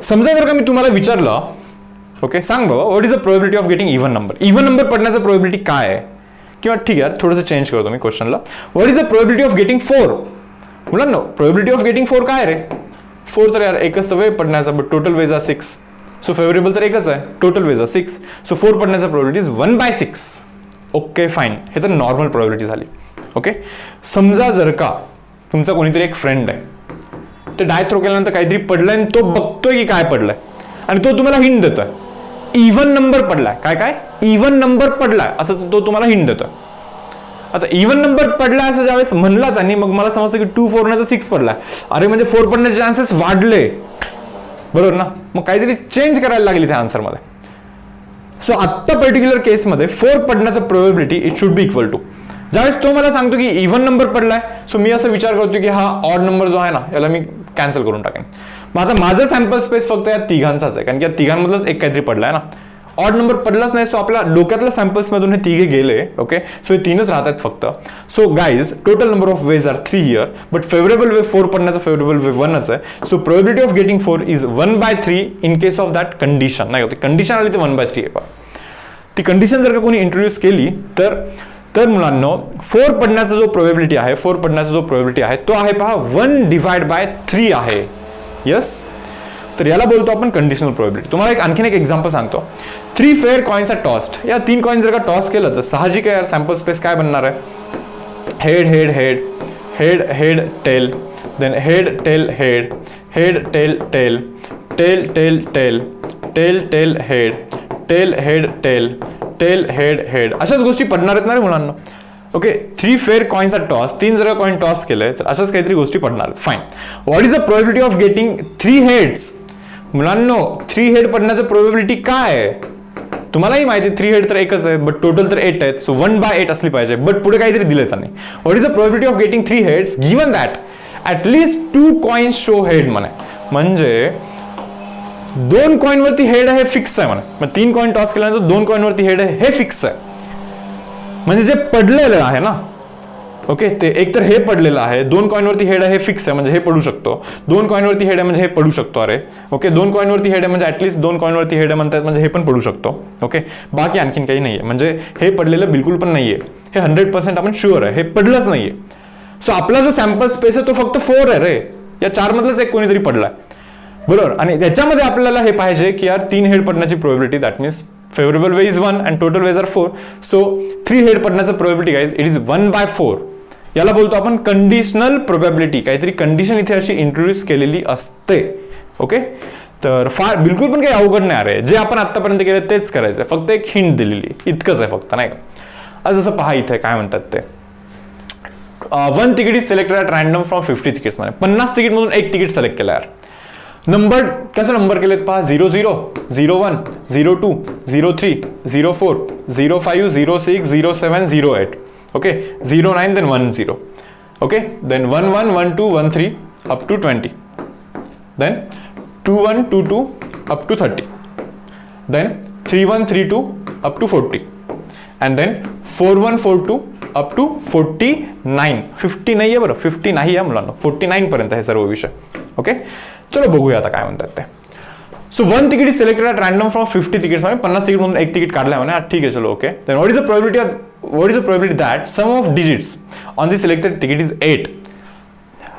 समजा जर का मी तुम्हाला विचारलं, ओके, सांग बाबा what is the probability of getting even number. Even number पडण्याचं प्रोबॅबिलिटी काय आहे, किंवा ठीक आहे थोडंसं चेंज करतो मी क्वेश्चनला. What is the probability of getting 4. मुलांनो, प्रोबॅबिलिटी ऑफ गेटिंग 4 काय रे, 4 तर यार एकच तर वे पडण्याचा, but total ways 6. So favourable तर एकच आहे, टोटल वेज 6. सो 4 पडण्याचा प्रोबॅबिलिटी इज 1/6. ओके फाईन, हे तर नॉर्मल प्रोबॅबिलिटी झाली. ओके, समजा जर का तुमचा कोणीतरी एक फ्रेंड आहे, ते डाय थ्रो केल्यानंतर काहीतरी पडलंय आणि तो बघतोय की काय पडलंय आणि तो तुम्हाला हिंट देतोय, इव्हन नंबर पडलाय. काय इव्हन नंबर पडलाय असं तो तुम्हाला हिंट देतोय. आता इव्हन नंबर पडलाय असं ज्यावेळेस म्हणलाच आणि मग मला समजतं की 2 4 नाही 6 पडलाय, अरे म्हणजे 4 पडण्याचे चान्सेस वाढले, बरोबर ना. मग काहीतरी चेंज करायला लागली त्या आन्सरमध्ये. सो आत्ता पर्टिक्युलर केसमध्ये 4 पडण्याचं probability it should be equal to, ज्यावेळेस तो मला सांगतो की इव्हन नंबर पडलाय, सो मी असं विचार करतो की हा ऑड नंबर जो आहे ना याला मी कॅन्सल करून टाकेन. मग आता माझं सॅम्पल स्पेस फक्त या तिघांचाच आहे, कारण की या तिघांमधलंच एक काहीतरी पडलाय ना. ऑड नंबर पडलाच नाही, सो आपल्या डोक्यातल्या सॅम्पल्समधून हे तिघे गेले. ओके, सो हे 3च राहतात फक्त. So guys, total number of ways are 3 here, but favourable way 4 पडण्याचा फेवरेबल वे 1च आहे. So probability of getting 4 is 1/3 in case of that condition. नाही होती कंडिशन आली तर 1/3 आहे. ती कंडिशन जर का कोणी इंट्रोड्यूस केली तर मुलांनो 4 पडण्याचा जो प्रोबॅबिलिटी आहे, 4 पडण्याचा जो प्रोबॅबिलिटी आहे तो आहे पहा 1/3 आहे. यस, तर याला बोलतो आपण कंडिशनल प्रोबॅबिलिटी. तुम्हाला एक आणखीन एक एक्झाम्पल सांगतो. 3 फेअर कॉइन्स आर टॉस्ड. या 3 कॉइन्स जर का टॉस केलं तर साहजिक आहे यार सॅम्पल स्पेस काय बनणार आहे, head head head head head tail, then head tail head, head tail tail, tail tail tail, tail tail head, tail head tail, tail head head, अशाच गोष्टी पडणार आहेत ना रे मुलांना. Okay, 3 fair coins are toss, 3 जर का कॉइन टॉस केलंय तर अशाच काहीतरी गोष्टी पडणार. Fine, what is the probability of getting 3 heads. मुलांनो 3 हेड पडण्याचं प्रोबॅबिलिटी काय आहे, तुम्हालाही माहिती आहे 3 हेड तर एकच आहे, बट टोटल तर 8 आहेत. सो 1/8 असली पाहिजे, बट पुढे काहीतरी दिले त्यांनी. What is the probability of getting 3 heads given that at least 2 coins show head म्हणे. म्हणजे 2 कॉइन वरती हेड आहे हे फिक्स आहे म्हणे. मग 3 कॉइन टॉस केल्यानंतर 2 कॉइन वरती हेड आहे हे फिक्स आहे. म्हणजे जे पडलेलं आहे ना ओके, ते एक तर हे पडलेलं आहे, 2 कॉईनवरती हेड आहे हे फिक्स आहे म्हणजे हे पडू शकतो, 2 कॉईनवरती हेड आहे म्हणजे हे पडू शकतो, अरे ओके 2 कॉईनवरती हेड आहे म्हणजे ॲटलीस्ट 2 कॉईनवरती हेड आहे म्हणतात म्हणजे हे पण पडू शकतो. ओके, बाकी आणखीन काही नाही आहे, म्हणजे हे पडलेलं बिलकुल पण नाही आहे, हे 100% आपण शुअर आहे हे पडलंच नाही आहे. सो आपला जो सॅम्पल स्पेस आहे तो फक्त 4 आहे रे, या 4 मधलंच एक कोणीतरी पडलाय बरोबर. आणि त्याच्यामध्ये आपल्याला हे पाहिजे की यार 3 हेड पडण्याची probability, that means favourable way is 1 and total ways R 4. So 3 head पडण्याचं प्रोबॅबिलिटी गाईज इट इज 1/4. याला बोलतो आपण कंडिशनल प्रोबॅबिलिटी. काहीतरी कंडिशन इथे अशी इंट्रोड्यूस केलेली असते. ओके, तर फार बिलकुल पण काही अवघड नाही आहे, जे आपण आतापर्यंत केलं तेच करायचं, फक्त एक हिंट दिलेली इतकंच आहे फक्त, नाही का. आज जसं पहा इथे काय म्हणतात ते, 1 ticket is selected at random from 50 tickets मध्ये 50 तिकीट मधून एक तिकीट सिलेक्ट केलं यार. नंबर कसं नंबर केलेत पहा, 00, 01, 02, 03, 04, 05, 06, 07, 08. Okay, 09, then 10. Okay, then 11, 12, 13 up to 20. Then 21, 22 up to 30. Then 31, 32 up to 40. And then 41, 42 up to 49. 50 नाही आहे बरं, 50 नाही आहे मुलांना, 49 पर्यंत हे सर्व विषय. ओके, चलो बघूया आता काय म्हणतात ते. So 1 ticket is selected at random from 50 tickets मध्ये 50 तिकीट म्हणून एक तिकीट काढलाय म्हणे, ठीक आहे चलो okay. Then what is the probability that sum of digits on the selected ticket is 8.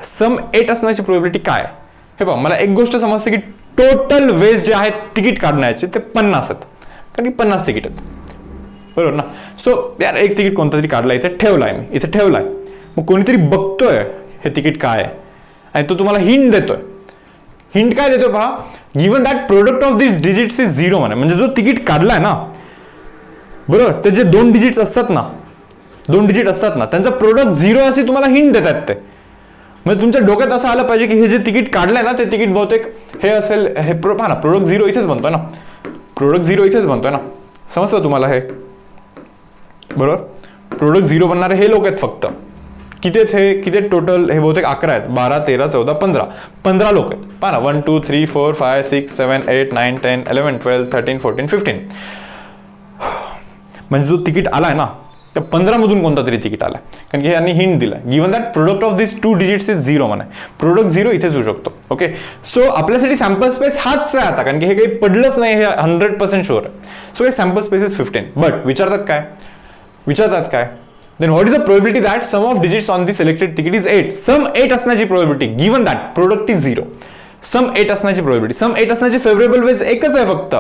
Sum 8 असण्याची प्रोबॅबिलिटी काय. हे पहा, मला एक गोष्ट समजते की टोटल वेज जे आहेत तिकीट काढण्याचे ते 50 आहेत, कारण की 50 तिकीट आहेत बरोबर ना. सो यार एक तिकीट कोणतं तरी काढलं, इथे ठेवलाय मी, इथे ठेवलाय, मग कोणीतरी बघतोय हे तिकीट काय आहे आणि तो तुम्हाला हिंट देतोय. हिंट काय देतोय पहा, given that product of this digits is 0 म्हणे, म्हणजे जो तिकीट काढलाय ना बरोबर, ते जे 2 डिजिट्स असतात ना, 2 डिजिट असतात ना, त्यांचा प्रोडक्ट 0 असे तुम्हाला हिंट देतात ते. म्हणजे तुमच्या डोक्यात असं आलं पाहिजे की हे जे तिकीट काढलंय ना ते तिकीट बहुतेक हे असेल, हे पहा ना प्रोडक्ट 0 इथेच बनतोय ना, प्रोडक्ट 0 इथेच बनतोय ना, समजतं तुम्हाला हे बरोबर. प्रोडक्ट 0 बनणारे हे लोक आहेत फक्त, किती आहेत हे, किती टोटल, हे बहुतेक 11 आहेत, 12, 13, 14, 15 लोक आहेत. पहा ना 1, 2, 3, 4, 5, 6, 7, 8, 9, 10, 11, 12, 13, 14, 15. म्हणजे जो तिकीट आलाय ना त्या 15 मधून कोणता तरी तिकीट आलाय, कारण की यांनी हिंट दिलाय, given that product of this 2 digits is 0 म्हणे, प्रोडक्ट 0 इथेच होऊ शकतो. ओके, सो आपल्यासाठी सॅम्पल स्पेस हाच आहे आता, कारण की हे काही पडलंच नाही, हे 100% शुअर आहे. सो हे सॅम्पल स्पेस इज 15. बट विचारतात काय, then what is the probability that sum of digits on the selected ticket is 8. sum 8 असण्याची probability given that product is 0. sum 8 असण्याची probability, sum 8 असण्याची favorable ways एकच आहे फक्त,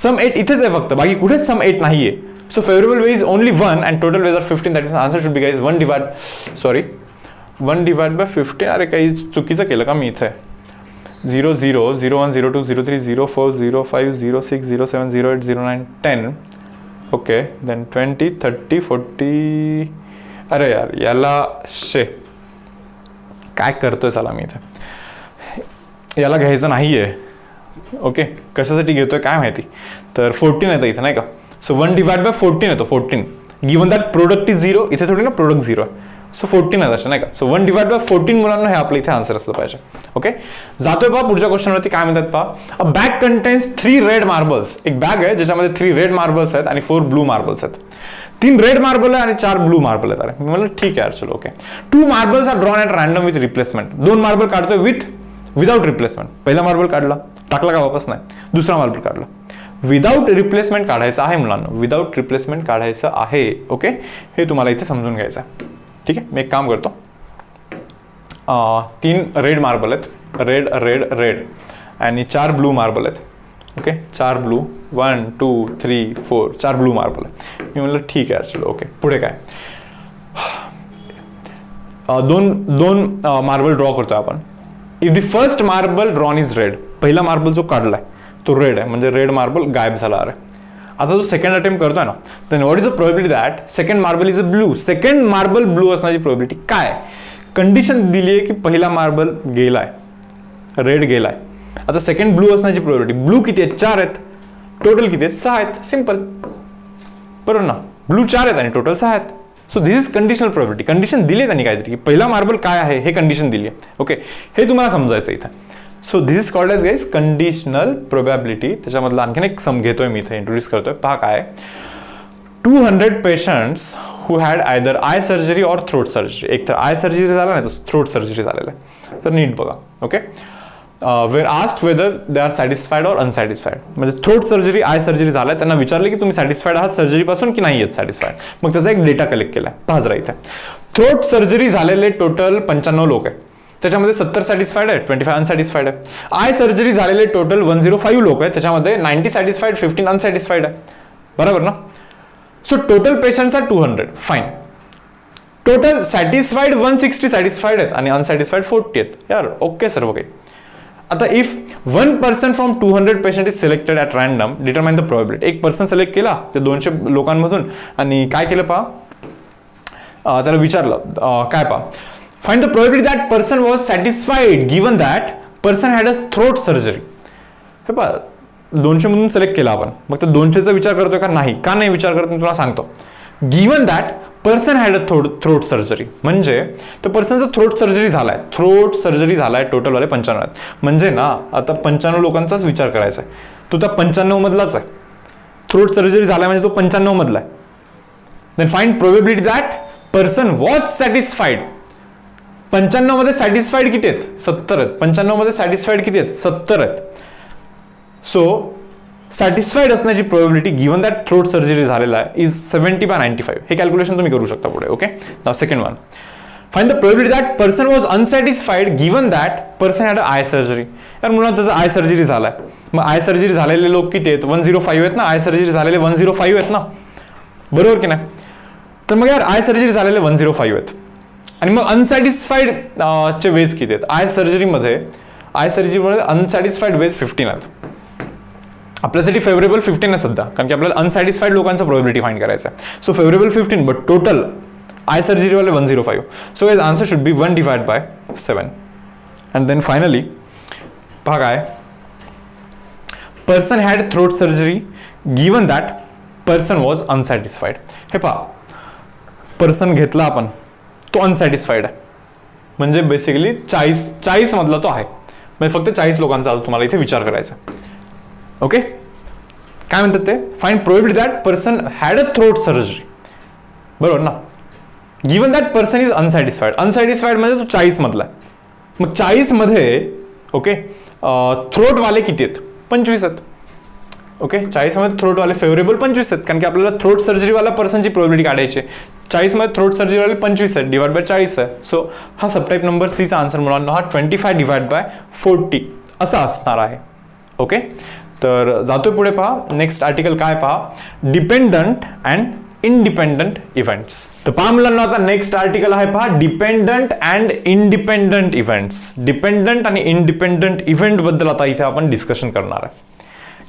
sum 8 इथेच आहे फक्त, बाकी कुठेच sum 8 नाहीये. so favorable way is only 1 and total ways are 15. that means answer should be guys 1 divide by 15. अरे काही चुकीचं केलं का मी इथे. 0, 0, 01, 02, 03, 04, 05, 06, 07, 08, 09, 10. Okay, then 20, 30, 40. अरे यार याला काय करतोय चला मी इथे, याला घ्यायचं नाहीये. ओके, कशासाठी घेतोय काय माहिती. तर 14 येतं इथे नाही का. सो 1 डिवाइड बाय 14 येतो, 14 गिवन दॅट प्रोडक्ट इज 0. इथे थोडी ना प्रोडक्ट 0 आहे, सो 14 आहे तसं नाही का. सो 1 डिवाइड बाय 14 मुलांना हे आपलं इथे आन्सर असलं पाहिजे. ओके, जातोय पहा पुढच्या क्वेश्चनवरती. काय म्हणतात पहा, अ बॅग कंटेन्स 3 रेड मार्बल्स. एक बॅग आहे ज्याच्यामध्ये 3 रेड मार्बल्स आहेत आणि 4 ब्लू मार्बल्स आहेत. 3 रेड मार्बल आहे आणि 4 ब्लू मार्बल आहेत. अरे मी म्हणलं ठीक आहे चलो okay. 2 marbles are drawn at random with replacement. 2 marble काढतोय विदाउट रिप्लेसमेंट. पहिला मार्बल काढला, टाकला का वापस नाही. दुसरा मार्बल काढला, विदाउट रिप्लेसमेंट काढायचं आहे मुलांना, विदाउट रिप्लेसमेंट काढायचं आहे. ओके, हे तुम्हाला इथे समजून घ्यायचं आहे. ठीक आहे, मी एक काम करतो. 3 रेड मार्बल आहेत, रेड रेड रेड, आणि 4 ब्लू मार्बल आहेत. ओके, 4 ब्लू, 1, 2, 3, 4, 4 ब्लू मार्बल आहे. मी म्हणलं ठीक आहे चलो ओके. पुढे काय, दोन मार्बल ड्रॉ करतोय आपण. If the first marble drawn is red, पहिला मार्बल जो काढलाय तो रेड आहे, म्हणजे रेड मार्बल गायब झाला. अरे आता जो सेकंड अटेम्प्ट करतोय ना, then what is the probability that second marble is a blue. Second marble blue असण्याची प्रोबॅबिलिटी काय. कंडिशन दिली आहे की पहिला मार्बल गेलाय, रेड गेलाय. आता सेकंड ब्लू असण्याची प्रोबॅबिलिटी, ब्लू किती आहेत 4 आहेत, टोटल किती आहेत 6 आहेत. सिंपल बरोबर ना, ब्लू 4 आहेत आणि टोटल 6 आहेत. So this is conditional probability. Condition दिली आहे त्यांनी काहीतरी की पहिला मार्बल काय आहे हे कंडिशन दिली आहे. ओके, हे तुम्हाला समजायचं इथं. So this is called as guys conditional probability. त्याच्यामधला आणखीन एक सम घेतोय मी इथे, इंट्रोड्यूस करतोय. पहा काय, 200 patients who had either I surgery और थ्रोट सर्जरी. एक तर आय सर्जरी झाला नाही तर थ्रोट सर्जरी झालेलं आहे. तर नीट बघा. Okay, were asked whether they are satisfied or unsatisfied. म्हणजे थ्रोट सर्जरी आय सर्जरी झालाय, त्यांना विचारले की तुम्ही सॅटिस्फाईड आहात सर्जरीपासून की नाही आहेत सॅटिस्फाईड. मग त्याचा एक डेटा कलेक्ट केला. पहा जरा इथे थ्रोट सर्जरी झालेले टोटल 95 लोक आहे. त्याच्यामध्ये 70 सॅटिस्फाईड आहे, 25 अनसॅटिस्फाईड आहे. आय सर्जरी झालेले टोटल 105 लोक आहे. त्याच्यामध्ये 90 सॅटिस्फाईड, 15 अनसॅटिस्फाईड आहे. बरोबर ना. So total patients are 200. Fine. Total satisfied 160 satisfied आहेत आणि अनसॅटिस्फाईड 40 आहेत. यार ओके सर्व काही. आता if 1% from 200 patient is selected at random, determine the probability. एक पर्सन सिलेक्ट केला ते 200 लोकांमधून आणि काय केलं पहा, त्याला विचारलं काय पहा, find the probability that person was satisfied given that person had a throat surgery. हे पहा 200 मधून सिलेक्ट केला आपण, मग त्या 200चा विचार करतोय का नाही, का नाही विचार करत मी तुम्हाला सांगतो. Given that person had a throat surgery म्हणजे तर पर्सनचा थ्रोट सर्जरी झालाय, थ्रोट सर्जरी झालाय टोटल वाले 95 आहेत. म्हणजे ना आता 95 लोकांचाच विचार करायचा आहे. तो त्या 95 मधलाच आहे. थ्रोट सर्जरी झालाय म्हणजे तो 95 मधला आहे. Then find probability that person was satisfied. 95 मध्ये सॅटिस्फाईड किती आहेत? 70 आहेत. 95 मध्ये सॅटिस्फाईड किती आहेत? 70 आहेत. सो सॅटिस्फाईड असण्याची probability given that throat surgery झालेला आहे इज 70/95. हे कॅल्क्युलेशन तुम्ही करू शकता पुढे. Okay, now second one, find the probability that person was unsatisfied given that person had a eye surgery. यार मुळात त्याचा आय सर्जरी झालाय. मग आय सर्जरी झालेले लोक किती आहेत? 105 आहेत ना. आय सर्जरी झालेले 105 आहेत ना, बरोबर की नाही. तर मग यार आय सर्जरी झालेले 105 आहेत आणि मग अनसॅटिस्फाईड चे वेज किती आहेत? आय सर्जरीमध्ये अनसॅटिस्फाईड वेज 15 आहेत. आपल्यासाठी फेवरेबल 15 आहे सध्या, कारण की आपल्याला अनसॅटिस्फाईड लोकांचा प्रोबॅबिलिटी फाइंड करायचा आहे. So favourable 15 but total eye surgery वाले 105. So his answer should be 1/7. And then finally पहा काय, person had throat surgery given that person was unsatisfied. हे पहा पर्सन घेतला आपण, तो अनसॅटिस्फाईड आहे म्हणजे बेसिकली 40 मधला तो आहे. म्हणजे फक्त 40 लोकांचा तुम्हाला इथे विचार करायचा. ओके, काय म्हणतात ते, find probability that person had a throat surgery. बरोबर ना. Given that person is unsatisfied. Unsatisfied म्हणजे तो 40 मधला आहे. मग 40 मध्ये ओके थ्रोट वाले किती आहेत? 25 आहेत. ओके, 40 मध्ये थ्रोट वाले फेवरेबल 25 आहेत, कारण की आपल्याला थ्रोट सर्जरी वाला पर्सनची प्रोबॅबिलिटी काढायची. 40 मध्ये थ्रोट सर्जरी वाले 25 आहेत, डिवाइड बाय 40 आहे. सो हा सबटाईप नंबर सी चा आन्सर मुलांना हा 25 डिवाइड बाय 40 असा असणार आहे. ओके, तर जातोय पुढे. पहा नेक्स्ट आर्टिकल काय पहा, डिपेंडंट अँड इंडिपेंडंट इव्हेंट्स. तर पहा मुलांना आता नेक्स्ट आर्टिकल आहे पहा, dependent and independent events. Dependent आणि इंडिपेंडंट इव्हेंट बद्दल आता इथे आपण डिस्कशन करणार आहे.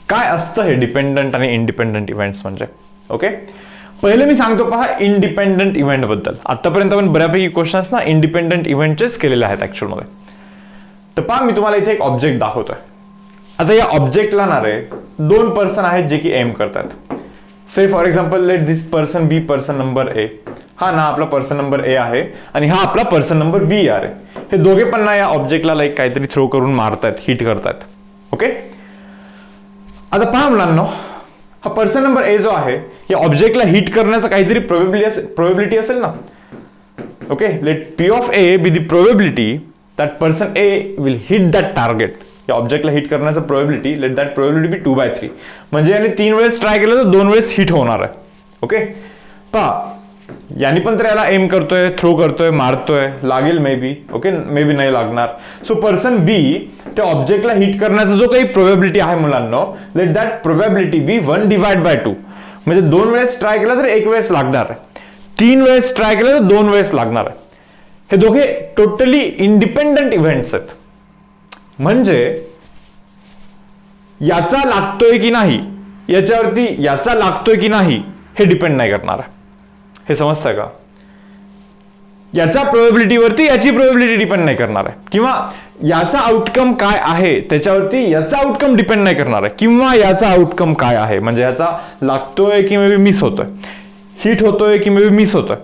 काय असतं हे डिपेंडंट आणि इंडिपेंडंट इव्हेंट्स म्हणजे. ओके, पहिले मी सांगतो पहा इंडिपेंडंट इव्हेंट बद्दल. आतापर्यंत आपण बऱ्यापैकी क्वेश्चन्स ना इंडिपेंडंट इव्हेंटचेच केलेले आहेत ऍक्च्युअल मध्ये. तर पहा मी तुम्हाला इथे एक ऑब्जेक्ट दाखवतोय. आता या ऑब्जेक्टला ना रे 2 पर्सन आहेत जे की एम करतात. Say for example let this person be person number A. हा ना आपला पर्सन नंबर ए आहे आणि हा आपला पर्सन नंबर बी आहे. हे दोघे पण ना या ऑब्जेक्टला लाईक काहीतरी थ्रो करून मारतायत, हिट करतायत. ओके, आता पहा मुलांनो, हा पर्सन नंबर ए जो आहे या ऑब्जेक्टला हिट करण्याचा काहीतरी प्रोबॅबिलिटी असेल ना. Okay, let P of A be the probability that person A will hit that target. या ऑब्जेक्टला हिट करण्याचा probability, let that probability be 2/3. म्हणजे याने 3 वेळेस ट्राय केलं तर 2 वेळेस हिट होणार आहे. ओके, पहा याने पण तर याला एम करतोय, थ्रो करतोय, मारतोय, लागेल may be. Okay, may be नाही लागणार. सो पर्सन बी त्या ऑब्जेक्टला हिट करण्याचा जो काही प्रोबॅबिलिटी आहे मुलांनो, लेट दॅट प्रोबॅबिलिटी बी 1/2. म्हणजे 2 वेळेस ट्राय केला तर 1 वेळेस लागणार आहे, 3 वेळेस ट्राय केलं तर 2 वेळेस लागणार आहे. हे दोघे टोटली इंडिपेंडंट इव्हेंट्स आहेत. म्हणजे याचा लागतोय की नाही याच्यावरती याचा लागतोय की नाही हे डिपेंड नाही करणार आहे. हे समजतंय का? याच्या प्रोबॅबिलिटीवरती याची प्रोबॅबिलिटी डिपेंड नाही करणार आहे, किंवा याचा आउटकम काय आहे त्याच्यावरती याचा आउटकम डिपेंड नाही करणार आहे, किंवा याचा आउटकम काय आहे म्हणजे याचा लागतोय की मे बी मिस होतोय, हिट होतोय की मे बी मिस होतोय.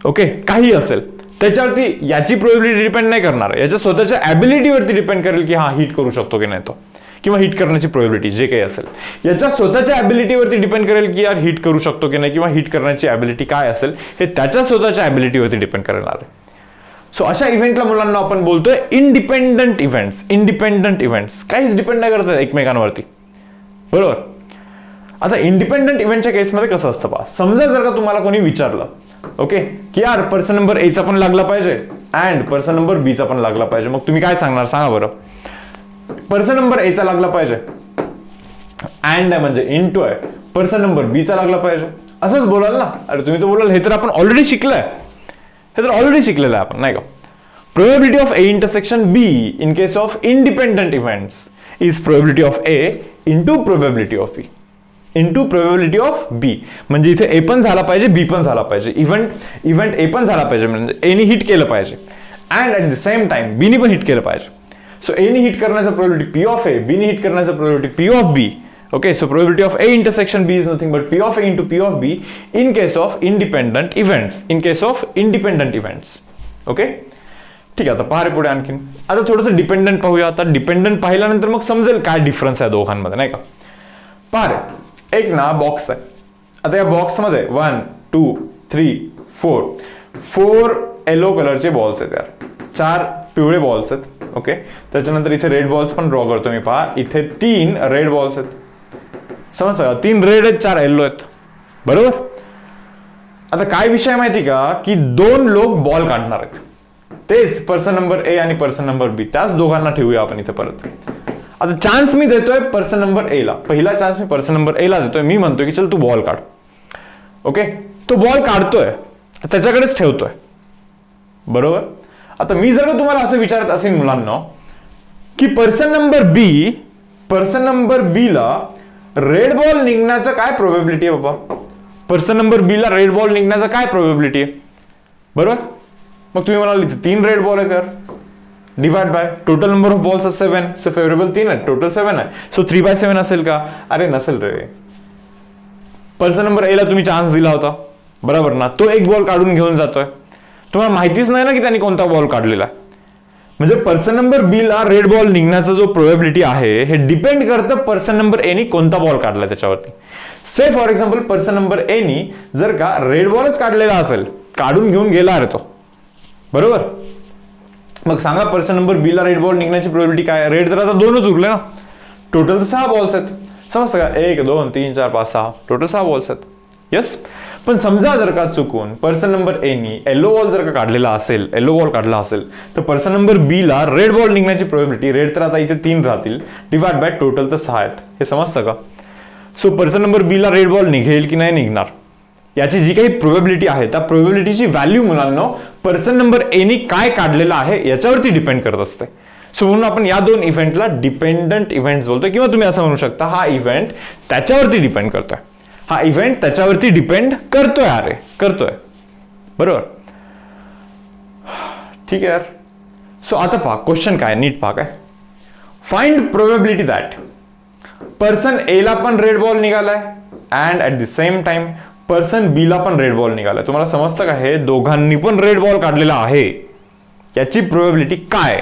ओके, काही असेल त्याच्यावरती याची प्रोबॅबिलिटी डिपेंड नाही करणार आहे, याच्या स्वतःच्या ॲबिलिटीवरती डिपेंड करेल की हा हिट करू शकतो की नाही तो, किंवा हिट करण्याची प्रोबॅबिलिटी जे काही असेल याच्या स्वतःच्या ॲबिलिटीवरती डिपेंड करेल की यार हिट करू शकतो की नाही, किंवा हिट करण्याची ॲबिलिटी काय असेल हे त्याच्या स्वतःच्या ॲबिलिटीवरती डिपेंड करणार आहे. सो अशा इव्हेंटला मुलांना आपण बोलतोय इंडिपेंडंट इव्हेंट्स. इंडिपेंडंट इव्हेंट्स काहीच डिपेंड नाही करतात एकमेकांवरती, बरोबर. आता इंडिपेंडंट इव्हेंटच्या केसमध्ये कसं असतं पहा, समजा जर का तुम्हाला कोणी विचारलं ओके की यार पर्सन नंबर एचा पण लागला पाहिजे अँड पर्सन नंबर बीचा पण लागला पाहिजे, मग तुम्ही काय सांगणार सांगा बरं. पर्सन नंबर एचा लागला पाहिजे अँड आहे म्हणजे इंटू आहे, पर्सन नंबर बीचा लागला पाहिजे असंच बोलाल ना. अरे तुम्ही तर बोलाल हे तर आपण ऑलरेडी शिकलंय, हे तर ऑलरेडी शिकलेलं आहे आपण, नाही का. Probability of A intersection B in case of independent events is probability of A into probability of B into probability of B. म्हणजे इथे ए पण झाला पाहिजे बी पण झाला पाहिजे, इव्हेंट ए पण झाला पाहिजे म्हणजे एनी हिट केलं पाहिजे and at the same time बीनी पण हिट केलं पाहिजे. सो एनी हिट करण्याचा प्रोबॅबिलिटी पी ऑफ ए, बीनी हिट करण्याचा probability P of B. Okay, so probability of A intersection B is nothing but P of A into P of B in case of independent events. In case of independent events. Okay? ठीक आहे, आता पहा रे पुढे आणखीन. आता थोडंसं dependent पाहूया. आता डिपेंडंट पाहिल्यानंतर मग समजेल काय डिफरन्स आहे दोघांमध्ये, नाही का. पहा रे, एक ना बॉक्स आहे. आता या बॉक्समध्ये 1 2 3 4 येलो कलरचे बॉल्स आहेत यार, 4 पिवळे बॉल्स आहेत. ओके, त्याच्यानंतर इथे रेड बॉल्स पण ड्रॉ करतो मी. पहा इथे 3 रेड बॉल्स आहेत, समजतं का. 3 रेड आहेत 4 येल्लो आहेत, बरोबर. आता काय विषय माहिती का की 2 लोक बॉल काढणार आहेत, तेच पर्सन नंबर ए आणि पर्सन नंबर बी, त्याच दोघांना ठेवूया आपण इथे परत. आता चान्स मी देतोय पर्सन नंबर ए ला, पहिला चान्स मी पर्सन नंबर ए ला देतोय. मी म्हणतोय की चल तू बॉल काढ. ओके, तो बॉल काढतोय, त्याच्याकडेच ठेवतोय, बरोबर. आता मी जर का तुम्हाला असं विचारत असेल मुलांना की पर्सन नंबर बी ला रेड बॉल निघण्याचं काय प्रोबॅबिलिटी आहे बाबा, पर्सन नंबर बी ला रेड बॉल निघण्याचं काय प्रोबॅबिलिटी आहे, बरोबर. मग तुम्ही म्हणाल इथे 3 रेड बॉल आहेत, तर divide by total number of balls 7. So favourable 3 आहे, टोटल 7 आहे. सो 3/7 असेल का, अरे नसेल रे. पर्सन नंबर ए ला तुम्ही चान्स दिला होता, बरोबर ना, तो एक बॉल काढून घेऊन जातोय, तुम्हाला माहितीच नाही ना की त्यांनी कोणता बॉल काढलेला आहे. म्हणजे पर्सन नंबर बी ला रेड बॉल निघण्याचा जो प्रोबॅबिलिटी आहे हे डिपेंड करतं पर्सन नंबर ए नी कोणता बॉल काढला त्याच्यावरती. Say for example person number A नी जर का रेड बॉलच काढलेला असेल, काढून घेऊन गेला अरे तो, बरोबर. मग सांगा पर्सन नंबर बी ला रेड बॉल निघण्याची प्रोबॅबिलिटी काय. रेड तर आता 2च उरले ना, टोटल 6 बॉल्स आहेत, समजतं का. 1 2 3 4 5 6 टोटल 6 बॉल्स आहेत. यस, पण समजा जर का चुकून पर्सन नंबर ए नी येलो बॉल जर का काढलेला असेल, येलो बॉल काढला असेल, तर पर्सन नंबर बी ला रेड बॉल निघण्याची प्रोबॅबिलिटी, रेड तर आता इथे 3 राहतील, डिवाइड बाय टोटल तर 6 आहेत. हे समजतं का. सो पर्सन नंबर बी ला रेड बॉल निघेल की नाही निघणार याची जी काही प्रोबॅबिलिटी आहे त्या प्रोबॅबिलिटीची व्हॅल्यू मुलांना पर्सन नंबर ए नी काय काढलेला आहे याच्यावरती डिपेंड करत असते. सो म्हणून आपण या 2 इव्हेंटला डिपेंडंट इव्हेंट्स बोलतोय, किंवा तुम्ही असं म्हणू शकता हा इव्हेंट त्याच्यावरती डिपेंड करतोय, हा इव्हेंट त्याच्यावरती डिपेंड करतोय, अरे करतोय, बरोबर. ठीक आहे यार. सो आता पहा क्वेश्चन काय, नीट पहा काय. Find probability that person A ला पण रेड बॉल निघालाय and at the same time person B ला पण रेड बॉल निघालाय. तुम्हाला समजतं का हे दोघांनी पण रेड बॉल काढलेला आहे, याची प्रोबॅबिलिटी काय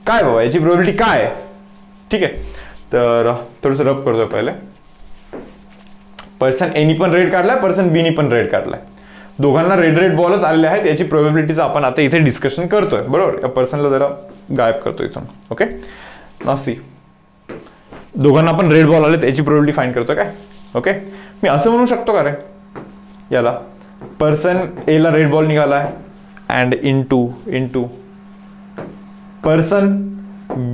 काय बाबा, याची प्रोबॅबिलिटी काय. ठीक आहे, तर थोडंसं रब करतोय पहिले. पर्सन ए नी पण रेड काढलाय, पर्सन बी नी पण रेड काढलाय, दोघांना रेड बॉलच आलेले आहेत, याची प्रोबॅबिलिटीचं आपण आता इथे डिस्कशन करतोय, बरोबर. या पर्सनला जरा गायब करतोय इथून. ओके, नाउ सी, दोघांना पण रेड बॉल आलेत, याची प्रोबॅबिलिटी फाइंड करतोय काय. ओके, मी असं म्हणू शकतो का रे याला, पर्सन ए ला रेड बॉल निघालाय अँड इंटू पर्सन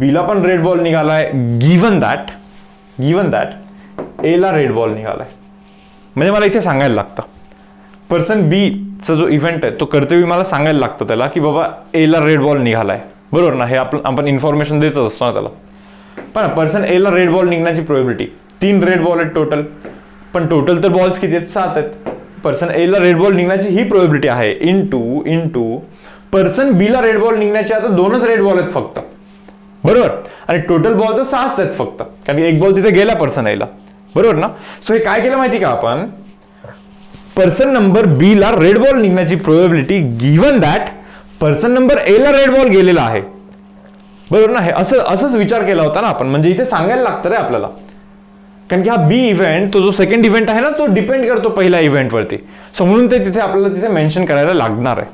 बी ला पण रेड बॉल निघालाय, गिवन दॅट ए ला रेड बॉल निघालाय. म्हणजे मला इथे सांगायला लागतं पर्सन बी चा जो इव्हेंट आहे तो कर्तव्य मला सांगायला लागतं त्याला की बाबा ए ला रेड बॉल निघालाय, बरोबर ना. हे आपण इन्फॉर्मेशन देतच असतो ना त्याला. पण पर्सन ए ला रेड बॉल निघण्याची प्रोबॅबिलिटी, 3 रेड बॉल आहेत टोटल, पण टोटल तर बॉल्स किती आहेत, 7 आहेत. पर्सन ए ला रेड बॉल निघण्याची ही प्रोबॅबिलिटी आहे इंटू पर्सन बी ला रेड बॉल निघण्याचे आता 2च रेड बॉल आहेत फक्त, बरोबर. आणि टोटल बॉल तर 6च आहेत फक्त, कारण की एक बॉल तिथे गेला पर्सन ए ला, बरोबर ना. सो हे काय केलं माहिती का आपण, पर्सन नंबर बी ला रेड बॉल निघण्याची probability given that person number ए ला रेड बॉल गेलेला आहे, बरोबर ना. हे असंच विचार केला होता ना आपण, म्हणजे इथे सांगायला लागतं रे आपल्याला, कारण की हा बी इव्हेंट, तो जो सेकंड इव्हेंट आहे ना, तो डिपेंड करतो पहिल्या इव्हेंटवरती. सो म्हणून ते तिथे आपल्याला तिथे मेन्शन करायला लागणार आहे.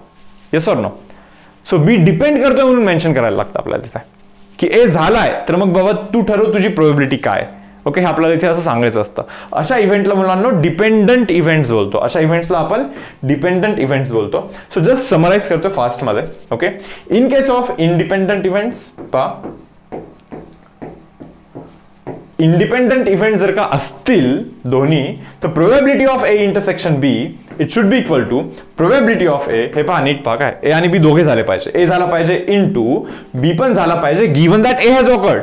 Yes or no. So B depend करतोय म्हणून मेन्शन करायला लागतं आपल्याला तिथे, की ए झालाय तर मग बाबा तू ठरव तुझी प्रोबॅबिलिटी काय. ओके, हे आपल्याला इथे असं सांगायचं असतं. अशा इव्हेंटला मुलांना डिपेंडंट इव्हेंट्स बोलतो. अशा इव्हेंट्सला आपण डिपेंडंट इव्हेंट्स बोलतो. सो जस्ट समराइज करतो फास्टमध्ये. Okay, in case of independent events, पहा इंडिपेंडंट इव्हेंट जर का असतील दोन्ही, तर probability of A intersection B it should be equal to probability of A. हे पहा नीट पहा, काय ए आणि बी दोघे झाले पाहिजे. ए झाला पाहिजे इनटू बी पण झाला पाहिजे, given that A has awkward.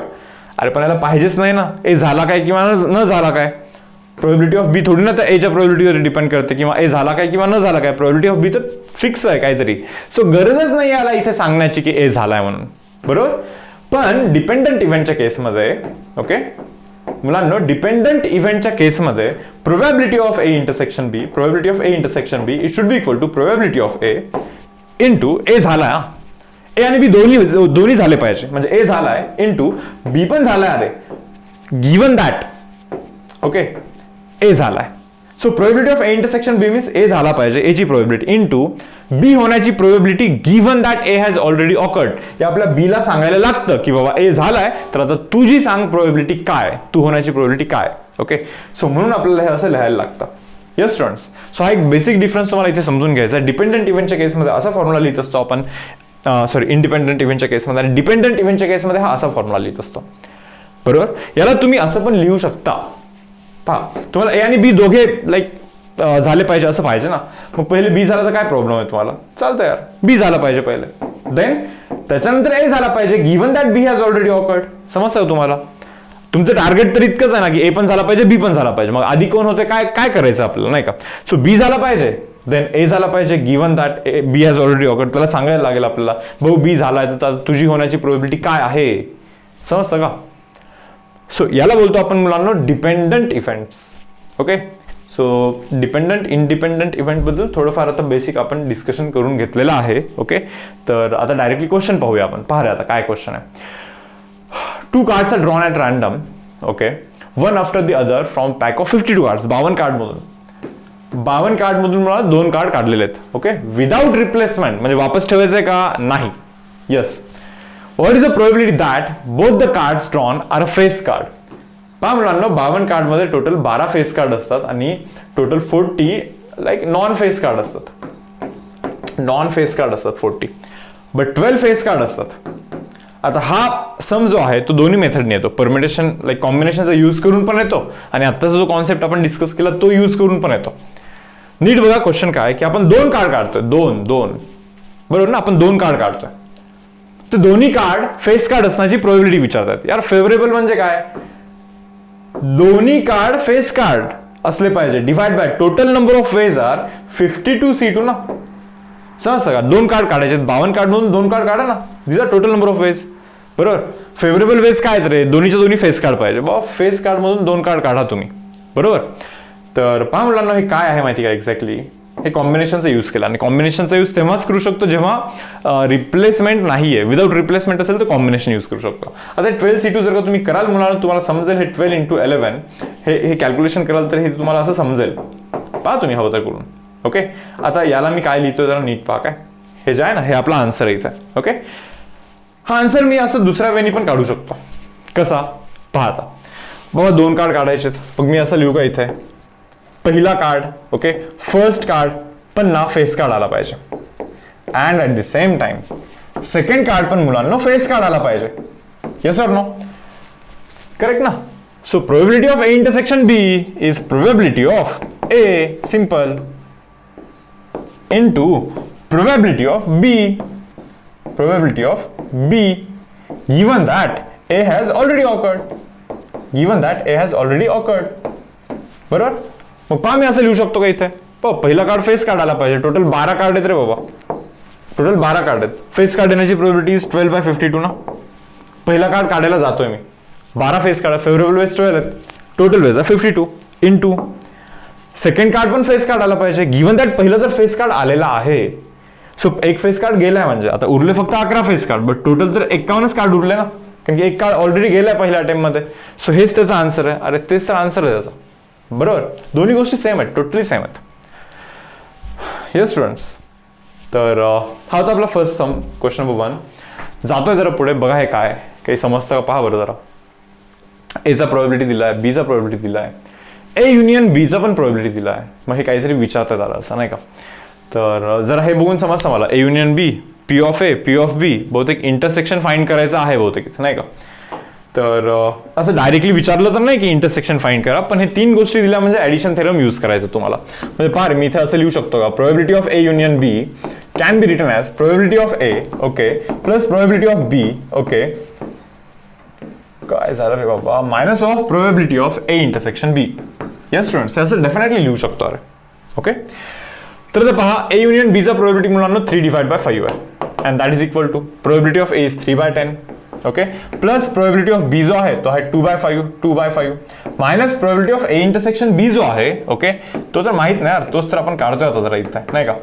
अरे पण याला पाहिजेच नाही ना ए झाला काय किंवा न झाला काय. प्रोबॅबिलिटी ऑफ बी थोडी ना त्या एच्या प्रोबॅबिलिटीवर डिपेंड करते, किंवा ए झाला काय किंवा न झाला काय. प्रोबॅबिलिटी ऑफ बी तर फिक्स आहे काहीतरी. सो गरजच नाही याला इथे सांगण्याची की ए झालाय म्हणून. बरोबर. पण डिपेंडंट इव्हेंटच्या केसमध्ये, ओके मुलांना, डिपेंडंट इव्हेंटच्या केसमध्ये probability of A intersection B, probability of A intersection B it should be equal to probability of A into A झाला. ए आणि बी दोन्ही झाले पाहिजे, म्हणजे ए झालाय इनटू बी पण झालाय. अरे गिव्हन दॅट, ओके ए झालाय. So probability of A intersection B means A झाला पाहिजे, एची प्रोबॅबिलिटी इनटू बी होण्याची probability given that A has already occurred. हे आपल्या बीला सांगायला लागतं की बाबा ए झालाय, तर आता तुझी सांग प्रोबॅबिलिटी काय, तू होण्याची प्रोबॅबिलिटी काय. ओके, सो म्हणून आपल्याला हे असं लिहायला लागतं. Yes students. सो हा एक बेसिक डिफरन्स तुम्हाला इथे समजून घ्यायचा. डिपेंडंट इव्हेंटच्या केसमध्ये असा फॉर्म्युला लिहित असतो आपण, सॉरी इंडिपेंडंट इव्हेंटच्या केसमध्ये, आणि डिपेंडंट इव्हेंटच्या केसमध्ये हा असा फॉर्म्युला लिहित असतो. बरोबर. याला तुम्ही असं पण लिहू शकता. पहा तुम्हाला ए आणि बी दोघे लाईक झाले पाहिजे असं पाहिजे ना. मग पहिले बी झाला तर काय प्रॉब्लेम आहे तुम्हाला, चालतं यार बी झाला पाहिजे पहिले, देन त्याच्यानंतर ए झाला पाहिजे given that B has already occurred. समजतं तुम्हाला. तुमचं टार्गेट तर इतकंच आहे ना की ए पण झाला पाहिजे बी पण झाला पाहिजे. मग आधी कोण होते, काय करायचं आपल्याला, नाही का. सो बी झाला पाहिजे, देन ए झाला पाहिजे given that B has already occurred. त्याला सांगायला लागेल आपल्याला भाऊ बी झालाय तर तुझी होण्याची प्रोबॅबिलिटी काय आहे. समजतं का. सो याला बोलतो आपण मुलांना dependent events. Okay, so dependent independent event बद्दल थोडंफार आता बेसिक आपण डिस्कशन करून घेतलेलं आहे. ओके, तर आता डायरेक्टली क्वेश्चन पाहूया आपण. पाहूया आता काय क्वेश्चन आहे. 2 cards are drawn at random, okay, one after the other from pack of 52 cards. 52 card मधून मला 2 कार्ड काढलेले आहेत. ओके, विदाउट रिप्लेसमेंट, म्हणजे वापस ठेवायचंय का नाही. Yes. What is the probability that both the cards drawn are a face card. पहा मुलांना, 52 कार्ड मध्ये टोटल 12 फेस कार्ड असतात आणि total 40 like non face card असतात. 40, बट 12 फेस कार्ड असतात. आता हा सम जो आहे तो दोन्ही मेथडने येतो. परमिटेशन लाईक कॉम्बिनेशनचा यूज करून पण येतो, आणि आत्ताचा जो कॉन्सेप्ट आपण डिस्कस केला तो यूज करून पण येतो. नीट बघा क्वेश्चन काय, की आपण 2 कार्ड काढतोय. दोन बरोबर ना. आपण 2 कार्ड काढतोय, तर दोन्ही कार्ड फेस कार्ड असण्याची प्रोबॅबिलिटी विचारतात. यार फेवरेबल म्हणजे काय, दोन्ही कार्ड फेस कार्ड असले पाहिजे, divide by total number of ways R 52C2 ना. समजतं का. 2 कार्ड काढायचे, 52 कार्ड मधून 2 कार्ड काढा ना. This are total number of ways. बरोबर. फेवरेबल वेज काय रे, दोन्हीच्या दोन्ही फेस कार्ड पाहिजे. बाबा फेस कार्ड मधून 2 कार्ड काढा तुम्ही. बरोबर. तर पहा मुलांना, हे काय आहे माहिती का एक्झॅक्टली, हे कॉम्बिनेशनचा यूज केला. आणि कॉम्बिनेशनचा यूज तेव्हाच करू शकतो जेव्हा रिप्लेसमेंट नाहीये. विदाउट रिप्लेसमेंट असेल तर कॉम्बिनेशन यूज करू शकतो. आता 12C2 जर का तुम्ही कराल मुलांना, तुम्हाला समजेल हे 12 × 11 हे कॅल्क्युलेशन कराल तर हे तुम्हाला असं समजेल. पहा तुम्ही हवं तर करून. ओके, आता याला मी काय लिहितोय जरा नीट पहा. काय हे जे आहे ना, हे आपला आन्सर आहे इथे. ओके, हा आन्सर मी असं दुसऱ्या वेनी पण काढू शकतो. कसा पहा. आता बाबा 2 कार्ड काढायचे, मग मी असं लिहू का इथे, पहिला कार्ड, ओके फर्स्ट कार्ड पण ना फेस कार्ड आला पाहिजे, and at the same time second card पण मुलांना फेस कार्ड आला पाहिजे. Yes or no. करेक्ट ना. So probability of A intersection B is probability of A simple into probability of B given that A has already occurred. बरोबर. मग पहा मी असं लिहू शकतो का इथे, पहिला कार्ड फेस कार्ड आला पाहिजे. टोटल 12 कार्ड आहेत रे बाबा, टोटल 12 कार्ड आहेत. फेस कार्ड येण्याची प्रोबॅबिलिटी इज 12/52 ना. पहिला कार्ड काढायला जातोय मी, 12 फेस कार्ड, फेवरेबल वेज 12 आहेत, टोटल वेज आहे 52 इंटू सेकंड कार्ड पण फेस कार्ड आला पाहिजे. गिव्हन दॅट पहिलं जर फेस कार्ड आलेला आहे सो एक फेस कार्ड गेलाय, म्हणजे आता उरले फक्त 11 फेस कार्ड, बट टोटल तर 51च कार्ड उरले ना, कारण की एक कार्ड ऑलरेडी गेलाय पहिल्या अटेम्प्ट मध्ये. सो हेच त्याचा आन्सर आहे. अरे तेच तर आन्सर आहे त्याचा, बरोबर. दोन्ही गोष्टी सेम आहेत, टोटली सेम आहेत. येस स्टुडंट्स, तर हा होता आपला फर्स्ट सम, क्वेश्चन नंबर 1. जातोय जरा पुढे, बघा हे काय काही समजतं का पहा बरं जरा. एचा प्रोबॅबिलिटी दिला आहे, बीचा प्रोबॅबिलिटी दिला आहे, ए युनियन बीचा पण प्रोबॅबिलिटी दिला आहे. मग हे काहीतरी विचारतात आला असं नाही का. तर जरा हे बघून समजतं मला, A union B, P of A, P of B, बहुतेक इंटरसेक्शन फाइंड करायचं आहे बहुतेक इथे नाही का. तर असं डायरेक्टली विचारलं तर नाही की इंटरसेक्शन फाइंड करा, पण हे 3 गोष्टी दिल्या म्हणजे ॲडिशन थेरम यूज करायचं तुम्हाला. म्हणजे पार मी इथे असं लिहू शकतो का, probability of A union B can be written as probability of A, okay, plus probability of B, okay, काय झालं रे बाबा, minus of probability of A intersection B. Yes students, असं डेफिनेटली लिहू शकतो. अरे ओके, तर पहा, ए युनियन बीचा प्रोबॅबिलिटी मुलांना 3/5 आहे, and that is equal to probability of A is 3/10, okay, plus probability of B जो आहे तो आहे 2/5 minus probability of A intersection B जो आहे, ओके, तो तर माहित नाही यार, तोच तर आपण काढतोय आता जरा इथं नाही का.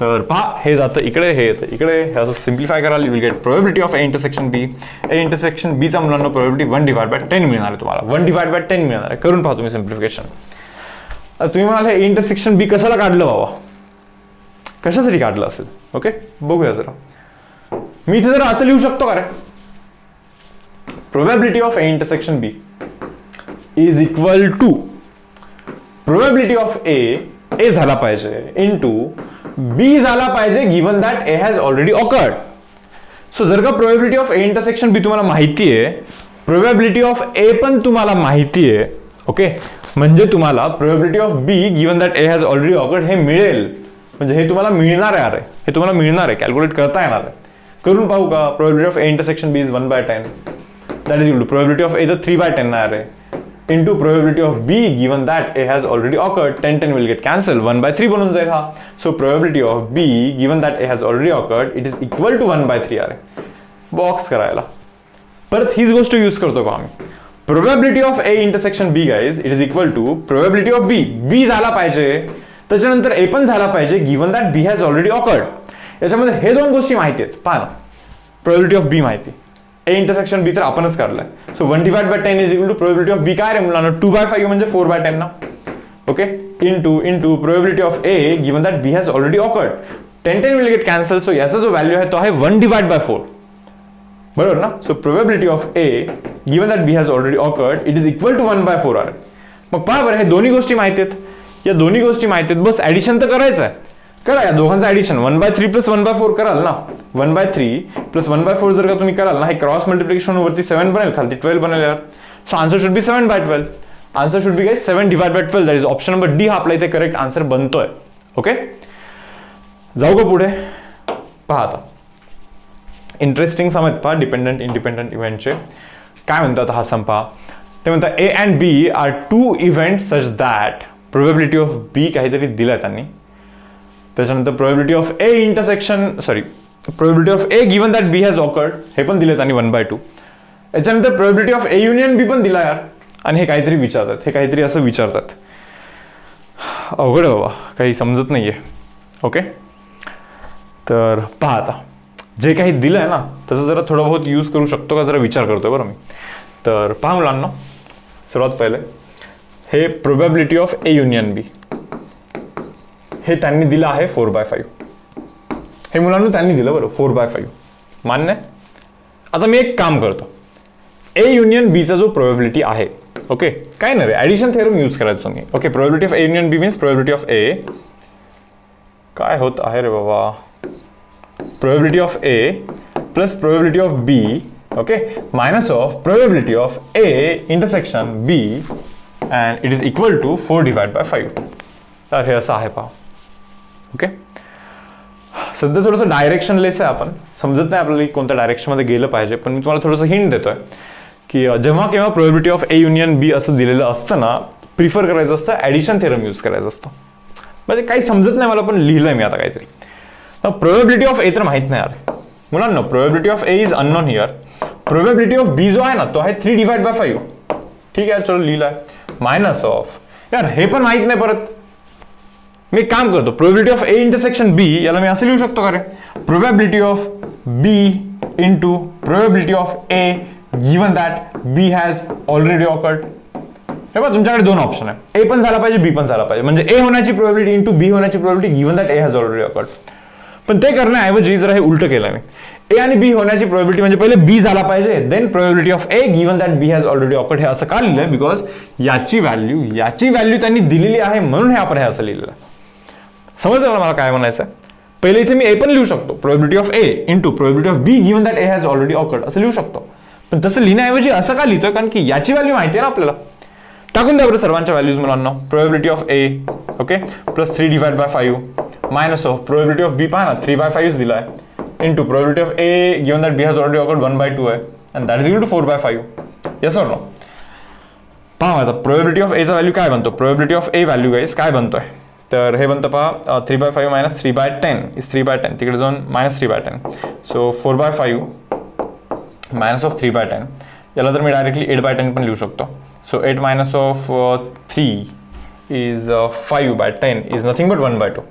तर पहा, हे जातं इकडे, हे येतं इकडे, हे असं सिम्प्लिफाय करायला you will get probability of A intersection B. A intersection बीचा मुलांना प्रोबॅबिलिटी 1/10 मिळणार आहे तुम्हाला, 1/10 मिळणार आहे. करून पहा तुम्ही सिम्प्लिफिकेशन. तुम्ही म्हणाल हे इंटरसेक्शन बी कशाला काढलं बाबा, कशासाठी काढलं असेल, ओके, बघूया जरा. मी इथे जरा असं लिहू शकतो का रे, probability of A intersection B is equal to probability of A झाला पाहिजे इंटू बी झाला पाहिजे given that A has already occurred. So जर का probability of A intersection B तुम्हाला माहिती आहे, प्रोबॅबिलिटी ऑफ ए पण तुम्हाला माहिती आहे, ओके, म्हणजे तुम्हाला probability of B given that A has already occurred हे मिळेल. म्हणजे हे तुम्हाला मिळणार आहे, अरे हे तुम्हाला मिळणार आहे, कॅल्क्युलेट करता येणार आहे. करून पाहू का, probability of A intersection B is 1/10, that is equal to probability of A तर 3/10 आहे अरे, into probability of B given that A has already occurred, 10 will get cancel, 1/3 बनून जाईल हा. So probability of B given that A has already occurred it is equal to 1/3 अरे. Box करायला परत हीच गोष्ट यूज करतो का आम्ही, probability of A intersection B guys it is equal to probability of B झाला पाहिजे, त्याच्यानंतर ए पण झाला पाहिजे given that B has already occurred. याच्यामध्ये हे 2 गोष्टी माहिती आहेत, पहा ना, प्रोबॅबिलिटी ऑफ बी माहिती, ए इंटरसेक्शन बी तर आपणच काढलाय. So 1/10 is equal to probability of B काय रे मुलांना, 2/5 म्हणजे 4/10 ना, okay, into probability of A given that B has already occurred, 10 will get cancel. So याचा जो व्हॅल्यू आहे तो आहे 1/4, बरोबर ना. So probability of A given that B has already occurred it is equal to 1/4 आहे. मग पहा बरं, हे दोन्ही गोष्टी माहिती आहेत, या दोन्ही गोष्टी माहिती आहेत, बस ऍडिशन तर करायचं आहे. करा या दोघांचं ऍडिशन, 1/3 प्लस 1/4 कराल ना, 1/3 प्लस 1/4 जर का तुम्ही कराल ना, हे क्रॉस मल्टिप्लिकेशन वरती 7 बनेल, खालती 12 बनेल यार. So answer should B 7/12. Answer should बी काय 7/12. That is option number D हा आपला इथे करेक्ट आन्सर बनतोय. ओके, जाऊ का पुढे. पहा आता इंटरेस्टिंग सम आहेत पहा, डिपेंडंट इंडिपेंडंट इव्हेंटचे. काय म्हणतात हा सम पहा, ते म्हणतात A and B are 2 event such that probability of B काहीतरी दिलाय त्यांनी, त्याच्यानंतर probability of A intersection probability of A given that B has occurred हे पण दिले त्यांनी 1/2. याच्यानंतर probability of A union B पण दिला यार, आणि हे काहीतरी विचारतात, हे काहीतरी असं विचारतात. अवघड आहे बाबा, काही समजत नाहीये. ओके, तर पहा आता जे काही दिलं आहे ना त्याचं जरा थोडं बहुत यूज करू शकतो का, जरा विचार करतोय बरं मी. तर पहा मुलांना, सर्वात पहिले हे प्रोबॅबिलिटी ऑफ ए युनियन बी हे त्यांनी दिलं आहे 4/5. हे मुलांना त्यांनी दिलं बरं 4/5, मान्य आहे. आता मी एक काम करतो, ए युनियन बीचा जो प्रोबॅबिलिटी आहे, ओके, काय नाही रे, ऍडिशन थेरम यूज करायचो मी. Okay, probability of A union B means probability of A काय होत आहे रे बाबा, probability of A plus probability of B, okay, minus of probability of A intersection B and it is equal to 4/5. तर हे असं आहे पहा. ओके, सध्या थोडंसं डायरेक्शन लेस आहे, आपण समजत नाही आपल्याला कोणत्या डायरेक्शनमध्ये गेलं पाहिजे, पण मी तुम्हाला थोडंसं हिंट देतोय की जेव्हा केव्हा प्रोबॅबिलिटी ऑफ ए युनियन बी असं दिलेलं असतं ना, प्रिफर करायचं असतं ॲडिशन थेरम यूज करायचं असतं. म्हणजे काही समजत नाही मला, पण लिहिलंय मी आता काहीतरी. प्रोबॅबिलिटी ऑफ ए तर माहित नाही यार मुलांना, probability of A is unknown here. Probability of B जो आहे ना तो आहे 3/5. ठीक आहे, चलो लिहिलाय, मायनस ऑफ यार हे पण माहित नाही परत, मी एक काम करतो, probability of A intersection B याला मी असं लिहू शकतो का रे, probability of B into probability of A given that B has already occurred. हे बघा तुमच्याकडे दोन ऑप्शन आहे, ए पण झाला पाहिजे बी पण झाला पाहिजे, म्हणजे ए होण्याची प्रोबॅबिलिटी इंटू बी होण्याची probability given that A has already awkward. पण ते करण्याऐवजी जरा हे उलट केलं मी, ए आणि बी होण्याची प्रोबॅबिलिटी म्हणजे पहिले बी झाला पाहिजे, then probability of A given that B has already occurred. हे असं का लिहिलंय, बिकॉज याची व्हॅल्यू त्यांनी दिलेली आहे म्हणून हे आपण हे असं लिहिलेलं आहे. समजलं मला काय म्हणायचं आहे. पहिले इथे मी ए पण लिहू शकतो, probability of A into probability of B given that A has already awkward असं लिहू शकतो. पण तसं लिहिण्याऐवजी असं का लिहितोय, कारण की याची व्हॅल्यू माहिती आहे ना आपल्याला. टाकून द्या बरं सर्वांच्या व्हॅल्यूज मुलांना. Probability of A okay plus 3 divide by 5 minus of probability of B पहा ना 3/5 दिला आहे into probability of A given that B has already occurred 1/2 आहे and that is equal to 4/5. Yes or no. पहा आता probability of एचा value काय बनतो, probability of A value guys काय बनतोय, तर हे बनतं पहा 3/5 मायनस 3/10 इज 3/10, तिकडे जाऊन मायनस 3/10, सो 4/5 मायनस ऑफ 3/10. याला तर मी डायरेक्टली 8/10 पण लिहू शकतो. So 8 minus of 3 is 5/10 is nothing but 1/2.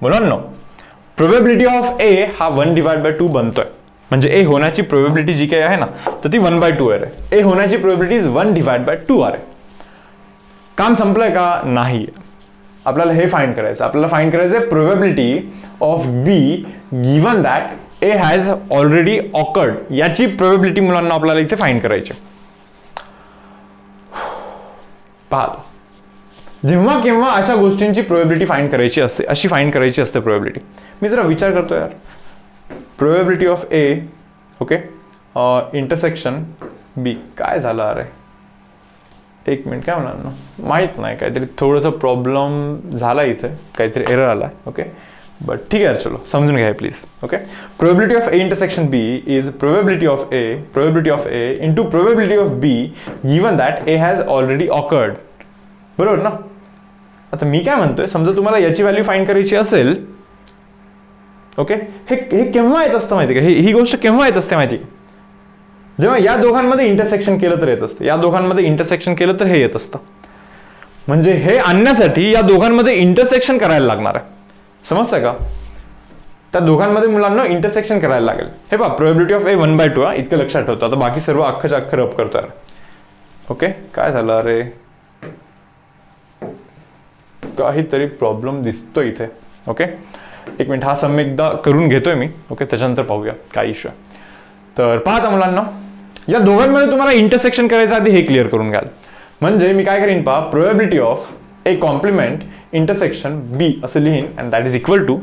मुलांनो प्रोबॅबिलिटी ऑफ ए हा 1/2 बनतोय, म्हणजे ए होण्याची प्रोबॅबिलिटी जी काही आहे ना तर ती 1/2 आहे. ए होण्याची प्रोबॅबिलिटी इज 1/2 आहे. काम संपलंय का, नाही. आपल्याला हे फाइंड करायचं, आपल्याला फाइंड करायचं probability of B given that A has already occurred. याची प्रोबॅबिलिटी मुलांना आपल्याला इथे फाइंड करायची. पाहता जेव्हा केव्हा अशा गोष्टींची प्रोबॅबिलिटी फाइंड करायची असते, अशी फाइंड करायची असते प्रोबॅबिलिटी. मी जरा विचार करतो यार, probability of A okay intersection B काय झालं अरे, एक मिनिट काय म्हणणार ना, माहीत नाही, काहीतरी थोडंसं प्रॉब्लेम झाला इथे, काहीतरी एरर आला. ओके बट ठीक आहे चलो समजून घ्या please. Okay probability of A intersection B is probability of A into probability of B given that A has already occurred. बरोबर ना. आता मी काय म्हणतोय, समजा तुम्हाला याची व्हॅल्यू फाइंड करायची असेल ओके, हे केव्हा येत असतं माहिती का, ही गोष्ट केव्हा येत असते माहिती, जेव्हा या दोघांमध्ये इंटरसेक्शन केलं तर येत असतं, या दोघांमध्ये इंटरसेक्शन केलं तर हे येत असतं. म्हणजे हे आणण्यासाठी या दोघांमध्ये इंटरसेक्शन करायला लागणार आहे. समजतं का, त्या दोघांमध्ये मुलांना इंटरसेक्शन करायला लागेल. हे पहा प्रोबॅबिलिटी ऑफ ए 1/2 हा, इतकं लक्षात ठेवतो. आता बाकी सर्व अख्खच्या अख्खं रब करतो यार. ओके काय झालं अरे, काहीतरी प्रॉब्लेम दिसतो इथे. ओके एक मिनिट, हा सम एकदा करून घेतोय मी. ओके त्याच्यानंतर पाहूया काय इश्यू आहे. तर पाहता मुलांना, या दोघांमध्ये तुम्हाला इंटरसेक्शन करायचं आधी हे क्लिअर करून घ्याल. म्हणजे मी काय करीन पहा, probability of A complement intersection B असं लिहीन and that is equal to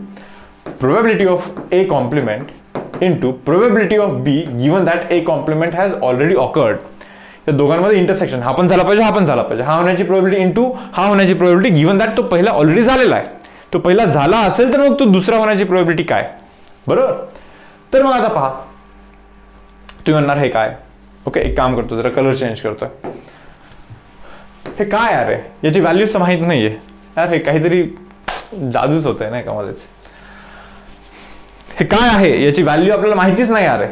probability of A complement into probability of B given that A complement has already occurred. या दोघांमध्ये इंटरसेक्शन हा पण झाला पाहिजे, हा पण झाला पाहिजे, हा होण्याची प्रोबॅबिलिटी इंटू हा होण्याची प्रोबॅबिलिटी गिवन दॅट तो पहिला ऑलरेडी झालेला आहे. तो पहिला झाला असेल तर मग तो दुसरा होण्याची प्रोबॅबिलिटी काय. बरोबर. तर मग आता पहा, तुम्ही म्हणणार हे काय. ओके एक काम करतो, जरा कलर चेंज करतोय. हे काय यार आहे, याची व्हॅल्यूज तर माहित नाहीये यार, हे काहीतरी जादूच होत आहे नाही का मध्येच. हे काय आहे याची व्हॅल्यू आपल्याला माहितीच नाही यार.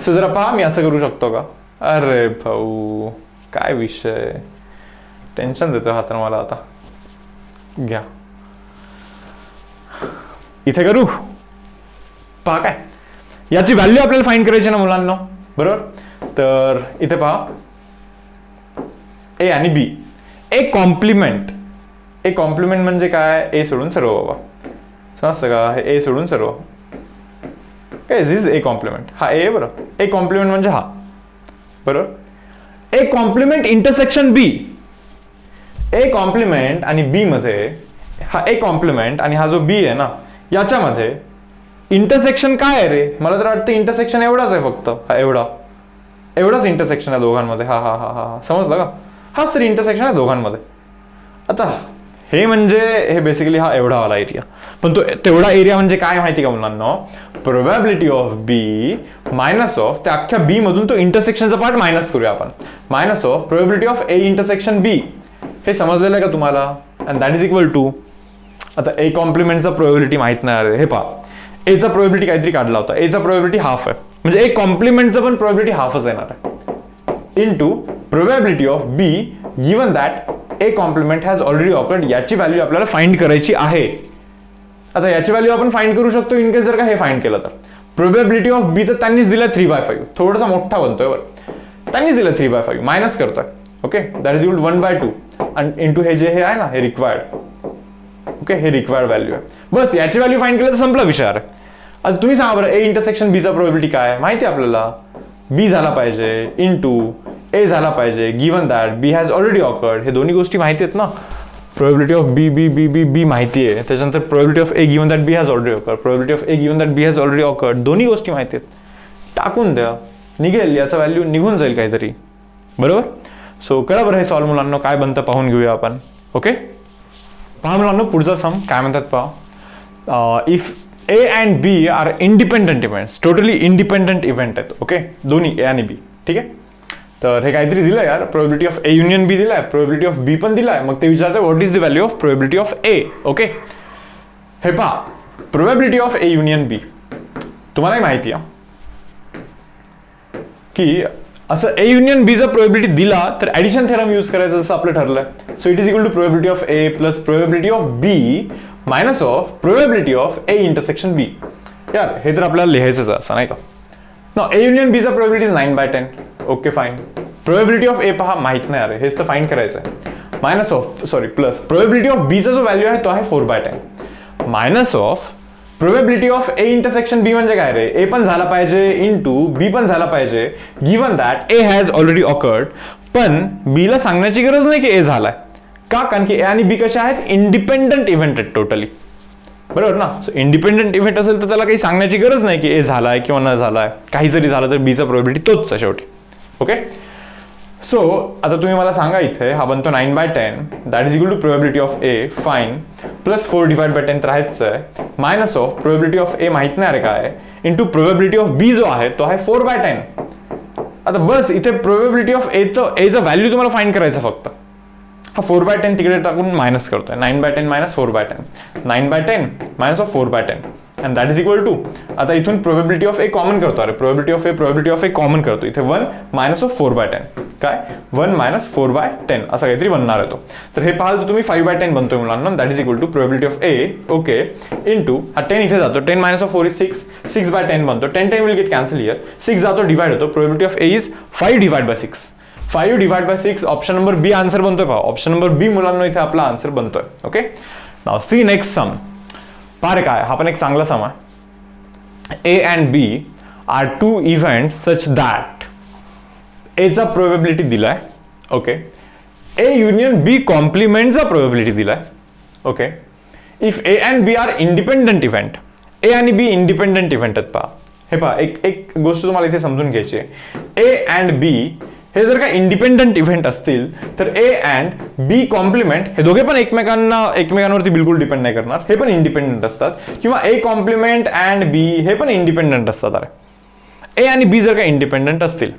सो जरा पहा, मी असं करू शकतो का. अरे भाऊ काय विषय, टेन्शन देतो हा तर मला. आता घ्या इथे करू. पहा काय, याची व्हॅल्यू आपल्याला फाइंड करायची ना मुलांना. बरोबर. तर इथे पहा ए आणि बी. ए कॉम्प्लिमेंट म्हणजे काय, ए सोडून सर्व बाबा. समजतं का, हे ए सोडून सर्व काय दिस ए कॉम्प्लिमेंट. हा ए बरं, ए कॉम्प्लिमेंट म्हणजे हा. बरोबर. A complement intersection B. A complement आणि बी मध्ये, हा ए कॉम्प्लिमेंट आणि हा जो बी आहे ना याच्यामध्ये इंटरसेक्शन काय आहे रे, मला तर वाटतं इंटरसेक्शन एवढाच आहे फक्त. हा एवढाच इंटरसेक्शन आहे दोघांमध्ये. हा हा हा हा समजलं का, हाच तरी इंटरसेक्शन आहे दोघांमध्ये. आता हे म्हणजे हे बेसिकली हा एवढा वाला एरिया, पण तो तेवढा एरिया म्हणजे काय माहिती का मुलांना, probability of B minus of त्या अख्ख्या बी मधून तो इंटरसेक्शनचा पार्ट मायनस करूया आपण, minus of probability of A intersection B. हे समजलेलं आहे का तुम्हाला. And that is equal to, आता ए कॉम्प्लिमेंटचा प्रोबॅबिलिटी माहित नाही आहे. हे पहा, एचा प्रोबॅबिलिटी काहीतरी काढला होता, एचा प्रोबॅबिलिटी हाफ आहे, म्हणजे ए कॉम्प्लिमेंटचा पण प्रोबॅबिलिटी हाफच येणार आहे into probability of B given that A complement has already occurred याची व्हॅल्यू आपल्याला फाइंड करायची आहे. आता याची व्हॅल्यू आपण फाइंड करू शकतो इन केस जर का हे फाइंड केलं तर. प्रोबॅबिलिटी ऑफ बी तर त्यांनीच दिला 3/5, थोडासा मोठा बनतोय बरं, त्यांनीच दिलं 3/5 मायनस करतोय. ओके, दॅट इज इक्वल 1/2 आणि इंटू हे जे हे आहे ना हे रिक्वायर्ड. ओके, हे रिक्वायर्ड व्हॅल्यू आहे. बस याची व्हॅल्यू फाइंड केलं तर संपला विषय. आता तुम्ही सांगा बरं, ए इंटरसेक्शन बीचा प्रोबॅबिलिटी काय आहे माहिती आहे आपल्याला. बी झाला पाहिजे इंटू ए झाला पाहिजे given that B has already occurred. हे दोन्ही गोष्टी माहिती आहेत ना. प्रोबॅबिलिटी ऑफ बी बी बी बी बी माहिती आहे, त्याच्यानंतर probability of A given that B has already occurred, probability of A given that B has already occurred. दोन्ही गोष्टी माहिती आहेत. टाकून द्या, निघेल, याचा व्हॅल्यू निघून जाईल काहीतरी. बरोबर. सो करा बरं हे सॉल्व मुलांना, काय बनतं पाहून घेऊया आपण. ओके, पहा मुलांना पुढचा सम काय म्हणतात पहा. If A and B are independent events, totally independent event आहेत. ओके, दोन्ही ए आणि बी. ठीक आहे, तर हे काहीतरी दिलं यार, प्रोबॅबिलिटी ऑफ ए युनियन बी दिलाय, प्रोबॅबिलिटी ऑफ बी पण दिलाय. मग ते विचारते what is the value of probability of A. Okay, हे पहा, प्रोबॅबिलिटी ऑफ ए युनियन बी तुम्हालाही माहिती आहे की असं ए युनियन बी जर प्रोबॅबिलिटी दिला तर ऍडिशन थेरम यूज करायचं जसं आपलं ठरलंय. So it is equal to probability of A plus probability of B minus of probability of A intersection B. यार हे तर आपल्याला लिहायचंच असं नाही का. ना ए युनियन बीचा probability is 9/10. Okay fine. Probability of A पहा माहित नाही, अरे हेच तर फाइंड करायचं आहे. Minus of plus probability of बीचा जो व्हॅल्यू आहे तो आहे 4/10 minus of probability of A intersection बी म्हणजे काय रे, ए पण झाला पाहिजे इंटू बी पण झाला पाहिजे given that A has already awkward. पण बी ला सांगण्याची गरज नाही की ए झालाय का, कारण की ए आणि बी कशा आहेत, इंडिपेंडंट इव्हेंट आहेत टोटली. बरोबर ना. सो इंडिपेंडंट इव्हेंट असेल तर त्याला काही सांगण्याची गरज नाही की ए झालाय किंवा न झालाय. काही जरी झालं तर बीचा प्रोबॅबिलिटी तोच आहे शेवटी. ओके, सो आता तुम्ही मला सांगा, इथे हा बनतो 9/10 that is equal to probability of A fine plus 4/10 तर आहेच आहे minus of probability of A माहित नाही रे काय इंटू प्रोबॅबिलिटी ऑफ बी जो आहे तो आहे 4/10. आता बस इथे प्रोबॅबिलिटी ऑफ एचं व्हॅल्यू तुम्हाला फाइंड करायचं फक्त. हा 4/10 तिकडे टाकून मायनस करतोय. 9/10 minus 4/10, 9/10 minus of 4/10 and that is equal to, आता इथून प्रोबॅबिलिटी ऑफ ए कॉमन करतो. अरे प्रोबॅबिलिटी ऑफ ए कॉमन करतो. इथे 1 मायनस ऑफ 4/10 काय 1 मायनस 4/10 असं काहीतरी बनणार आहे तो. तर हे पाहाल तर तुम्ही 5/10 बनतोय मुलांना. That is equal to probability of A okay into हा 10 इथे जातो. 10 मायनस ऑफ 4 इज 6, 6/10 बनतो. 10 विल गेट कॅन्सल हियर. 6 जातो डिवाइड होतो. Probability of A is 5/6. 5/6 option number B answer बनतोय पहा. ऑप्शन नंबर बी मुलांना इथे आपला आन्सर बनतोय. Okay, now see next sum. पारे काय, हा पण एक चांगला सम आहे. A and B are two event such that एचा प्रोबॅबिलिटी दिलाय. ओके, ए युनियन बी कॉम्प्लिमेंटचा प्रोबॅबिलिटी दिलाय. Okay, if A and B are independent event, A आणि बी इंडिपेंडंट इव्हेंट आहेत पहा. हे पहा, एक गोष्ट तुम्हाला इथे समजून घ्यायची आहे. ए अँड बी हे जर का इंडिपेंडंट इव्हेंट असतील तर ए अँड बी कॉम्प्लिमेंट हे दोघे पण एकमेकांवरती बिलकुल डिपेंड नाही करणार. हे पण इंडिपेंडंट असतात. किंवा ए कॉम्प्लिमेंट अँड बी हे पण इंडिपेंडंट असतात. अरे ए आणि बी जर का इंडिपेंडंट असतील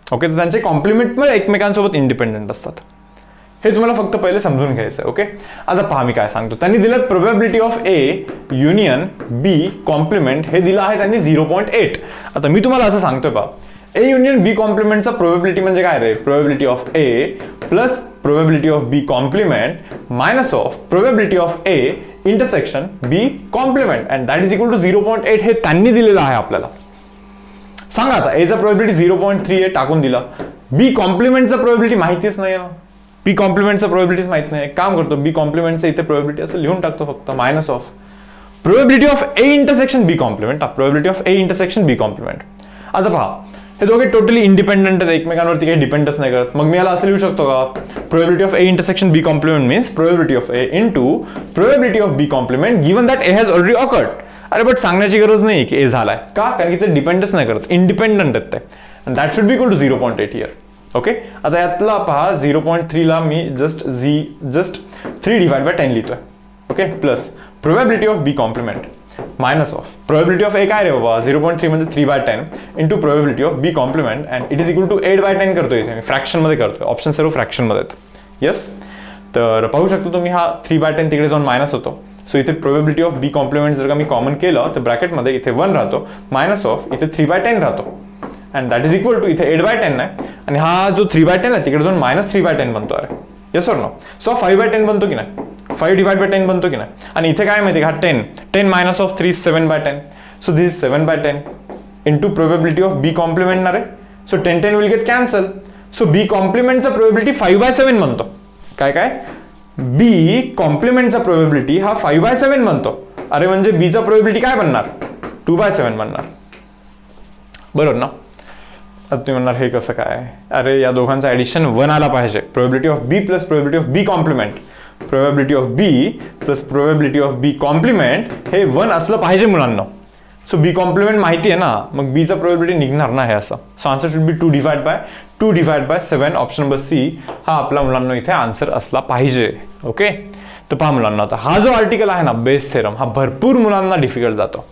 ओके तर त्यांचे कॉम्प्लिमेंट पण एकमेकांसोबत इंडिपेंडंट असतात. हे तुम्हाला फक्त पहिले समजून घ्यायचं. ओके, आता पहा मी काय सांगतो. त्यांनी दिलं probability of A union B complement हे दिलं आहे त्यांनी 0.8. आता मी तुम्हाला असं सांगतोय पहा, ए युनियन बी कॉम्प्लिमेंटचा प्रोबॅबिलिटी म्हणजे काय रे, probability of A plus probability of B complement minus of probability of A intersection B complement and that is equal to 0.8. हे त्यांनी दिलेलं आहे आपल्याला. सांगा आता एचा प्रोबॅबिलिटी 0.3 आहे टाकून दिला. बी कॉम्प्लिमेंटचा प्रोबॅबिलिटी माहितीच नाही ना. बी कॉम्प्लिमेंटचा प्रोबॅबिलिटीच माहित नाही. काम करतो बी कॉम्प्लिमेंटचं इथे प्रोबॅबिलिटी असं लिहून टाकतो फक्त minus of probability of A intersection B complement. Probability of A intersection B complement. आता पहा, हे दोघे टोटली इंडिपेंडंट आहेत, एकमेकांवरती काही डिपेंडच नाही करत. मग मी याला असं लिहू शकतो का, probability of A intersection B complement means probability of A into probability of B complement given that A has already occurred. अरे बट सांगण्याची गरज नाही की ए झालाय का, कारण की ते डिपेंडच नाही करत, इंडिपेंडंट आहेत ते. And that should be equal to 0.8 here. Okay, आता यातला पहा 0.3 ला मी जस्ट 3/10 लिहितोय. Okay, plus probability of B complement minus of probability of A काय रे बाबा 0.3 म्हणजे 3/10 into probability of B complement and it is equal to 8/10 करतोय. इथे मी फ्रॅक्शन मध्ये करतोय. ऑप्शन सर्व फ्रॅक्शन मध्ये आहेत. येस, तर पाहू शकतो तुम्ही हा 3/10 तिकडे जाऊन मायनस होतो. सो इथे प्रोबॅबिलिटी ऑफ बी कॉम्प्लिमेंट जर का मी कॉमन केलं तर ब्रॅकेटमध्ये इथे 1 राहतो मायनस ऑफ इथे 3/10 राहतो and that is equal to इथे 8/10 आहे आणि हा जो 3/10 आहे तिकडे जाऊन -3/10 बनतो. अरे येस ऑर नो. सो 5/10 बनतो की नाही, 5/10 बनतो की नाही. आणि इथे काय माहिती का, हा 10 minus of 3 7/10. So this is 7/10 into probability of B complement ना रे. So 10 will get cancel. So B कॉम्प्लिमेंटचा प्रोबेबिलिटी 5/7 बनतो. काय बी कॉम्प्लिमेंटचा प्रोबेबिलिटी हा 5/7 बनतो. अरे म्हणजे बीचा प्रोबेबिलिटी काय बनणार, 2/7 बनणार. बरोबर ना. आता तुम्ही म्हणणार हे कसं काय, अरे या दोघांचं ॲडिशन 1 आला पाहिजे. Probability of B plus probability of B complement, probability of B plus probability of B complement हे 1 असलं पाहिजे मुलांना. सो बी कॉम्प्लिमेंट माहिती आहे ना, मग बीचा प्रोबेबिलिटी निघणार ना हे असं. So answer should be 2/7. Option number C हा आपला मुलांना इथे आन्सर असला पाहिजे. ओके. तर पहा मुलांना, आता हा जो आर्टिकल आहे ना बेस थेरम, हा भरपूर मुलांना डिफिकल्ट जातो.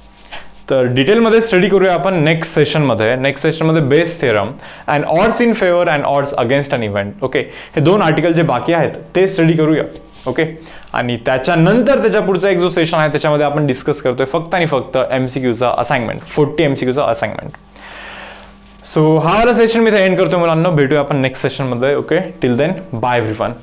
तर डिटेलमध्ये स्टडी करूया आपण नेक्स्ट सेशनमध्ये Bayes theorem and odds in favour and odds against an event. Okay. हे 2 आर्टिकल जे बाकी आहेत ते स्टडी करूया. ओके. आणि त्याच्यानंतर त्याच्या पुढचा एक जो सेशन आहे त्याच्यामध्ये आपण डिस्कस करतोय फक्त आणि फक्त MCQचा असाइनमेंट, 40 MCQचा असाइनमेंट. सो हा वाला सेशन मी एंड करतोय मुलांना. भेटूया आपण नेक्स्ट सेशनमध्ये. Okay. Till then bye everyone.